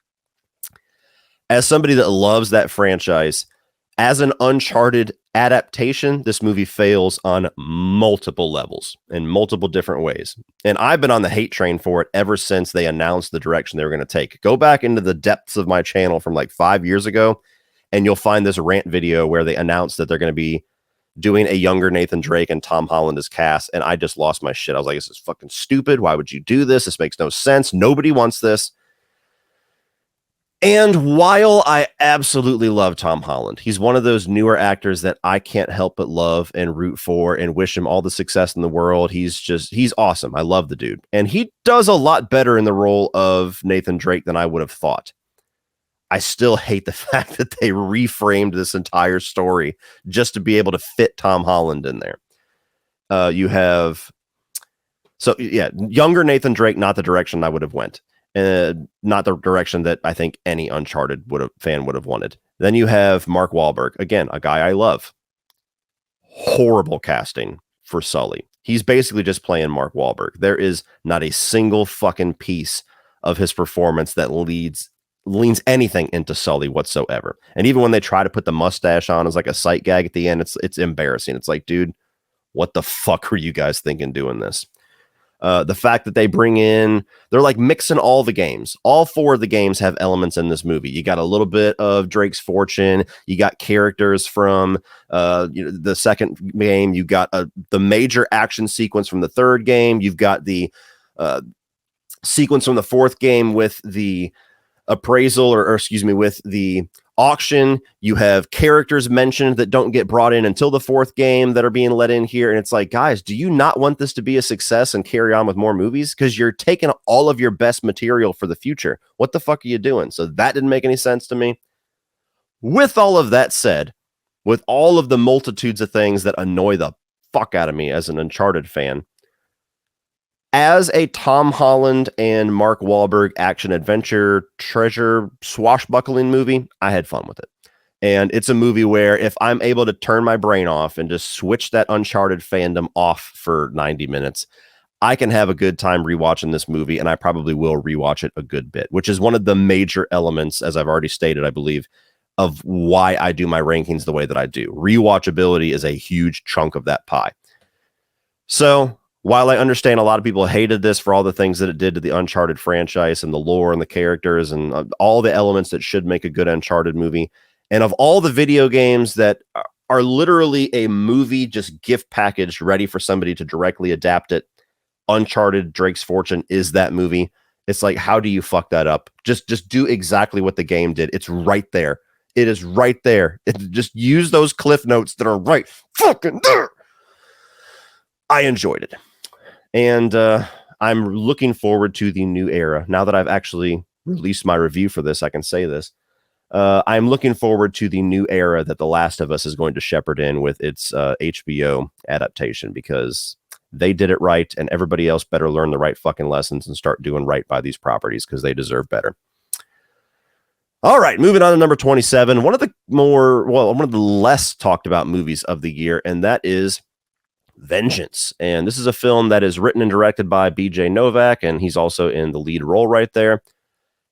As somebody that loves that franchise, as an Uncharted adaptation, this movie fails on multiple levels in multiple different ways. And I've been on the hate train for it ever since they announced the direction they were going to take. Go back into the depths of my channel from like 5 years ago, and you'll find this rant video where they announced that they're going to be doing a younger Nathan Drake and Tom Holland as cast. And I just lost my shit. I was like, this is fucking stupid. Why would you do this? This makes no sense. Nobody wants this. And while I absolutely love Tom Holland, he's one of those newer actors that I can't help but love and root for and wish him all the success in the world. He's awesome. I love the dude. And he does a lot better in the role of Nathan Drake than I would have thought. I still hate the fact that they reframed this entire story just to be able to fit Tom Holland in there. Younger Nathan Drake, not the direction I would have went. Not the direction that I think any Uncharted fan would have wanted. Then you have Mark Wahlberg, again, a guy I love. Horrible casting for Sully. He's basically just playing Mark Wahlberg. There is not a single fucking piece of his performance that leans anything into Sully whatsoever. And even when they try to put the mustache on as like a sight gag at the end, it's embarrassing. It's like, dude, what the fuck were you guys thinking doing this? The fact that they're like mixing all the games. All 4 of the games have elements in this movie. You got a little bit of Drake's Fortune. You got characters from the second game. You got the major action sequence from the third game. You've got the sequence from the fourth game with the appraisal, or excuse me, with the auction. You have characters mentioned that don't get brought in until the fourth game that are being let in here. And it's like, guys, do you not want this to be a success and carry on with more movies? Because you're taking all of your best material for the future. What the fuck are you doing? So that didn't make any sense to me. With all of that said, with all of the multitudes of things that annoy the fuck out of me as an Uncharted fan, as a Tom Holland and Mark Wahlberg action adventure treasure swashbuckling movie, I had fun with it. And it's a movie where if I'm able to turn my brain off and just switch that Uncharted fandom off for 90 minutes, I can have a good time rewatching this movie, and I probably will rewatch it a good bit, which is one of the major elements, as I've already stated, I believe, of why I do my rankings the way that I do. Rewatchability is a huge chunk of that pie. So while I understand a lot of people hated this for all the things that it did to the Uncharted franchise and the lore and the characters and all the elements that should make a good Uncharted movie, and of all the video games that are literally a movie just gift package ready for somebody to directly adapt it, Uncharted Drake's Fortune is that movie. It's like, how do you fuck that up? Just do exactly what the game did. It's right there. It is right there. Just use those cliff notes that are right fucking there. I enjoyed it. And I'm looking forward to the new era. Now that I've actually released my review for this, I can say this. I'm looking forward to the new era that The Last of Us is going to shepherd in with its HBO adaptation, because they did it right, and everybody else better learn the right fucking lessons and start doing right by these properties, because they deserve better. All right, moving on to number 27, one of the less talked about movies of the year, and that is Vengeance. And this is a film that is written and directed by BJ Novak, and he's also in the lead role right there.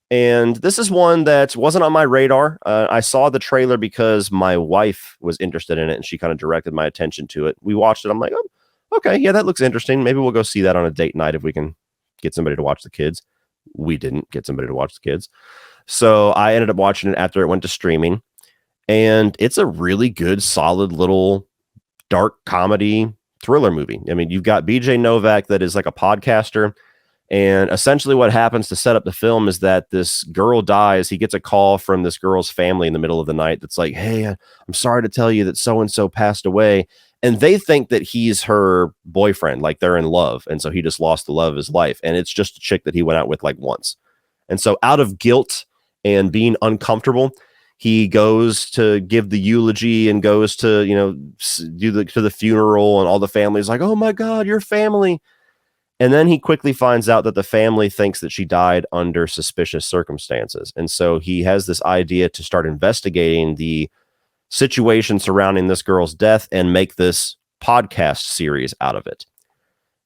And this is one that wasn't on my radar. I saw the trailer because my wife was interested in it, and she kind of directed my attention to it. We watched it. I'm like, oh, okay, yeah, that looks interesting. Maybe we'll go see that on a date night if we can get somebody to watch the kids. We didn't get somebody to watch the kids. So I ended up watching it after it went to streaming. And it's a really good, solid little dark comedy thriller movie. I mean, you've got BJ Novak that is like a podcaster, and essentially what happens to set up the film is that this girl dies. He gets a call from this girl's family in the middle of the night that's like, hey, I'm sorry to tell you that so-and-so passed away. And they think that he's her boyfriend, like they're in love. And so he just lost the love of his life. And it's just a chick that he went out with like once. And so out of guilt and being uncomfortable, he goes to give the eulogy and goes to, do the funeral, and all the family's like, oh my God, your family. And then he quickly finds out that the family thinks that she died under suspicious circumstances. And so he has this idea to start investigating the situation surrounding this girl's death and make this podcast series out of it.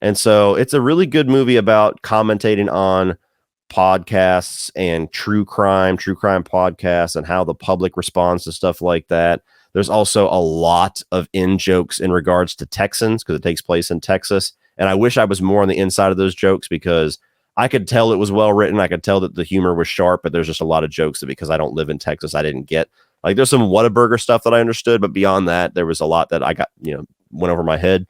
And so it's a really good movie about commentating on podcasts and true crime podcasts and how the public responds to stuff like that. There's also a lot of in-jokes in regards to Texans, because it takes place in Texas. And I wish I was more on the inside of those jokes, because I could tell it was well written. I could tell that the humor was sharp, but there's just a lot of jokes that, because I don't live in Texas, I didn't get. Like, there's some Whataburger stuff that I understood, but beyond that, there was a lot that I got, went over my head.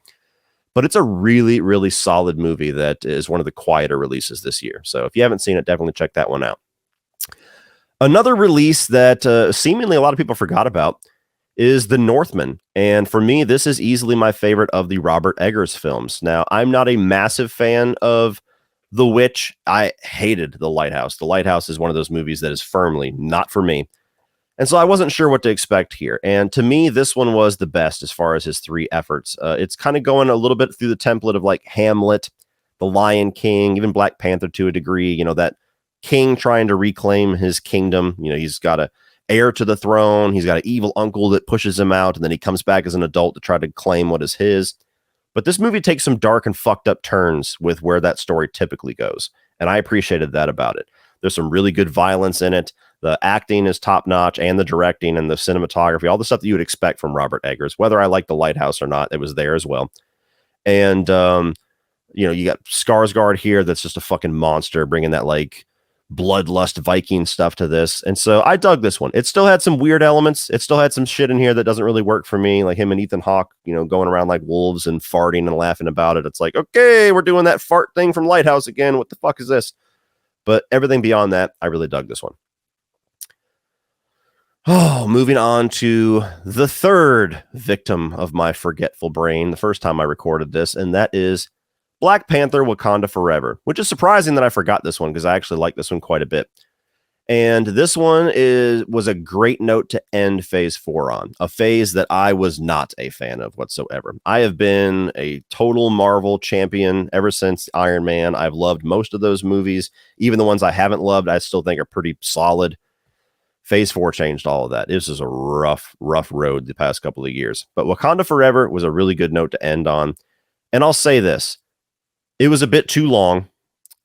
But it's a really, really solid movie that is one of the quieter releases this year. So if you haven't seen it, definitely check that one out. Another release that seemingly a lot of people forgot about is The Northman. And for me, this is easily my favorite of the Robert Eggers films. Now, I'm not a massive fan of The Witch. I hated The Lighthouse. The Lighthouse is one of those movies that is firmly not for me. And so I wasn't sure what to expect here. And to me, this one was the best as far as his three efforts. It's kind of going a little bit through the template of like Hamlet, The Lion King, even Black Panther to a degree, that king trying to reclaim his kingdom. He's got an heir to the throne. He's got an evil uncle that pushes him out, and then he comes back as an adult to try to claim what is his. But this movie takes some dark and fucked up turns with where that story typically goes. And I appreciated that about it. There's some really good violence in it. The acting is top notch, and the directing and the cinematography, all the stuff that you would expect from Robert Eggers. Whether I like The Lighthouse or not, it was there as well. And You got Skarsgård here that's just a fucking monster, bringing that like bloodlust Viking stuff to this. And so I dug this one. It still had some weird elements. It still had some shit in here that doesn't really work for me, like him and Ethan Hawke, going around like wolves and farting and laughing about it. It's like, okay, we're doing that fart thing from Lighthouse again. What the fuck is this? But everything beyond that, I really dug this one. Oh, moving on to the third victim of my forgetful brain, the first time I recorded this, and that is Black Panther Wakanda Forever, which is surprising that I forgot this one because I actually like this one quite a bit. And this one was a great note to end phase 4 on, a phase that I was not a fan of whatsoever. I have been a total Marvel champion ever since Iron Man. I've loved most of those movies. Even the ones I haven't loved, I still think are pretty solid. Phase 4 changed all of that. This is a rough road the past couple of years. But Wakanda Forever was a really good note to end on. And I'll say this. It was a bit too long.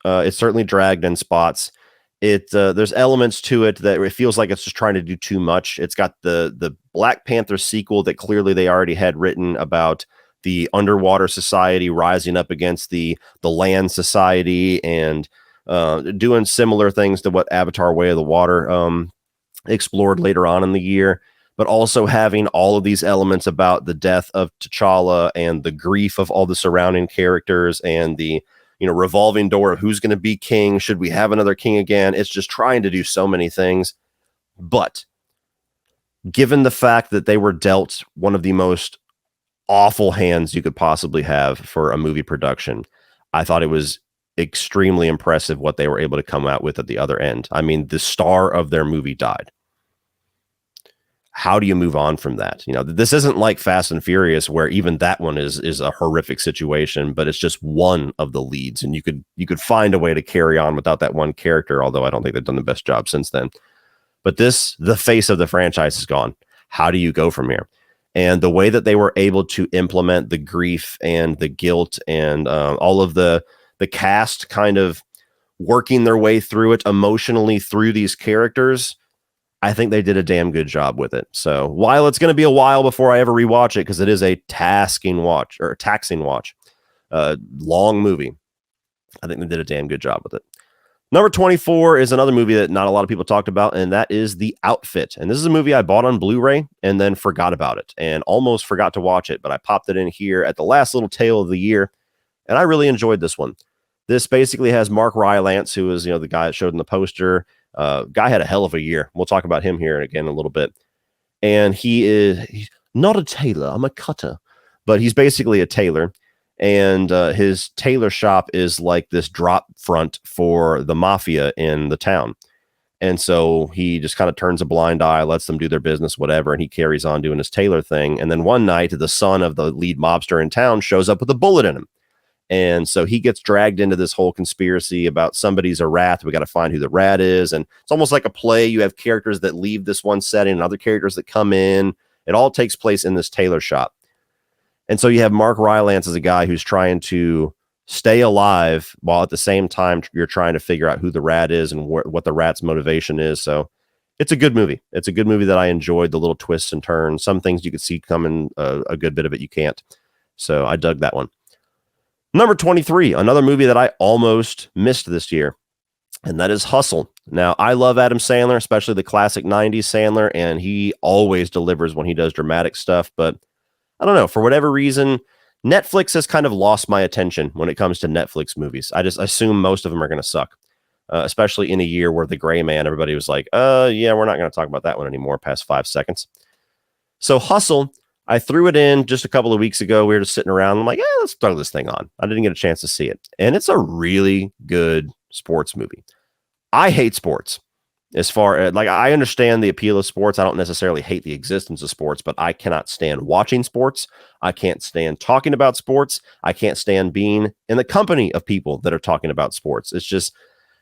It certainly dragged in spots. There's elements to it that it feels like it's just trying to do too much. It's got the Black Panther sequel that clearly they already had written about the underwater society rising up against the land society and doing similar things to what Avatar Way of the Water explored later on in the year, but also having all of these elements about the death of T'Challa and the grief of all the surrounding characters and the revolving door of who's going to be king. Should we have another king again? It's just trying to do so many things. But given the fact that they were dealt one of the most awful hands you could possibly have for a movie production, I thought it was extremely impressive what they were able to come out with at the other end. I mean, the star of their movie died. How do you move on from that? This isn't like Fast and Furious where even that one is a horrific situation, but it's just one of the leads, and you could find a way to carry on without that one character, although I don't think they've done the best job since then. But the face of the franchise is gone. How do you go from here? And the way that they were able to implement the grief and the guilt and all of the cast kind of working their way through it emotionally through these characters, I think they did a damn good job with it. So while it's going to be a while before I ever rewatch it, because it is a taxing watch, long movie, I think they did a damn good job with it. Number 24 is another movie that not a lot of people talked about, and that is The Outfit. And this is a movie I bought on Blu-ray and then forgot about it and almost forgot to watch it, but I popped it in here at the last little tail of the year, and I really enjoyed this one. This basically has Mark Rylance, who is, the guy that showed in the poster. Guy had a hell of a year. We'll talk about him here again in a little bit. And he's not a tailor. I'm a cutter, but he's basically a tailor. And his tailor shop is like this drop front for the mafia in the town. And so he just kind of turns a blind eye, lets them do their business, whatever. And he carries on doing his tailor thing. And then one night, the son of the lead mobster in town shows up with a bullet in him. And so he gets dragged into this whole conspiracy about somebody's a rat. We got to find who the rat is. And it's almost like a play. You have characters that leave this one setting and other characters that come in. It all takes place in this tailor shop. And so you have Mark Rylance as a guy who's trying to stay alive while at the same time you're trying to figure out who the rat is and what the rat's motivation is. So it's a good movie. It's a good movie that I enjoyed, the little twists and turns. Some things you could see coming, a good bit of it you can't. So I dug that one. Number 23, another movie that I almost missed this year, and that is Hustle. Now, I love Adam Sandler, especially the classic 90s Sandler, and he always delivers when he does dramatic stuff. But I don't know, for whatever reason, Netflix has kind of lost my attention when it comes to Netflix movies. I just assume most of them are going to suck, especially in a year where The Gray Man, everybody was like, yeah, we're not going to talk about that one anymore past 5 seconds. So Hustle, I threw it in just a couple of weeks ago. We were just sitting around. I'm like, let's throw this thing on. I didn't get a chance to see it. And it's a really good sports movie. I hate sports. As far as I understand the appeal of sports. I don't necessarily hate the existence of sports, but I cannot stand watching sports. I can't stand talking about sports. I can't stand being in the company of people that are talking about sports. It's just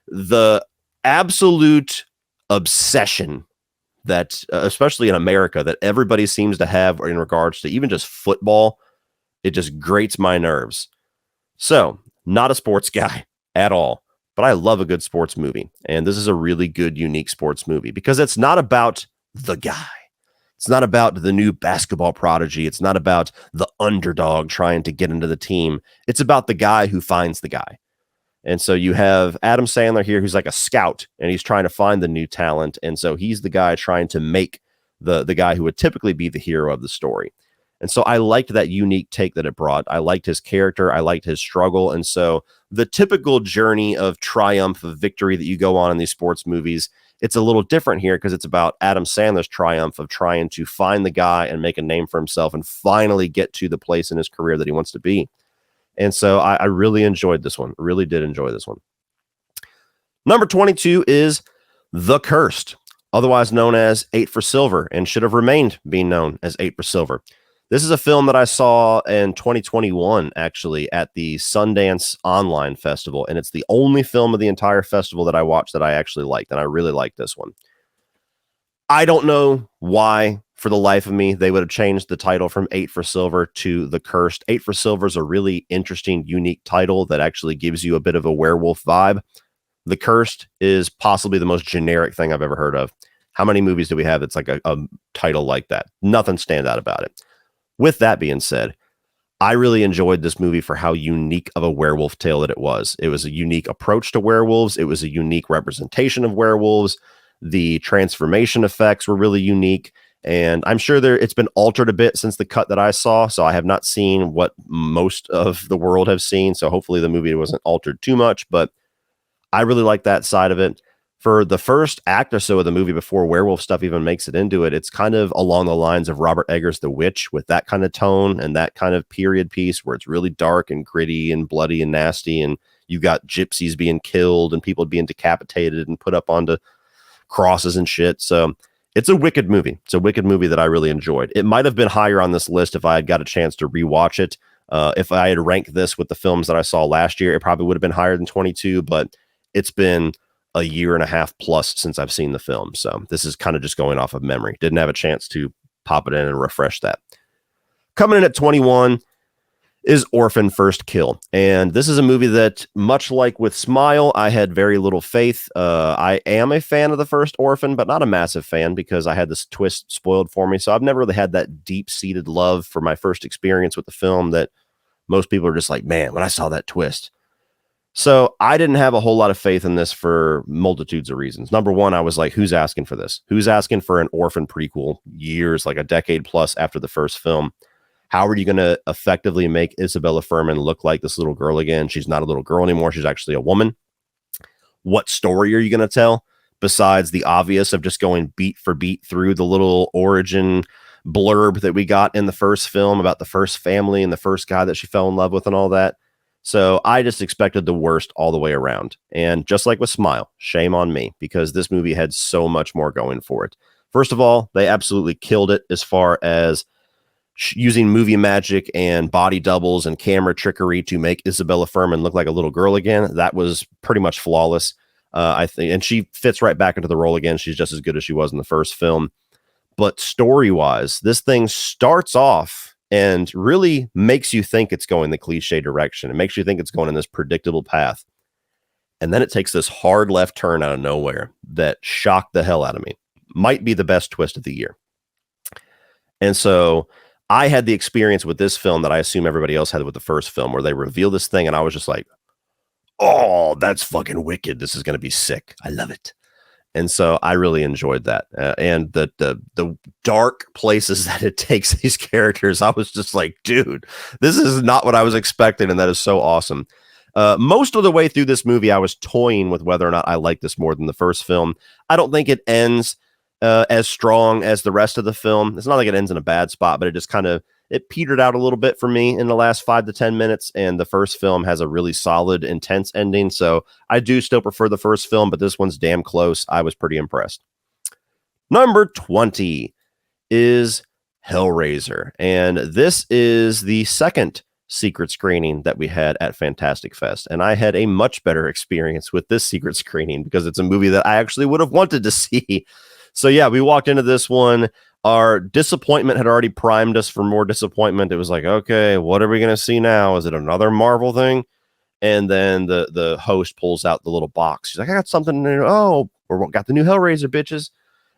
the absolute obsession that, especially in America, that everybody seems to have in regards to even just football. It just grates my nerves. So, not a sports guy at all, but I love a good sports movie. And this is a really good, unique sports movie because it's not about the guy. It's not about the new basketball prodigy. It's not about the underdog trying to get into the team. It's about the guy who finds the guy. And so you have Adam Sandler here, who's like a scout, and he's trying to find the new talent. And so he's the guy trying to make the guy who would typically be the hero of the story. And so I liked that unique take that it brought. I liked his character. I liked his struggle. And so the typical journey of triumph, of victory that you go on in these sports movies, it's a little different here because it's about Adam Sandler's triumph of trying to find the guy and make a name for himself and finally get to the place in his career that he wants to be. And so I really enjoyed this one. Really did enjoy this one. Number 22 is The Cursed, otherwise known as 8 for Silver, and should have remained being known as 8 for Silver. This is a film that I saw in 2021, actually, at the Sundance Online Festival, and it's the only film of the entire festival that I watched that I actually liked, and I really liked this one. I don't know why, for the life of me, they would have changed the title from 8 for Silver to The Cursed. 8 for Silver is a really interesting, unique title that actually gives you a bit of a werewolf vibe. The Cursed is possibly the most generic thing I've ever heard of. How many movies do we have that's like a title like that? Nothing stands out about it. With that being said, I really enjoyed this movie for how unique of a werewolf tale that it was. It was a unique approach to werewolves. It was a unique representation of werewolves. The transformation effects were really unique. And I'm sure it's been altered a bit since the cut that I saw. So I have not seen what most of the world have seen. So hopefully the movie wasn't altered too much. But I really like that side of it. For the first act or so of the movie before werewolf stuff even makes it into it, it's kind of along the lines of Robert Eggers' The Witch, with that kind of tone and that kind of period piece where it's really dark and gritty and bloody and nasty. And you've got gypsies being killed and people being decapitated and put up onto crosses and shit. So it's a wicked movie. It's a wicked movie that I really enjoyed. It might have been higher on this list if I had got a chance to rewatch it. If I had ranked this with the films that I saw last year, it probably would have been higher than 22, but it's been a year and a half plus since I've seen the film. So this is kind of just going off of memory. Didn't have a chance to pop it in and refresh that. Coming in at 21 is Orphan First Kill. And this is a movie that, much like with Smile, I had very little faith. I am a fan of the first Orphan, but not a massive fan because I had this twist spoiled for me. So I've never really had that deep-seated love for my first experience with the film that most people are just like, man, when I saw that twist. So I didn't have a whole lot of faith in this for multitudes of reasons. Number one, I was like, who's asking for this? Who's asking for an Orphan prequel years, like a decade plus after the first film? How are you going to effectively make Isabella Furman look like this little girl again? She's not a little girl anymore. She's actually a woman. What story are you going to tell besides the obvious of just going beat for beat through the little origin blurb that we got in the first film about the first family and the first guy that she fell in love with and all that? So I just expected the worst all the way around. And just like with Smile, shame on me, because this movie had so much more going for it. First of all, they absolutely killed it as far as using movie magic and body doubles and camera trickery to make Isabella Furman look like a little girl again. That was pretty much flawless, I think. And she fits right back into the role again. She's just as good as she was in the first film. But story-wise, this thing starts off and really makes you think it's going the cliche direction. It makes you think it's going in this predictable path. And then it takes this hard left turn out of nowhere that shocked the hell out of me. Might be the best twist of the year. And so I had the experience with this film that I assume everybody else had with the first film, where they reveal this thing and I was just like, oh, that's fucking wicked. This is going to be sick. I love it. And so I really enjoyed that. And the dark places that it takes these characters, I was just like, dude, this is not what I was expecting. And that is so awesome. Most of the way through this movie, I was toying with whether or not I liked this more than the first film. I don't think it ends as strong as the rest of the film. It's not like it ends in a bad spot, but it just kind of, it petered out a little bit for me in the last 5 to 10 minutes. And the first film has a really solid, intense ending. So I do still prefer the first film, but this one's damn close. I was pretty impressed. Number 20 is Hellraiser. And this is the second secret screening that we had at Fantastic Fest. And I had a much better experience with this secret screening because it's a movie that I actually would have wanted to see. So yeah, we walked into this one. Our disappointment had already primed us for more disappointment. It was like, okay, what are we going to see now? Is it another Marvel thing? And then the host pulls out the little box. She's like, I got something. Oh, we got the new Hellraiser, bitches.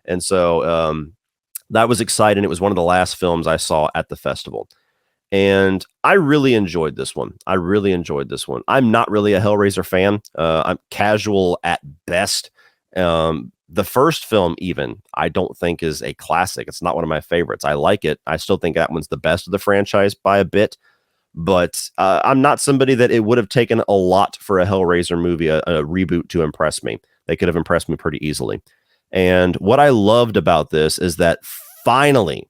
And so That was exciting. It was one of the last films I saw at the festival. And I really enjoyed this one. I'm not really a Hellraiser fan. I'm casual at best. The first film, even, I don't think is a classic. It's not one of my favorites. I like it. I still think that one's the best of the franchise by a bit. But I'm not somebody that it would have taken a lot for a Hellraiser movie, a reboot, to impress me. They could have impressed me pretty easily. And what I loved about this is that finally,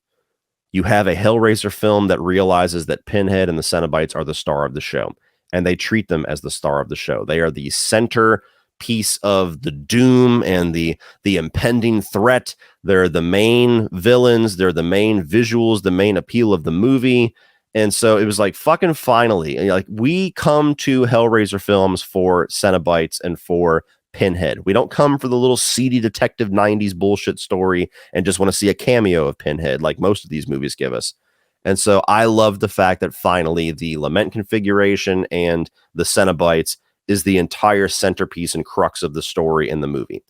you have a Hellraiser film that realizes that Pinhead and the Cenobites are the star of the show, and they treat them as the star of the show. They are the center piece of the doom and the impending threat. They're the main villains. They're the main visuals, the main appeal of the movie. And so it was like, fucking finally, like, we come to Hellraiser films for Cenobites and for Pinhead. We don't come for the little seedy detective 90s bullshit story and just want to see a cameo of Pinhead like most of these movies give us. And so I love the fact that finally the lament configuration and the Cenobites is the entire centerpiece and crux of the story in the movie.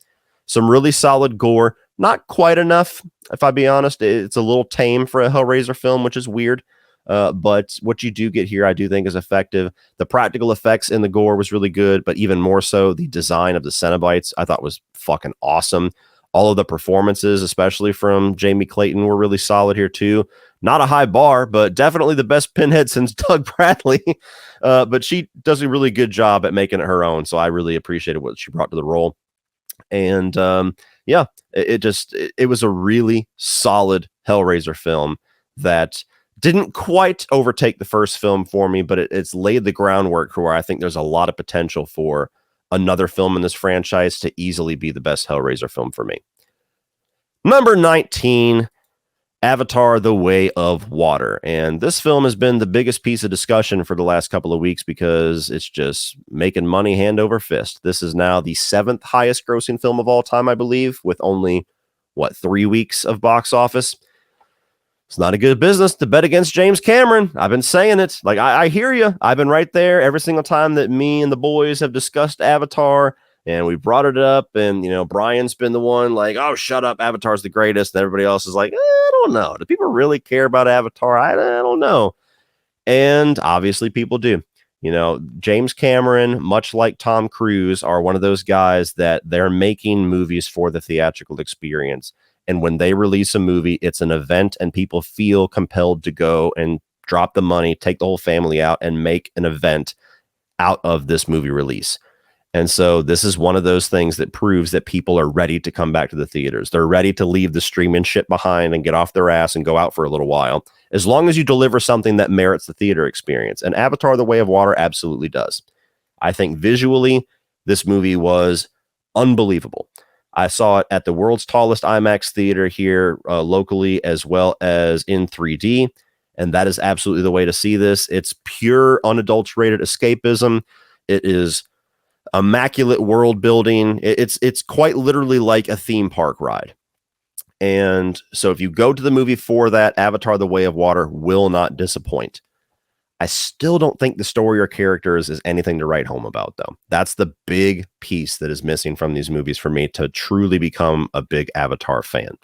Some really solid gore, not quite enough, if I be honest. It's a little tame for a Hellraiser film, which is weird. But what you do get here, I do think, is effective. The practical effects in the gore was really good, but even more so, the design of the Cenobites I thought was fucking awesome. All of the performances, especially from Jamie Clayton, were really solid here too. Not a high bar, but definitely the best Pinhead since Doug Bradley. But she does a really good job at making it her own, so I really appreciated what she brought to the role. And yeah, it was a really solid Hellraiser film that didn't quite overtake the first film for me, but it's laid the groundwork for where I think there's a lot of potential for another film in this franchise to easily be the best Hellraiser film for me. Number 19, Avatar: The Way of Water. And this film has been the biggest piece of discussion for the last couple of weeks because it's just making money hand over fist. This is now the 7th highest grossing film of all time, I believe, with only, 3 weeks of box office. It's not a good business to bet against James Cameron. I've been saying it. Like, I hear you. I've been right there every single time that me and the boys have discussed Avatar, and we brought it up. And, Brian's been the one like, oh, shut up. Avatar's the greatest. And everybody else is like, I don't know. Do people really care about Avatar? I don't know. And obviously people do. James Cameron, much like Tom Cruise, are one of those guys that they're making movies for the theatrical experience. And when they release a movie, it's an event and people feel compelled to go and drop the money, take the whole family out and make an event out of this movie release. And so this is one of those things that proves that people are ready to come back to the theaters. They're ready to leave the streaming shit behind and get off their ass and go out for a little while, as long as you deliver something that merits the theater experience. And Avatar: The Way of Water absolutely does. I think visually, this movie was unbelievable. I saw it at the world's tallest IMAX theater here locally, as well as in 3D. And that is absolutely the way to see this. It's pure, unadulterated escapism. It is immaculate world building. It's quite literally like a theme park ride. And so if you go to the movie for that, Avatar: The Way of Water will not disappoint. I still don't think the story or characters is anything to write home about, though. That's the big piece that is missing from these movies for me to truly become a big Avatar fan.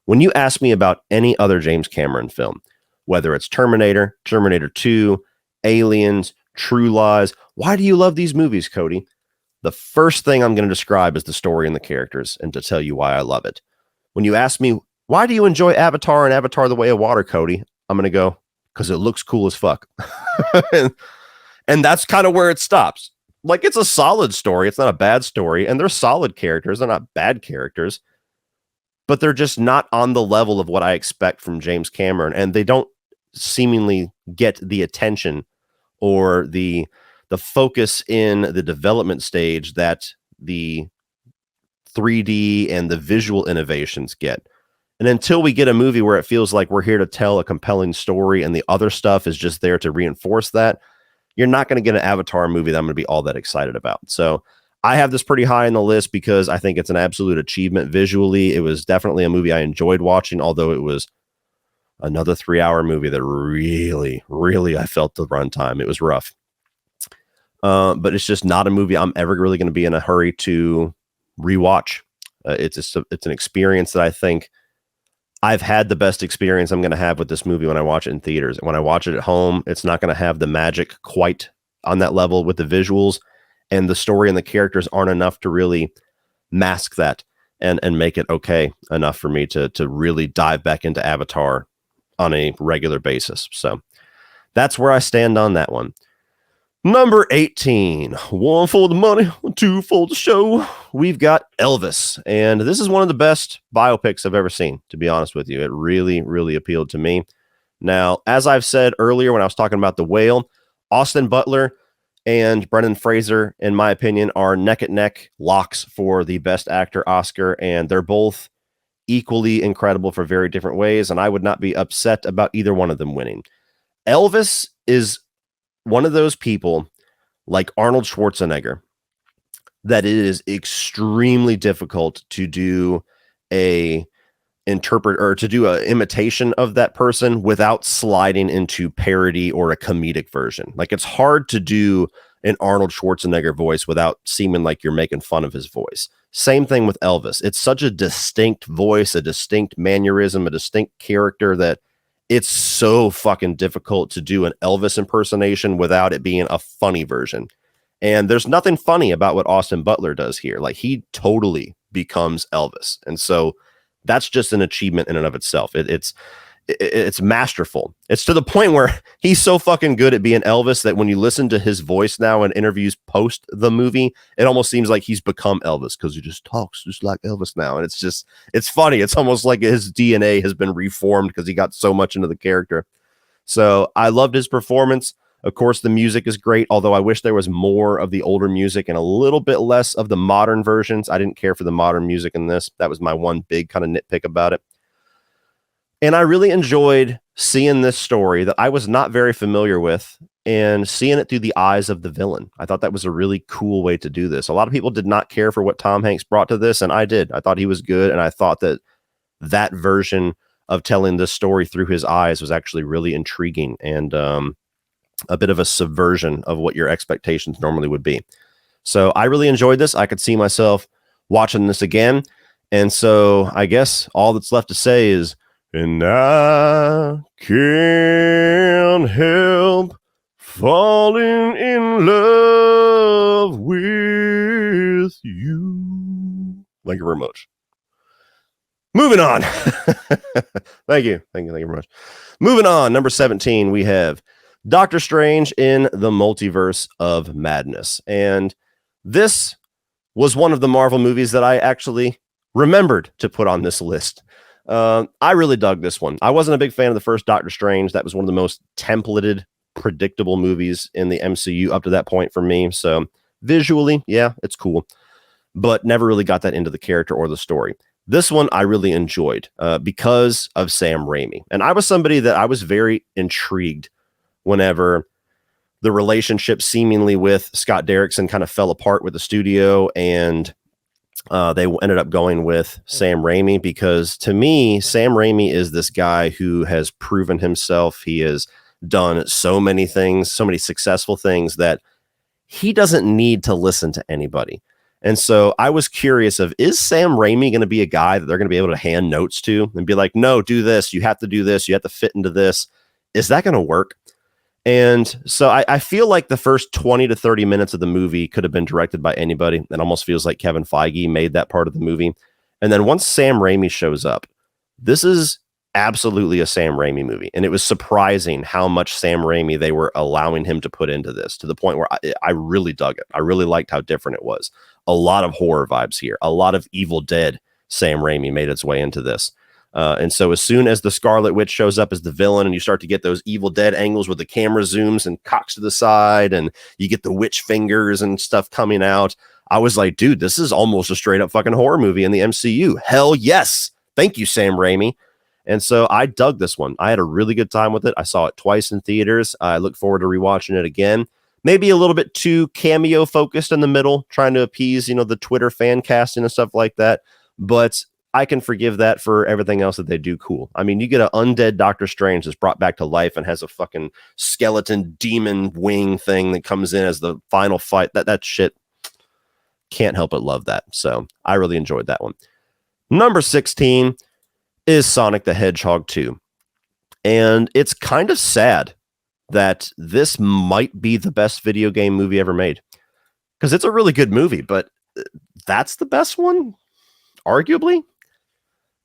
When you ask me about any other James Cameron film, whether it's Terminator, Terminator 2, Aliens, True Lies, why do you love these movies, Cody? The first thing I'm going to describe is the story and the characters, and to tell you why I love it. When you ask me, why do you enjoy Avatar and Avatar: The Way of Water, Cody? I'm going to go, because it looks cool as fuck. and that's kind of where it stops. Like, it's a solid story. It's not a bad story. And they're solid characters. They're not bad characters. But they're just not on the level of what I expect from James Cameron. And they don't seemingly get the attention or the focus in the development stage that the 3D and the visual innovations get. And until we get a movie where it feels like we're here to tell a compelling story and the other stuff is just there to reinforce that, you're not going to get an Avatar movie that I'm going to be all that excited about. So I have this pretty high on the list because I think it's an absolute achievement visually. It was definitely a movie I enjoyed watching, although it was another 3-hour movie that really, really, I felt the runtime. It was rough. But it's just not a movie I'm ever really going to be in a hurry to rewatch. It's an experience that I think I've had the best experience I'm going to have with this movie when I watch it in theaters. And when I watch it at home, it's not going to have the magic quite on that level with the visuals, and the story and the characters aren't enough to really mask that and make it okay enough for me to really dive back into Avatar on a regular basis. So that's where I stand on that one. Number 18, one for the money, two for the show. We've got Elvis, and this is one of the best biopics I've ever seen, to be honest with you. It really, really appealed to me. Now, as I've said earlier when I was talking about The Whale, Austin Butler and Brendan Fraser, in my opinion, are neck and neck locks for the Best Actor Oscar, and they're both equally incredible for very different ways, and I would not be upset about either one of them winning. Elvis is one of those people, like Arnold Schwarzenegger, that it is extremely difficult to do a interpret or to do an imitation of that person without sliding into parody or a comedic version. Like, it's hard to do an Arnold Schwarzenegger voice without seeming like you're making fun of his voice. Same thing with Elvis. It's such a distinct voice, a distinct mannerism, a distinct character that it's so fucking difficult to do an Elvis impersonation without it being a funny version. And there's nothing funny about what Austin Butler does here. Like, he totally becomes Elvis. And so that's just an achievement in and of itself. It's masterful. It's to the point where he's so fucking good at being Elvis that when you listen to his voice now in interviews post the movie, it almost seems like he's become Elvis because he just talks just like Elvis now. And it's funny. It's almost like his DNA has been reformed because he got so much into the character. So I loved his performance. Of course, the music is great, although I wish there was more of the older music and a little bit less of the modern versions. I didn't care for the modern music in this. That was my one big kind of nitpick about it. And I really enjoyed seeing this story that I was not very familiar with and seeing it through the eyes of the villain. I thought that was a really cool way to do this. A lot of people did not care for what Tom Hanks brought to this, and I did. I thought he was good, and I thought that that version of telling this story through his eyes was actually really intriguing and a bit of a subversion of what your expectations normally would be. So I really enjoyed this. I could see myself watching this again. And so I guess all that's left to say is, and I can't help falling in love with you. Thank you very much. Moving on. Thank you very much. Moving on. Number 17, we have Doctor Strange in the Multiverse of Madness. And this was one of the Marvel movies that I actually remembered to put on this list. I really dug this one. I wasn't a big fan of the first Doctor Strange. That was one of the most templated, predictable movies in the MCU up to that point for me. So visually, yeah, it's cool, but never really got that into the character or the story. This one I really enjoyed because of Sam Raimi. And I was somebody that I was very intrigued whenever the relationship seemingly with Scott Derrickson kind of fell apart with the studio and they ended up going with Sam Raimi, because to me, Sam Raimi is this guy who has proven himself. He has done so many things, so many successful things that he doesn't need to listen to anybody. And so I was curious of, is Sam Raimi going to be a guy that they're going to be able to hand notes to and be like, no, do this. You have to do this. You have to fit into this. Is that going to work? And so I feel like the first 20 to 30 minutes of the movie could have been directed by anybody. It almost feels like Kevin Feige made that part of the movie. And then once Sam Raimi shows up, this is absolutely a Sam Raimi movie. And it was surprising how much Sam Raimi they were allowing him to put into this, to the point where I really dug it. I really liked how different it was. A lot of horror vibes here. A lot of Evil Dead Sam Raimi made its way into this. And so as soon as the Scarlet Witch shows up as the villain and you start to get those Evil Dead angles where the camera zooms and cocks to the side and you get the witch fingers and stuff coming out, I was like, dude, this is almost a straight up fucking horror movie in the MCU. Hell yes. Thank you, Sam Raimi. And so I dug this one. I had a really good time with it. I saw it twice in theaters. I look forward to rewatching it again. Maybe a little bit too cameo focused in the middle, trying to appease, the Twitter fan casting and stuff like that. But I can forgive that for everything else that they do cool. I mean, you get an undead Doctor Strange that's brought back to life and has a fucking skeleton demon wing thing that comes in as the final fight. That shit, can't help but love that. So I really enjoyed that one. Number 16 is Sonic the Hedgehog 2. And it's kind of sad that this might be the best video game movie ever made. Because it's a really good movie, but that's the best one? Arguably?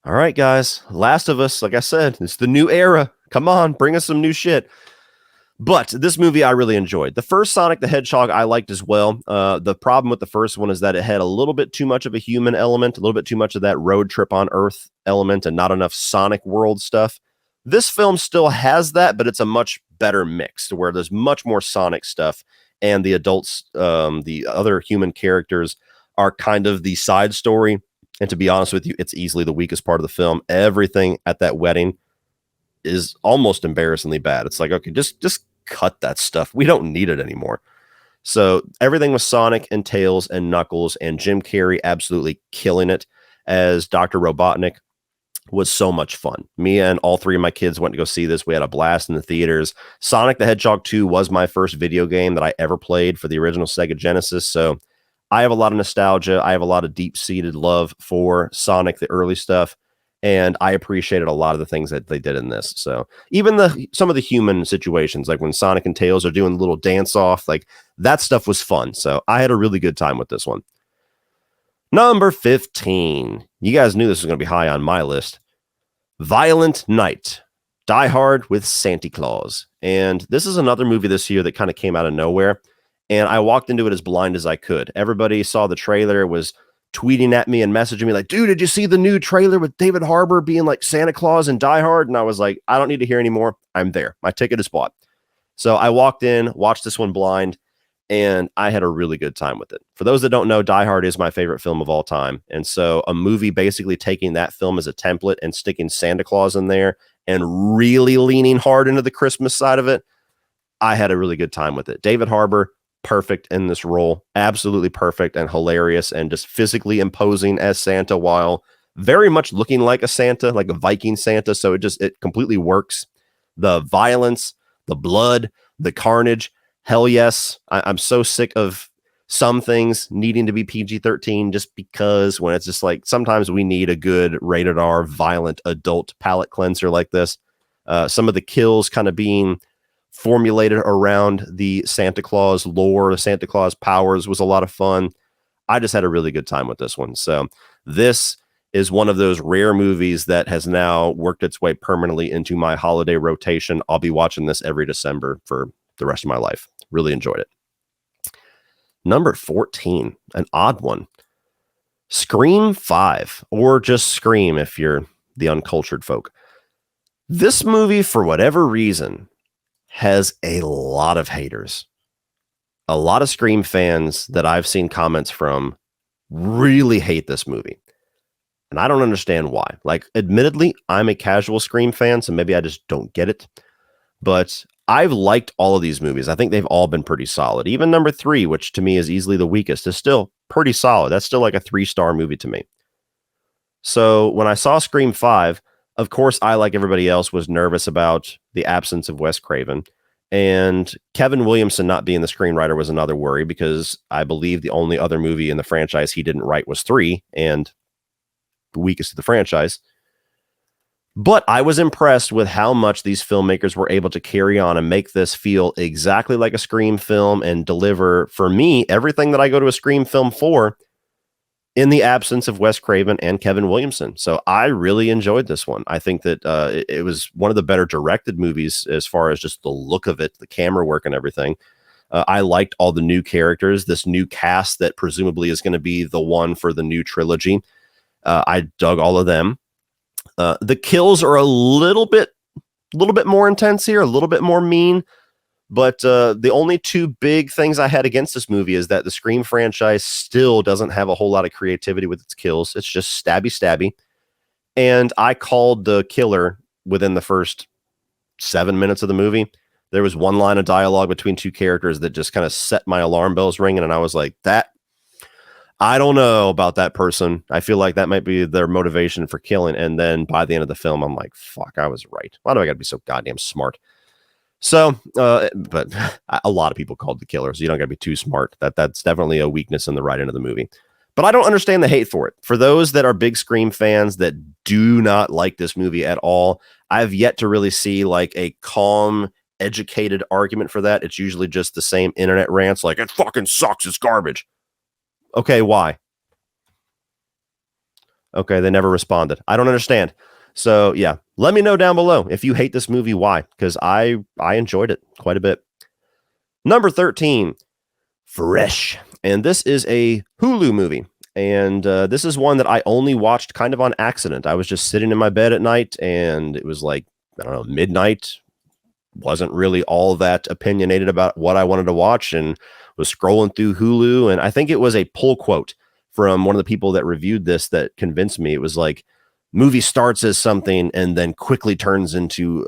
All right, guys. Last of Us, like I said, it's the new era. Come on, bring us some new shit. But this movie I really enjoyed. The first Sonic the Hedgehog I liked as well. The problem with the first one is that it had a little bit too much of a human element, a little bit too much of that road trip on Earth element, and not enough Sonic World stuff. This film still has that, but it's a much better mix to where there's much more Sonic stuff, and the adults, the other human characters, are kind of the side story. And to be honest with you, it's easily the weakest part of the film. Everything at that wedding is almost embarrassingly bad. It's like, okay, just cut that stuff. We don't need it anymore. So everything with Sonic and Tails and Knuckles and Jim Carrey absolutely killing it as Dr. Robotnik was so much fun. Me and all three of my kids went to go see this. We had a blast in the theaters. Sonic the Hedgehog 2 was my first video game that I ever played for the original Sega Genesis. So I have a lot of nostalgia. I have a lot of deep-seated love for Sonic, the early stuff. And I appreciated a lot of the things that they did in this. So even some of the human situations, like when Sonic and Tails are doing a little dance off, like that stuff was fun. So I had a really good time with this one. Number 15. You guys knew this was going to be high on my list. Violent Night. Die Hard with Santa Claus. And this is another movie this year that kind of came out of nowhere. And I walked into it as blind as I could. Everybody saw the trailer, was tweeting at me and messaging me like, dude, did you see the new trailer with David Harbour being like Santa Claus and Die Hard? And I was like, I don't need to hear anymore. I'm there. My ticket is bought. So I walked in, watched this one blind, and I had a really good time with it. For those that don't know, Die Hard is my favorite film of all time. And so a movie basically taking that film as a template and sticking Santa Claus in there and really leaning hard into the Christmas side of it, I had a really good time with it. David Harbour, perfect in this role, absolutely perfect and hilarious and just physically imposing as Santa while very much looking like a Santa, like a Viking Santa. So it completely works. The violence, the blood, the carnage, hell yes. I'm so sick of some things needing to be PG-13 just because when it's just like sometimes we need a good rated R violent adult palate cleanser like this. Some of the kills kind of being formulated around the Santa Claus lore, the Santa Claus powers was a lot of fun. I just had a really good time with this one. So this is one of those rare movies that has now worked its way permanently into my holiday rotation. I'll be watching this every December for the rest of my life. Really enjoyed it. Number 14, an odd one. Scream 5, or just Scream if you're the uncultured folk. This movie, for whatever reason, has a lot of haters. A lot of Scream fans that I've seen comments from really hate this movie. And I don't understand why. Like, admittedly, I'm a casual Scream fan, so maybe I just don't get it. But I've liked all of these movies. I think they've all been pretty solid. Even number 3, which to me is easily the weakest, is still pretty solid. That's still like a 3-star movie to me. So when I saw Scream 5, of course, I, like everybody else, was nervous about the absence of Wes Craven. And Kevin Williamson not being the screenwriter was another worry because I believe the only other movie in the franchise he didn't write was 3, and the weakest of the franchise. But I was impressed with how much these filmmakers were able to carry on and make this feel exactly like a Scream film and deliver, for me, everything that I go to a Scream film for, in the absence of Wes Craven and Kevin Williamson. So I really enjoyed this one. I think that it was one of the better directed movies as far as just the look of it, the camera work and everything. I liked all the new characters, this new cast that presumably is going to be the one for the new trilogy. I dug all of them. The kills are a little bit more intense here, a little bit more mean. But the only two big things I had against this movie is that the Scream franchise still doesn't have a whole lot of creativity with its kills. It's just stabby. And I called the killer within the first 7 minutes of the movie. There was one line of dialogue between two characters that just kind of set my alarm bells ringing. And I was like, I don't know about that person. I feel like that might be their motivation for killing. And then by the end of the film, I'm like, fuck, I was right. Why do I got to be so goddamn smart? So, but a lot of people called the killer, so you don't got to be too smart. That's definitely a weakness in the writing of the movie. But I don't understand the hate for it. For those that are big Scream fans that do not like this movie at all, I've yet to really see like a calm, educated argument for that. It's usually just the same internet rants like, it fucking sucks, it's garbage. Okay, why? Okay, they never responded. I don't understand. So yeah, let me know down below if you hate this movie, why? Because I enjoyed it quite a bit. Number 13, Fresh. And this is a Hulu movie. And this is one that I only watched kind of on accident. I was just sitting in my bed at night and it was like, I don't know, midnight. Wasn't really all that opinionated about what I wanted to watch and was scrolling through Hulu. And I think it was a pull quote from one of the people that reviewed this that convinced me. It was like, movie starts as something and then quickly goes into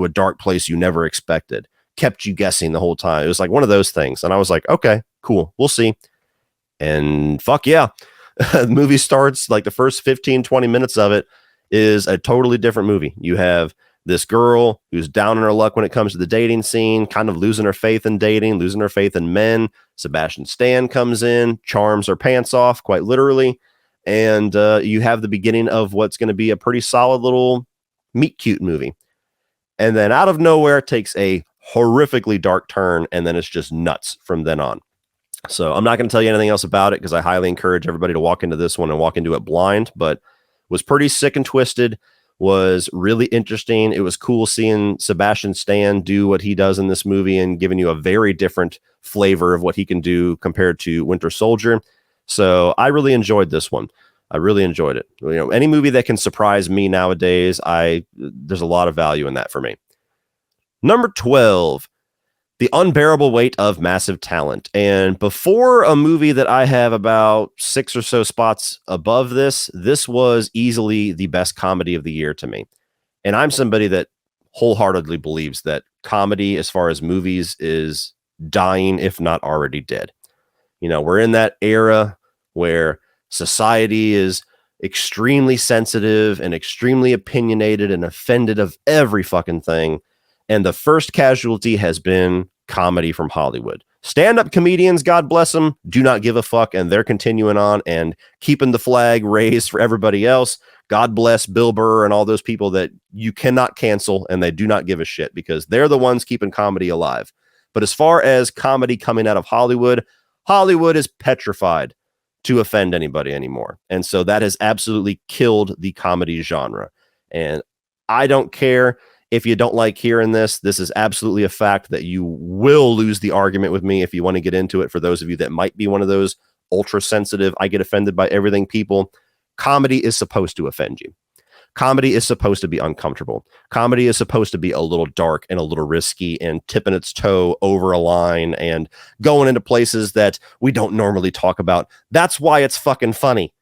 a dark place you never expected. Kept you guessing the whole time. It was like one of those things. And I was like, okay, cool. We'll see. And fuck yeah. The movie starts like the first 15, 20 minutes of it is a totally different movie. You have this girl who's down in her luck when it comes to the dating scene, kind of losing her faith in dating, losing her faith in men. Sebastian Stan comes in, charms her pants off, quite literally. And you have the beginning of what's going to be a pretty solid little meet cute movie. And then out of nowhere, it takes a horrifically dark turn, and then it's just nuts from then on. So I'm not going to tell you anything else about it because I highly encourage everybody to walk into this one and walk into it blind, but was pretty sick and twisted, was really interesting. It was cool seeing Sebastian Stan do what he does in this movie and giving you a very different flavor of what he can do compared to Winter Soldier. So I really enjoyed this one. I really enjoyed it. You know, any movie that can surprise me nowadays, there's a lot of value in that for me. Number 12, The Unbearable Weight of Massive Talent. And before a movie that I have about 6 or so spots above this was easily the best comedy of the year to me. And I'm somebody that wholeheartedly believes that comedy, as far as movies, is dying, if not already dead. You know, we're in that era where society is extremely sensitive and extremely opinionated and offended of every fucking thing. And the first casualty has been comedy from Hollywood. Stand-up comedians, God bless them, do not give a fuck, and they're continuing on and keeping the flag raised for everybody else. God bless Bill Burr and all those people that you cannot cancel, and they do not give a shit because they're the ones keeping comedy alive. But as far as comedy coming out of Hollywood, Hollywood is petrified to offend anybody anymore. And so that has absolutely killed the comedy genre. And I don't care if you don't like hearing this. This is absolutely a fact that you will lose the argument with me if you want to get into it. For those of you that might be one of those ultra sensitive, I get offended by everything people. Comedy is supposed to offend you. Comedy is supposed to be uncomfortable. Comedy is supposed to be a little dark and a little risky and tipping its toe over a line and going into places that we don't normally talk about. That's why it's fucking funny.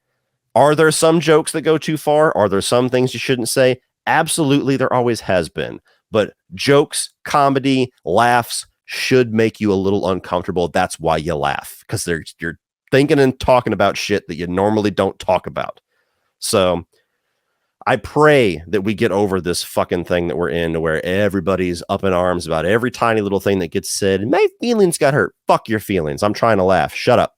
Are there some jokes that go too far? Are there some things you shouldn't say? Absolutely, there always has been. But jokes, comedy, laughs should make you a little uncomfortable. That's why you laugh, because you're thinking and talking about shit that you normally don't talk about. So I pray that we get over this fucking thing that we're in, where everybody's up in arms about every tiny little thing that gets said. My feelings got hurt. Fuck your feelings. I'm trying to laugh. Shut up.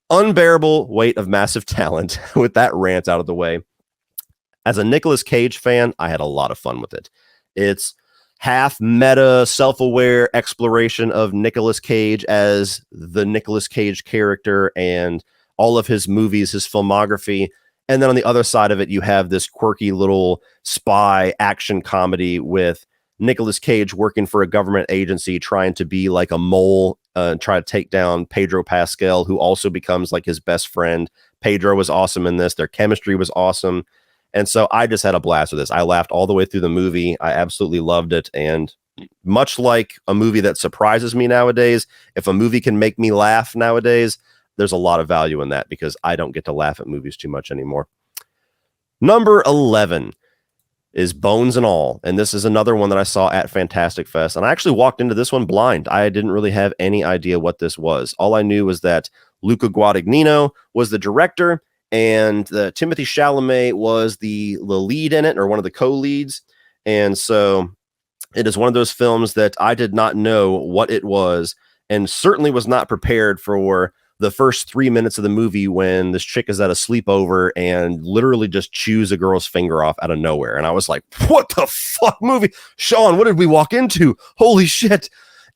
Unbearable Weight of Massive Talent. With that rant out of the way, as a Nicolas Cage fan, I had a lot of fun with it. It's half meta, self-aware exploration of Nicolas Cage as the Nicolas Cage character and all of his movies, his filmography. And then on the other side of it, you have this quirky little spy action comedy with Nicolas Cage working for a government agency, trying to be like a mole, try to take down Pedro Pascal, who also becomes like his best friend. Pedro was awesome in this. Their chemistry was awesome. And so I just had a blast with this. I laughed all the way through the movie. I absolutely loved it. And much like a movie that surprises me nowadays, if a movie can make me laugh nowadays, there's a lot of value in that because I don't get to laugh at movies too much anymore. Number 11 is Bones and All. And this is another one that I saw at Fantastic Fest. And I actually walked into this one blind. I didn't really have any idea what this was. All I knew was that Luca Guadagnino was the director and Timothy Chalamet was the lead in it, or one of the co-leads. And so it is one of those films that I did not know what it was and certainly was not prepared for the first 3 minutes of the movie when this chick is at a sleepover and literally just chews a girl's finger off out of nowhere. And I was like, what the fuck movie? Sean, what did we walk into? Holy shit.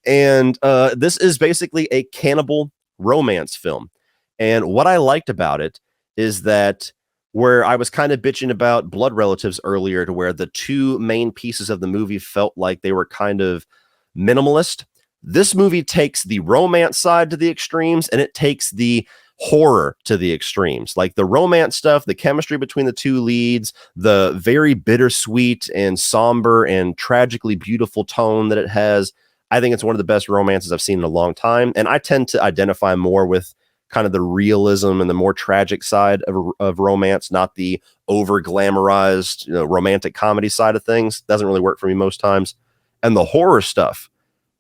And this is basically a cannibal romance film. And what I liked about it is that where I was kind of bitching about Blood Relatives earlier, to where the two main pieces of the movie felt like they were kind of minimalist, this movie takes the romance side to the extremes, and it takes the horror to the extremes. Like the romance stuff, the chemistry between the two leads, the very bittersweet and somber and tragically beautiful tone that it has. I think it's one of the best romances I've seen in a long time. And I tend to identify more with kind of the realism and the more tragic side of romance, not the over glamorized, romantic comedy side of things. Doesn't really work for me most times. And the horror stuff,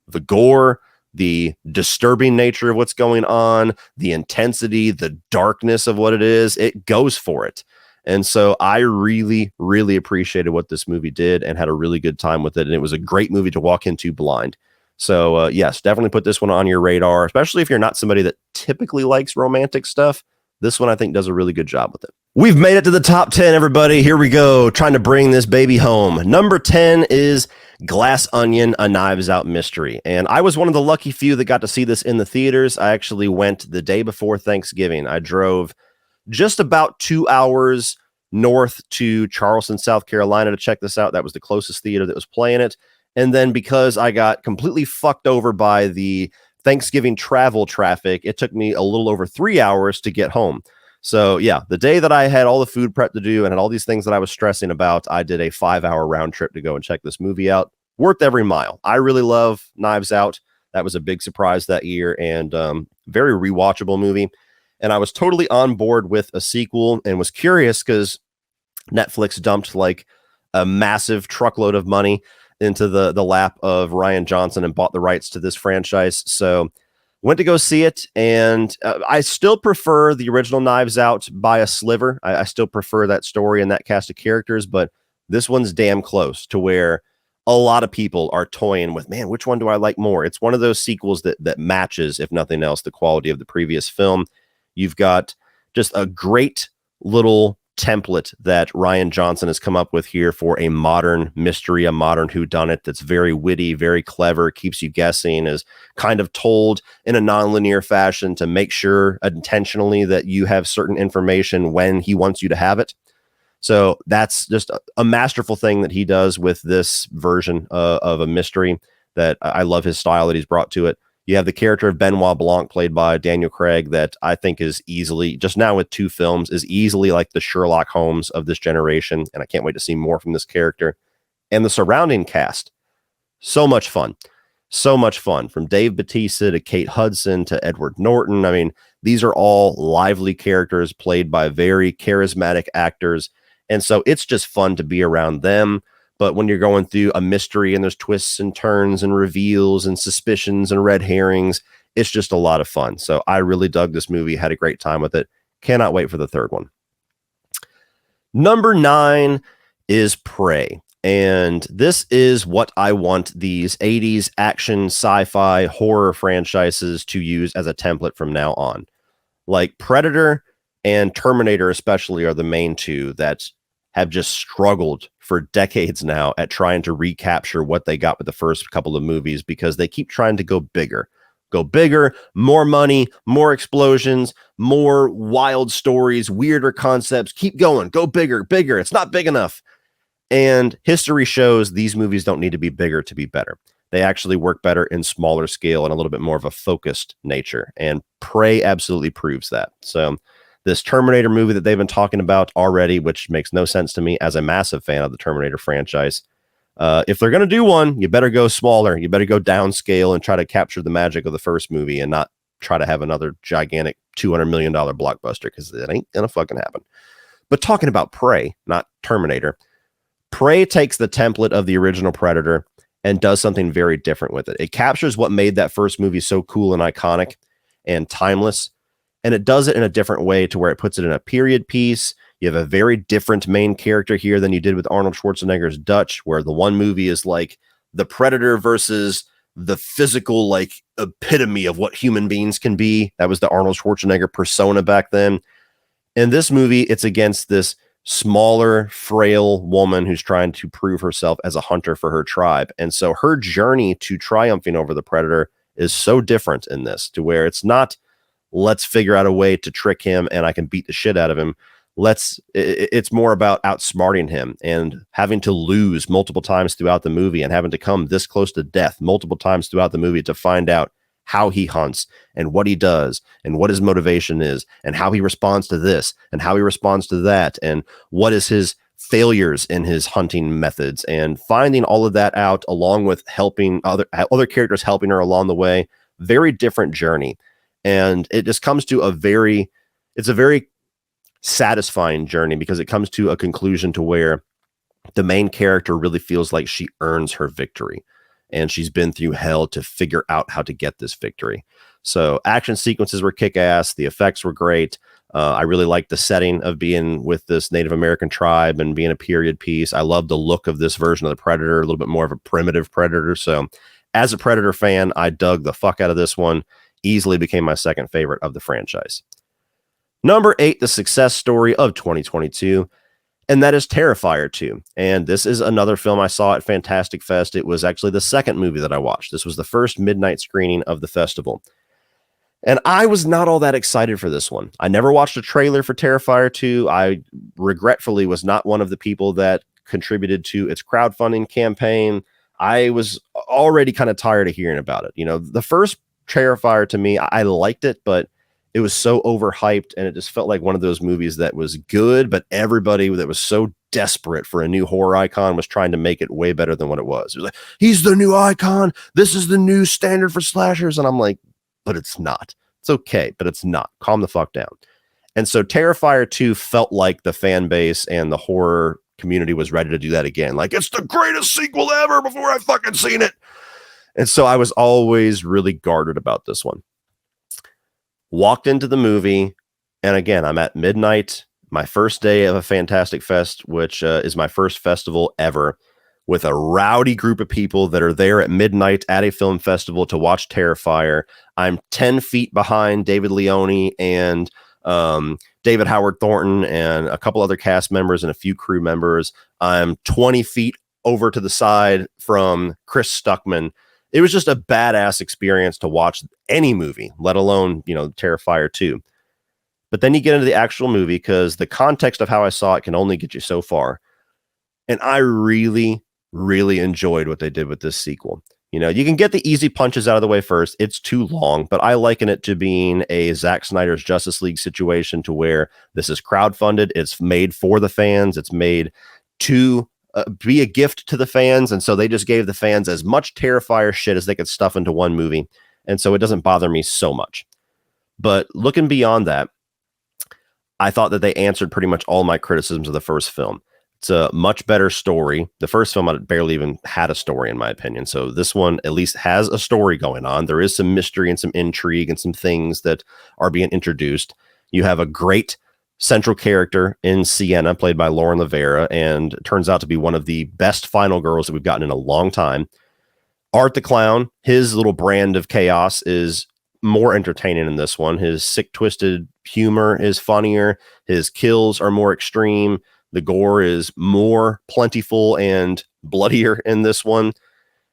the gore, the disturbing nature of what's going on, the intensity, the darkness of what it is, it goes for it. And so I really, really appreciated what this movie did and had a really good time with it. And it was a great movie to walk into blind. So yes, definitely put this one on your radar, especially if you're not somebody that typically likes romantic stuff. This one, I think, does a really good job with it. We've made it to the top 10, everybody. Here we go, trying to bring this baby home. Number 10 is Glass Onion, A Knives Out Mystery. And I was one of the lucky few that got to see this in the theaters. I actually went the day before Thanksgiving. I drove just about 2 hours north to Charleston, South Carolina to check this out. That was the closest theater that was playing it. And then because I got completely fucked over by the Thanksgiving travel traffic, it took me a little over 3 hours to get home. So yeah, the day that I had all the food prep to do and had all these things that I was stressing about, I did a 5-hour round trip to go and check this movie out. Worth every mile. I really love Knives Out. That was a big surprise that year, and very rewatchable movie. And I was totally on board with a sequel and was curious because Netflix dumped like a massive truckload of money into the lap of Rian Johnson and bought the rights to this franchise. So went to go see it, and I still prefer the original Knives Out by a sliver. I still prefer that story and that cast of characters, but this one's damn close to where a lot of people are toying with, man, which one do I like more? It's one of those sequels that matches, if nothing else, the quality of the previous film. You've got just a great little template that Rian Johnson has come up with here for a modern mystery, a modern whodunit that's very witty, very clever, keeps you guessing, is kind of told in a nonlinear fashion to make sure intentionally that you have certain information when he wants you to have it. So that's just a masterful thing that he does with this version of a mystery that I love his style that he's brought to it. You have the character of Benoit Blanc, played by Daniel Craig, that I think is easily, just now with 2 films, is easily like the Sherlock Holmes of this generation. And I can't wait to see more from this character. And the surrounding cast, so much fun. So much fun. From Dave Bautista to Kate Hudson to Edward Norton. I mean, these are all lively characters played by very charismatic actors. And so it's just fun to be around them. But when you're going through a mystery and there's twists and turns and reveals and suspicions and red herrings, it's just a lot of fun. So I really dug this movie, had a great time with it. Cannot wait for the third one. Number 9 is Prey. And this is what I want these 80s action, sci-fi, horror franchises to use as a template from now on. Like Predator and Terminator especially are the main two that have just struggled for decades now at trying to recapture what they got with the first couple of movies, because they keep trying to go bigger, more money, more explosions, more wild stories, weirder concepts, keep going, go bigger. It's not big enough. And history shows these movies don't need to be bigger to be better. They actually work better in smaller scale and a little bit more of a focused nature. And Prey absolutely proves that. So this Terminator movie that they've been talking about already, which makes no sense to me as a massive fan of the Terminator franchise. If they're going to do one, you better go smaller. You better go downscale and try to capture the magic of the first movie and not try to have another gigantic $200 million blockbuster, because it ain't going to fucking happen. But talking about Prey, not Terminator, Prey takes the template of the original Predator and does something very different with it. It captures what made that first movie so cool and iconic and timeless, and it does it in a different way to where it puts it in a period piece. You have a very different main character here than you did with Arnold Schwarzenegger's Dutch, where the one movie is like the Predator versus the physical like epitome of what human beings can be. That was the Arnold Schwarzenegger persona back then. In this movie, it's against this smaller, frail woman who's trying to prove herself as a hunter for her tribe. And so her journey to triumphing over the predator is so different in this, to where it's not, let's figure out a way to trick him and I can beat the shit out of him. It's more about outsmarting him and having to lose multiple times throughout the movie and having to come this close to death multiple times throughout the movie to find out how he hunts and what he does and what his motivation is and how he responds to this and how he responds to that and what is his failures in his hunting methods, and finding all of that out along with helping other characters helping her along the way. Very different journey. And it just comes to it's a very satisfying journey because it comes to a conclusion to where the main character really feels like she earns her victory and she's been through hell to figure out how to get this victory. So action sequences were kick-ass. The effects were great. I really liked the setting of being with this Native American tribe and being a period piece. I love the look of this version of the Predator, a little bit more of a primitive Predator. So as a Predator fan, I dug the fuck out of this one. Easily became my second favorite of the franchise. Number 8, the success story of 2022, and that is Terrifier 2. And this is another film I saw at Fantastic Fest. It was actually the second movie that I watched. This was the first midnight screening of the festival. And I was not all that excited for this one. I never watched a trailer for Terrifier 2. I regretfully was not one of the people that contributed to its crowdfunding campaign. I was already kind of tired of hearing about it. You know, the first Terrifier to me, I liked it, but it was so overhyped and it just felt like one of those movies that was good, but everybody that was so desperate for a new horror icon was trying to make it way better than what it was. It was like, he's the new icon. This is the new standard for slashers. And I'm like, but it's not. It's okay, but it's not. Calm the fuck down. And so Terrifier 2 felt like the fan base and the horror community was ready to do that again. Like, it's the greatest sequel ever before I fucking seen it. And so I was always really guarded about this one. Walked into the movie, and again, I'm at midnight, my first day of a Fantastic Fest, which is my first festival ever, with a rowdy group of people that are there at midnight at a film festival to watch Terrifier. I'm 10 feet behind David Leone and David Howard Thornton and a couple other cast members and a few crew members. I'm 20 feet over to the side from Chris Stuckman. It was just a badass experience to watch any movie, let alone, you know, Terrifier 2. But then you get into the actual movie because the context of how I saw it can only get you so far. And I really, really enjoyed what they did with this sequel. You know, you can get the easy punches out of the way first. It's too long, but I liken it to being a Zack Snyder's Justice League situation, to where this is crowdfunded. It's made for the fans. It's made to be a gift to the fans. And so they just gave the fans as much Terrifier shit as they could stuff into one movie. And so it doesn't bother me so much. But looking beyond that, I thought that they answered pretty much all my criticisms of the first film. It's a much better story. The first film, I barely even had a story, in my opinion. So this one at least has a story going on. There is some mystery and some intrigue and some things that are being introduced. You have a great central character in Sienna, played by Lauren Lavera, and turns out to be one of the best final girls that we've gotten in a long time. Art the Clown, his little brand of chaos is more entertaining in this one. His sick, twisted humor is funnier. His kills are more extreme. The gore is more plentiful and bloodier in this one.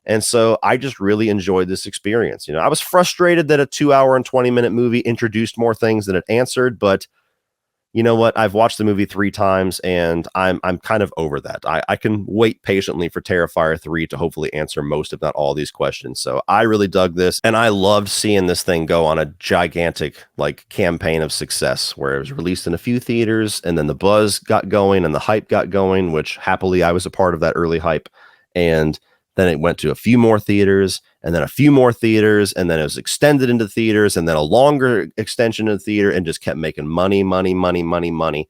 And so I just really enjoyed this experience. You know, I was frustrated that a 2-hour and 20-minute movie introduced more things than it answered, but you know what? I've watched the movie 3 times and I'm kind of over that. I can wait patiently for Terrifier 3 to hopefully answer most, if not all, these questions. So I really dug this, and I loved seeing this thing go on a gigantic like campaign of success, where it was released in a few theaters and then the buzz got going and the hype got going, which happily I was a part of that early hype. And then it went to a few more theaters, and then a few more theaters, and then it was extended into theaters, and then a longer extension of the theater, and just kept making money.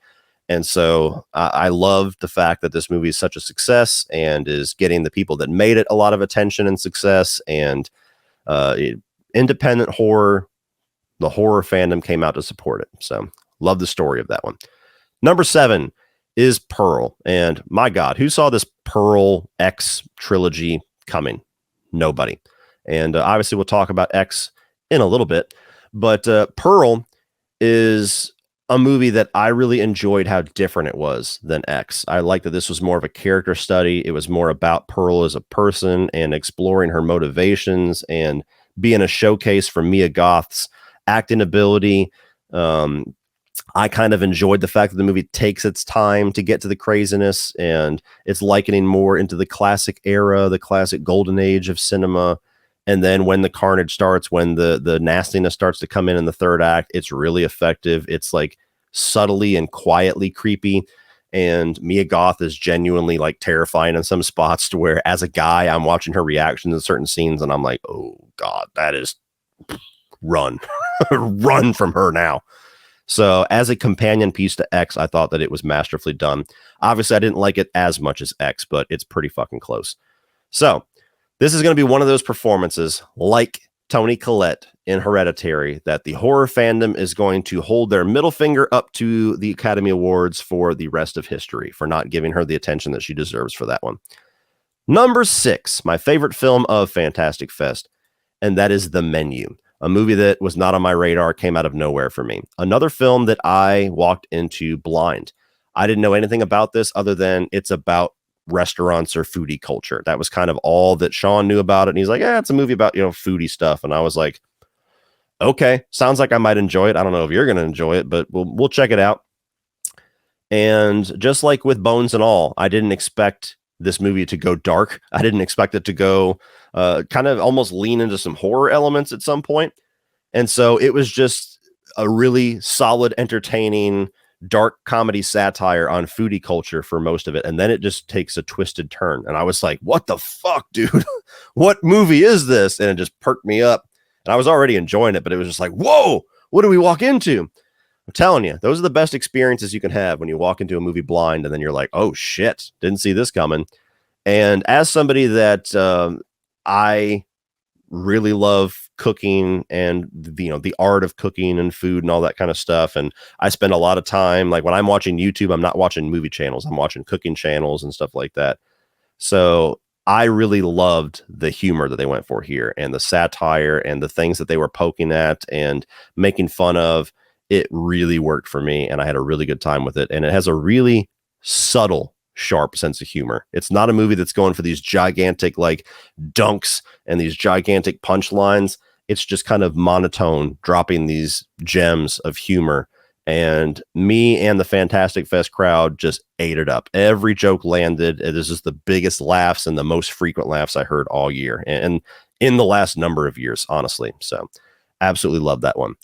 And so I love the fact that this movie is such a success and is getting the people that made it a lot of attention and success. And independent horror, the horror fandom came out to support it. So love the story of that one. Number 7 is Pearl. And my God, who saw this Pearl X trilogy coming? Nobody. And obviously, we'll talk about X in a little bit. But Pearl is a movie that I really enjoyed how different it was than X. I like that this was more of a character study. It was more about Pearl as a person and exploring her motivations and being a showcase for Mia Goth's acting ability. I kind of enjoyed the fact that the movie takes its time to get to the craziness, and it's likening more into the classic era, the classic golden age of cinema. And then when the carnage starts, when the nastiness starts to come in the third act, it's really effective. It's like subtly and quietly creepy. And Mia Goth is genuinely like terrifying in some spots, to where as a guy, I'm watching her reaction to certain scenes and I'm like, oh God, that is run, run from her now. So as a companion piece to X, I thought that it was masterfully done. Obviously, I didn't like it as much as X, but it's pretty fucking close. So this is going to be one of those performances like Toni Collette in Hereditary that the horror fandom is going to hold their middle finger up to the Academy Awards for the rest of history for not giving her the attention that she deserves for that one. Number 6, my favorite film of Fantastic Fest, and that is The Menu, a movie that was not on my radar, came out of nowhere for me. Another film that I walked into blind. I didn't know anything about this other than it's about restaurants or foodie culture. That was kind of all that Sean knew about it. And he's like, yeah, it's a movie about, foodie stuff. And I was like, okay, sounds like I might enjoy it. I don't know if you're going to enjoy it, but we'll check it out. And just like with Bones and All, I didn't expect this movie to go dark. I didn't expect it to go kind of almost lean into some horror elements at some point. And so it was just a really solid, entertaining, dark comedy satire on foodie culture for most of it. And then it just takes a twisted turn. And I was like, what the fuck, dude? What movie is this? And it just perked me up. And I was already enjoying it, but it was just like, whoa, what do we walk into? I'm telling you, those are the best experiences you can have when you walk into a movie blind and then you're like, oh shit, didn't see this coming. And as somebody that I really love cooking and the art of cooking and food and all that kind of stuff, and I spend a lot of time, like when I'm watching YouTube, I'm not watching movie channels, I'm watching cooking channels and stuff like that. So I really loved the humor that they went for here and the satire and the things that they were poking at and making fun of. It really worked for me, and I had a really good time with it. And it has a really subtle, sharp sense of humor. It's not a movie that's going for these gigantic like dunks and these gigantic punchlines. It's just kind of monotone, dropping these gems of humor. And me and the Fantastic Fest crowd just ate it up. Every joke landed. It is just the biggest laughs and the most frequent laughs I heard all year and in the last number of years, honestly. So absolutely love that one.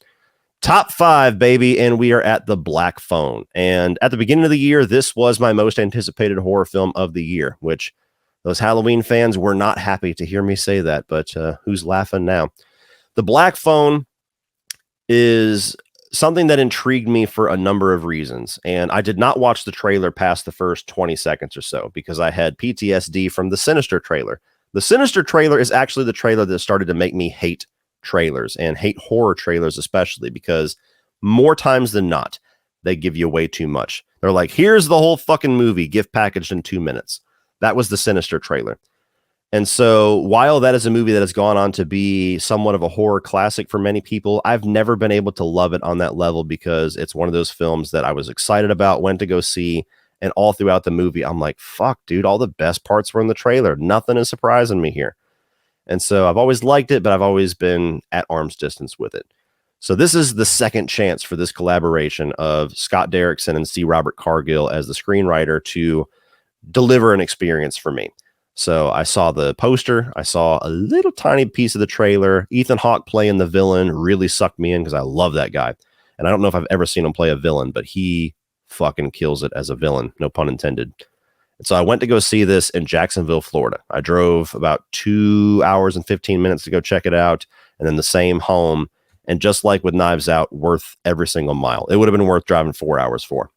Top 5, baby, and we are at The Black Phone. And at the beginning of the year, this was my most anticipated horror film of the year, which those Halloween fans were not happy to hear me say that, but who's laughing now? The Black Phone is something that intrigued me for a number of reasons, and I did not watch the trailer past the first 20 seconds or so because I had PTSD from the Sinister trailer. The Sinister trailer is actually the trailer that started to make me hate trailers and hate horror trailers, especially because more times than not, they give you way too much. They're like, here's the whole fucking movie gift packaged in 2 minutes. That was the Sinister trailer. And so while that is a movie that has gone on to be somewhat of a horror classic for many people, I've never been able to love it on that level because it's one of those films that I was excited about, went to go see, and all throughout the movie, I'm like, fuck, dude, all the best parts were in the trailer. Nothing is surprising me here. And so I've always liked it, but I've always been at arm's distance with it. So this is the second chance for this collaboration of Scott Derrickson and C. Robert Cargill as the screenwriter to deliver an experience for me. So I saw the poster. I saw a little tiny piece of the trailer. Ethan Hawke playing the villain really sucked me in because I love that guy. And I don't know if I've ever seen him play a villain, but he fucking kills it as a villain. No pun intended. And so I went to go see this in Jacksonville, Florida. I drove about 2 hours and 15 minutes to go check it out, and then the same home. And just like with Knives Out, worth every single mile. It would have been worth driving 4 hours for.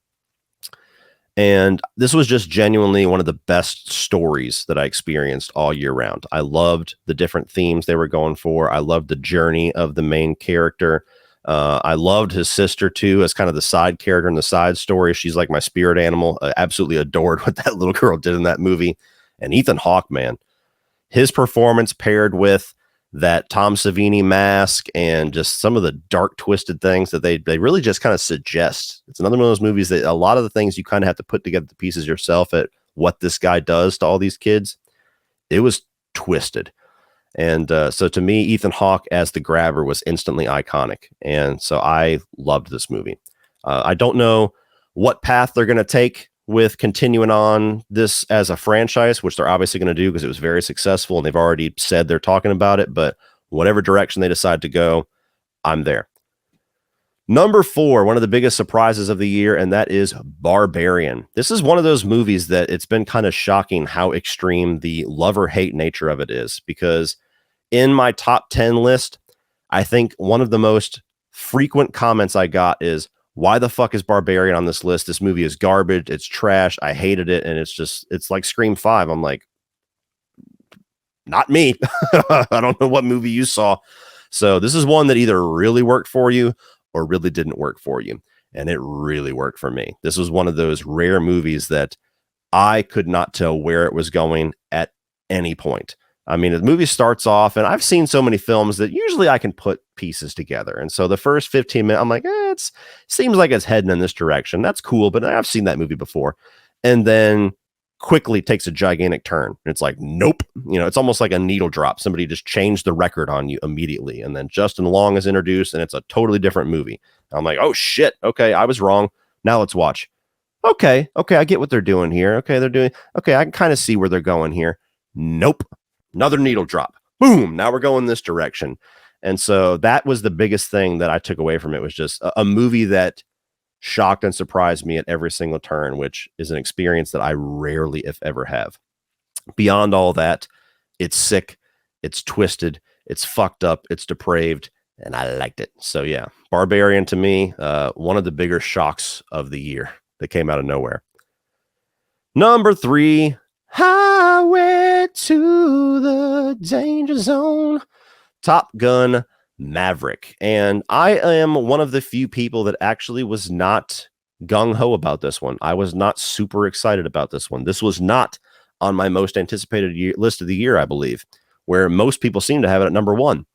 And this was just genuinely one of the best stories that I experienced all year round. I loved the different themes they were going for. I loved the journey of the main character. I loved his sister too, as kind of the side character in the side story. She's like my spirit animal. Absolutely adored what that little girl did in that movie. And Ethan Hawke, man, his performance paired with that Tom Savini mask and just some of the dark twisted things that they really just kind of suggest. It's another one of those movies that a lot of the things you kind of have to put together the pieces yourself at what this guy does to all these kids. It was twisted. And so to me, Ethan Hawke as the grabber was instantly iconic. And so I loved this movie. I don't know what path they're going to take with continuing on this as a franchise, which they're obviously going to do because it was very successful and they've already said they're talking about it. But whatever direction they decide to go, I'm there. Number 4, one of the biggest surprises of the year, and that is Barbarian. This is one of those movies that it's been kind of shocking how extreme the love or hate nature of it is, because in my top 10 list, I think one of the most frequent comments I got is, why the fuck is Barbarian on this list? This movie is garbage. It's trash. I hated it. And it's like Scream 5. I'm like, not me. I don't know what movie you saw. So this is one that either really worked for you or really didn't work for you. And it really worked for me. This was one of those rare movies that I could not tell where it was going at any point. I mean, the movie starts off, and I've seen so many films that usually I can put pieces together. And so the first 15 minutes, I'm like, it seems like it's heading in this direction. That's cool, but I've seen that movie before. And then quickly takes a gigantic turn. And it's like, nope. It's almost like a needle drop. Somebody just changed the record on you immediately. And then Justin Long is introduced, and it's a totally different movie. I'm like, oh, shit. Okay, I was wrong. Now let's watch. Okay, I get what they're doing here. Okay, I can kind of see where they're going here. Nope. Another needle drop. Boom. Now we're going this direction. And so that was the biggest thing that I took away from it, was just a movie that shocked and surprised me at every single turn, which is an experience that I rarely, if ever, have. Beyond all that, it's sick, it's twisted, it's fucked up, it's depraved, and I liked it. So yeah, Barbarian to me, one of the bigger shocks of the year that came out of nowhere. Number 3, Highway to the Danger Zone, Top Gun Maverick. And I am one of the few people that actually was not gung-ho about this one. I was not super excited about this one. This was not on my most anticipated list of the year, I believe, where most people seem to have it at number 1.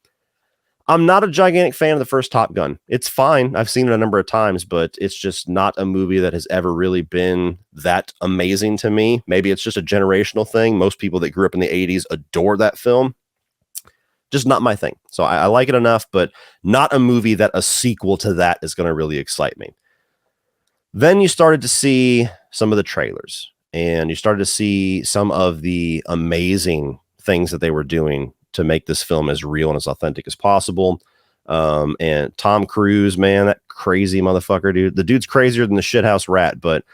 I'm not a gigantic fan of the first Top Gun. It's fine. I've seen it a number of times, but it's just not a movie that has ever really been that amazing to me. Maybe it's just a generational thing. Most people that grew up in the 80s adore that film. Just not my thing. So I like it enough, but not a movie that a sequel to that is going to really excite me. Then you started to see some of the trailers, and you started to see some of the amazing things that they were doing to make this film as real and as authentic as possible. And Tom Cruise, man, that crazy motherfucker, dude. The dude's crazier than the shithouse rat, but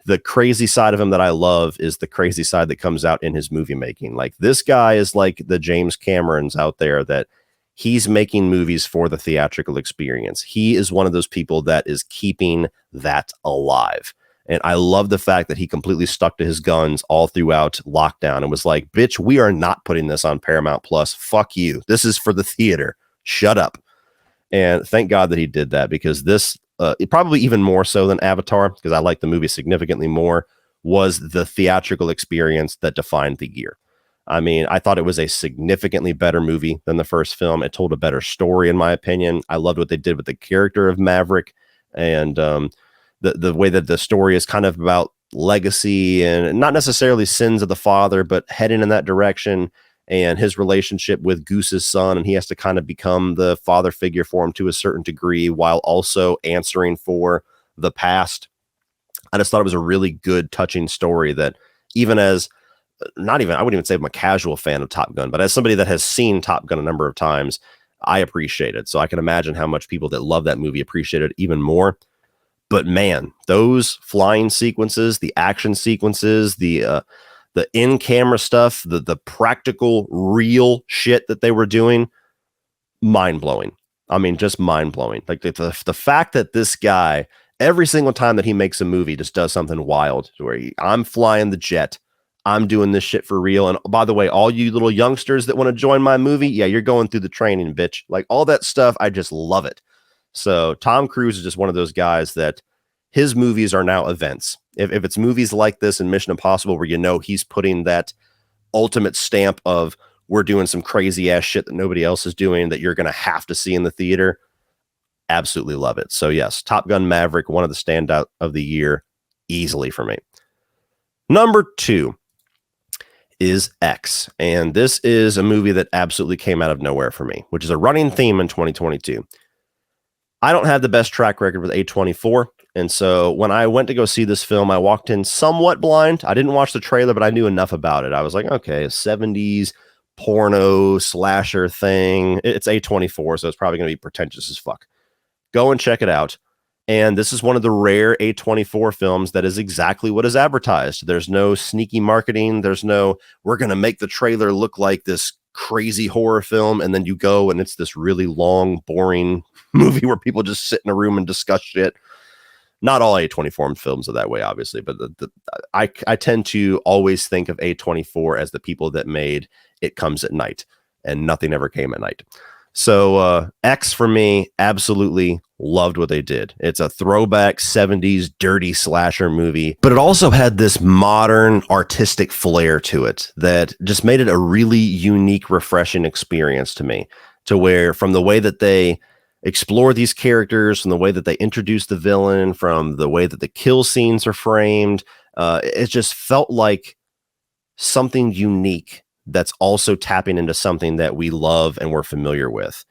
the crazy side of him that I love is the crazy side that comes out in his movie making. Like, this guy is like the James Camerons out there, that he's making movies for the theatrical experience. He is one of those people that is keeping that alive. And I love the fact that he completely stuck to his guns all throughout lockdown and was like, bitch, we are not putting this on Paramount Plus. Fuck you. This is for the theater. Shut up. And thank God that he did that, because this, probably even more so than Avatar, because I like the movie significantly more, was the theatrical experience that defined the year. I mean, I thought it was a significantly better movie than the first film. It told a better story, in my opinion. I loved what they did with the character of Maverick, and the way that the story is kind of about legacy and not necessarily sins of the father, but heading in that direction, and his relationship with Goose's son. And he has to kind of become the father figure for him to a certain degree, while also answering for the past. I just thought it was a really good, touching story that, even as I wouldn't even say I'm a casual fan of Top Gun, but as somebody that has seen Top Gun a number of times, I appreciate it. So I can imagine how much people that love that movie appreciate it even more. But man, those flying sequences, the action sequences, the in-camera stuff, the practical, real shit that they were doing, mind-blowing. I mean, just mind-blowing. Like the fact that this guy, every single time that he makes a movie, just does something wild, where I'm flying the jet, I'm doing this shit for real. And by the way, all you little youngsters that want to join my movie, yeah, you're going through the training, bitch. Like, all that stuff, I just love it. So Tom Cruise is just one of those guys that his movies are now events. If it's movies like this and Mission Impossible, where he's putting that ultimate stamp of, we're doing some crazy ass shit that nobody else is doing that you're going to have to see in the theater. Absolutely love it. So yes, Top Gun Maverick, one of the standout of the year, easily for me. Number 2 is X. And this is a movie that absolutely came out of nowhere for me, which is a running theme in 2022. I don't have the best track record with A24. And so when I went to go see this film, I walked in somewhat blind. I didn't watch the trailer, but I knew enough about it. I was like, okay, a 70s porno slasher thing. It's A24, so it's probably going to be pretentious as fuck. Go and check it out. And this is one of the rare A24 films that is exactly what is advertised. There's no sneaky marketing. There's no, we're going to make the trailer look like this crazy horror film. And then you go and it's this really long, boring movie where people just sit in a room and discuss shit. Not all A24 films are that way, obviously, but I tend to always think of A24 as the people that made It Comes at Night, and nothing ever came at night. So X for me, absolutely loved what they did. It's a throwback 70s dirty slasher movie, but it also had this modern artistic flair to it that just made it a really unique, refreshing experience to me, to where from the way that they explore these characters, from the way that they introduce the villain, from the way that the kill scenes are framed, it just felt like something unique that's also tapping into something that we love and we're familiar with.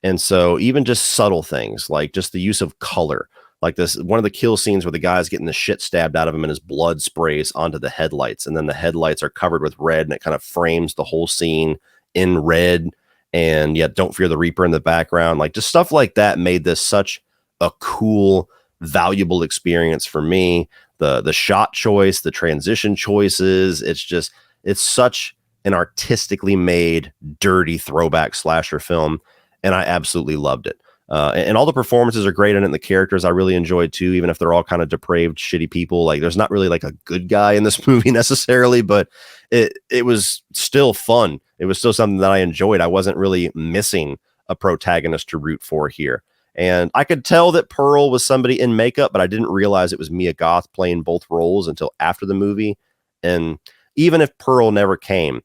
And so even just subtle things like just the use of color, like this one of the kill scenes where the guy's getting the shit stabbed out of him and his blood sprays onto the headlights, and then the headlights are covered with red and it kind of frames the whole scene in red. And yet Don't Fear the Reaper in the background, like just stuff like that made this such a cool, valuable experience for me. The shot choice, the transition choices, it's such an artistically made, dirty throwback slasher film, and I absolutely loved it. And all the performances are great in it, and the characters I really enjoyed too, even if they're all kind of depraved, shitty people. Like there's not really like a good guy in this movie necessarily, but it was still fun. It was still something that I enjoyed. I wasn't really missing a protagonist to root for here. And I could tell that Pearl was somebody in makeup, but I didn't realize it was Mia Goth playing both roles until after the movie. And even if Pearl never came,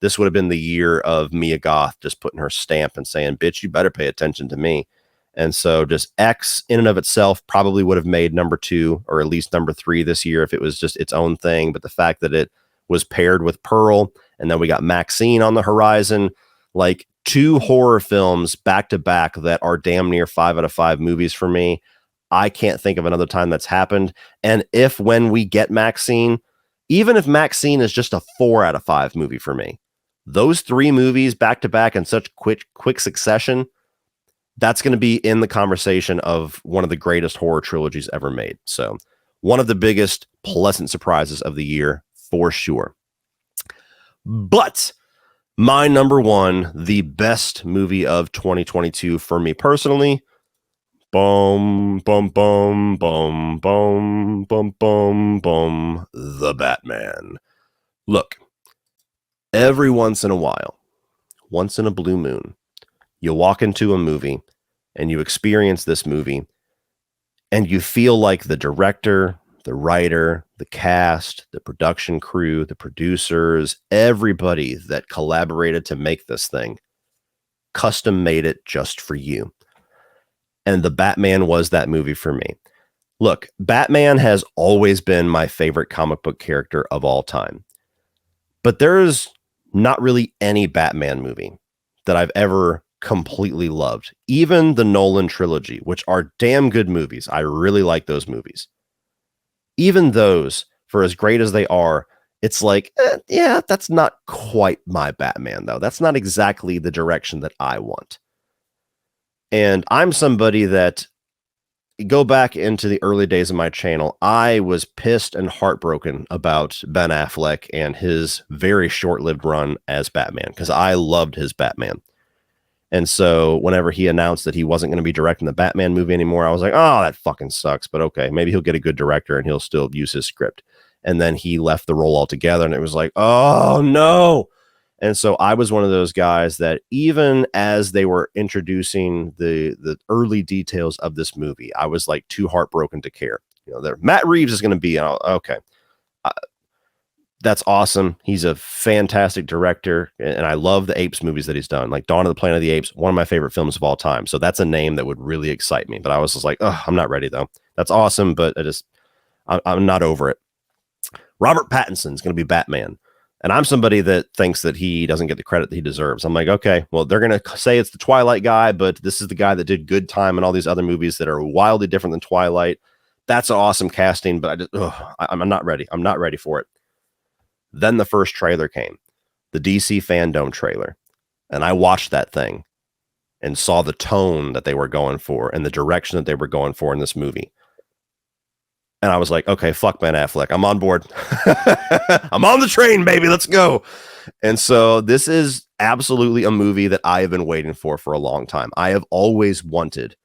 this would have been the year of Mia Goth just putting her stamp and saying, bitch, you better pay attention to me. And so just X in and of itself probably would have made number 2 or at least number 3 this year if it was just its own thing. But the fact that it was paired with Pearl, and then we got Maxine on the horizon, like 2 horror films back to back that are damn near 5 out of 5 movies for me. I can't think of another time that's happened. And when we get Maxine, even if Maxine is just a 4 out of 5 movie for me, those 3 movies back to back in such quick succession, that's going to be in the conversation of one of the greatest horror trilogies ever made. So one of the biggest pleasant surprises of the year for sure. But my number 1, the best movie of 2022 for me personally, boom, boom, boom, boom, boom, boom, boom, boom, The Batman. Look, every once in a while, once in a blue moon, you walk into a movie and you experience this movie and you feel like the director, the writer, the cast, the production crew, the producers, everybody that collaborated to make this thing custom made it just for you. And The Batman was that movie for me. Look, Batman has always been my favorite comic book character of all time. But there's not really any Batman movie that I've ever completely loved. Even the Nolan trilogy, which are damn good movies. I really like those movies. Even those, for as great as they are, it's like, yeah, that's not quite my Batman, though. That's not exactly the direction that I want. And I'm somebody that, go back into the early days of my channel, I was pissed and heartbroken about Ben Affleck and his very short-lived run as Batman, because I loved his Batman. And so whenever he announced that he wasn't going to be directing the Batman movie anymore, I was like, oh, that fucking sucks. But okay, maybe he'll get a good director and he'll still use his script. And then he left the role altogether, and it was like, oh, no. And so I was one of those guys that even as they were introducing the early details of this movie, I was like too heartbroken to care. You know, Matt Reeves is going to be okay. That's awesome. He's a fantastic director, and I love the Apes movies that he's done. Like Dawn of the Planet of the Apes, one of my favorite films of all time. So that's a name that would really excite me. But I was just like, oh, I'm not ready though. That's awesome, but I'm not over it. Robert Pattinson's going to be Batman. And I'm somebody that thinks that he doesn't get the credit that he deserves. I'm like, okay, well, they're going to say it's the Twilight guy, but this is the guy that did Good Time and all these other movies that are wildly different than Twilight. That's an awesome casting, but I'm not ready. I'm not ready for it. Then the first trailer came, the DC Fandom trailer. And I watched that thing and saw the tone that they were going for and the direction that they were going for in this movie. And I was like, okay, fuck Ben Affleck. I'm on board. I'm on the train, baby. Let's go. And so this is absolutely a movie that I have been waiting for a long time. I have always wanted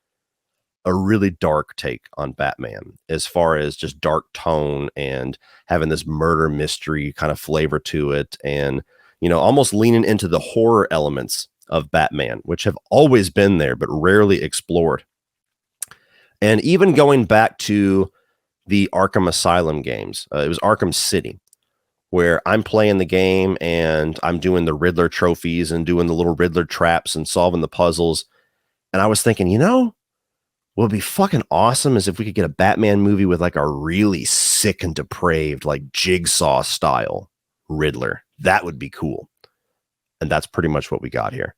a really dark take on Batman, as far as just dark tone and having this murder mystery kind of flavor to it. And, you know, almost leaning into the horror elements of Batman, which have always been there, but rarely explored. And even going back to the Arkham Asylum games, it was Arkham City, where I'm playing the game and I'm doing the Riddler trophies and doing the little Riddler traps and solving the puzzles. And I was thinking, you know, what would be fucking awesome is if we could get a Batman movie with like a really sick and depraved, like Jigsaw style Riddler. That would be cool. And that's pretty much what we got here.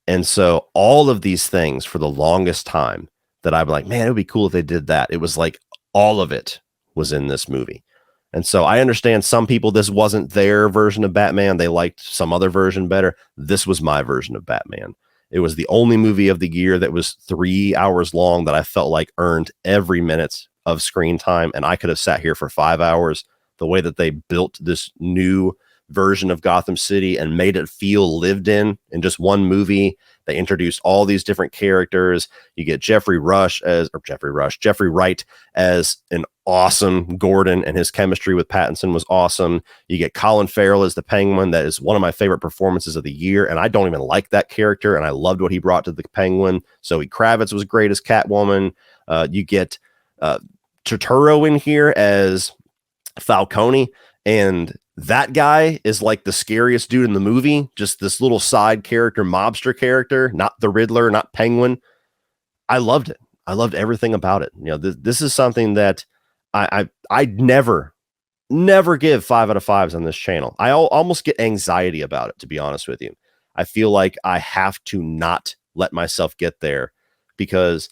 And so all of these things for the longest time that I'm like, man, it would be cool if they did that. It was like all of it was in this movie. And so I understand some people, this wasn't their version of Batman. They liked some other version better. This was my version of Batman. It was the only movie of the year that was 3 hours long that I felt like earned every minute of screen time. And I could have sat here for 5 hours. The way that they built this new version of Gotham City and made it feel lived in just one movie. They introduced all these different characters. You get Jeffrey Wright as an awesome Gordon, and his chemistry with Pattinson was awesome. You get Colin Farrell as the Penguin. That is one of my favorite performances of the year, and I don't even like that character, and I loved what he brought to the Penguin. Zoe Kravitz was great as Catwoman. You get Turturro in here as Falcone, and that guy is like the scariest dude in the movie. Just this little side character, mobster character, not the Riddler, not Penguin. I loved it. I loved everything about it. You know, this is something that I never give 5 out of 5s on this channel. I almost get anxiety about it, to be honest with you. I feel like I have to not let myself get there, because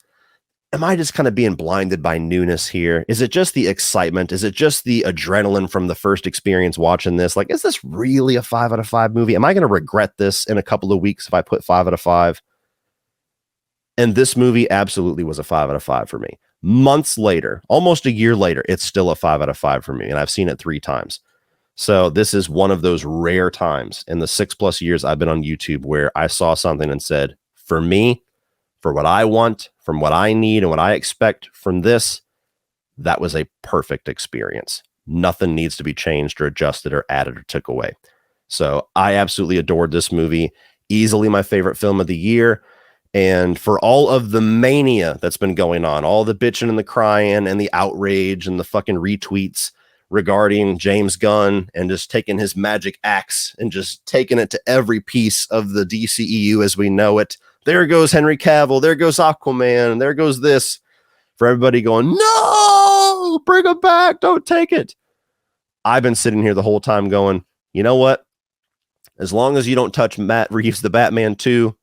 am I just kind of being blinded by newness here? Is it just the excitement? Is it just the adrenaline from the first experience watching this? Like, is this really a 5 out of 5 movie? Am I going to regret this in a couple of weeks if I put 5 out of 5? And this movie absolutely was a 5 out of 5 for me. Months later, almost a year later, it's still a 5 out of 5 for me. And I've seen it 3 times. So this is one of those rare times in the 6+ years I've been on YouTube where I saw something and said, for me, for what I want, from what I need and what I expect from this, that was a perfect experience. Nothing needs to be changed or adjusted or added or took away. So I absolutely adored this movie. Easily my favorite film of the year. And for all of the mania that's been going on, all the bitching and the crying and the outrage and the fucking retweets regarding James Gunn and just taking his magic axe and just taking it to every piece of the DCEU as we know it. There goes Henry Cavill. There goes Aquaman. There goes this. For everybody going, no, bring him back. Don't take it. I've been sitting here the whole time going, you know what? As long as you don't touch Matt Reeves, the Batman 2,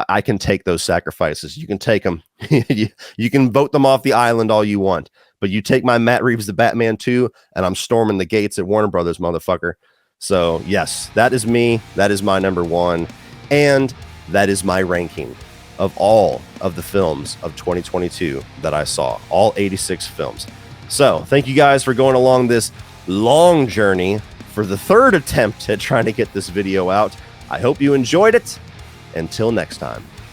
I can take those sacrifices. You can take them. You can vote them off the island all you want. But you take my Matt Reeves, the Batman 2, and I'm storming the gates at Warner Brothers, motherfucker. So, yes, that is me. That is my number 1. And that is my ranking of all of the films of 2022 that I saw. All 86 films. So, thank you guys for going along this long journey for the 3rd attempt at trying to get this video out. I hope you enjoyed it. Until next time.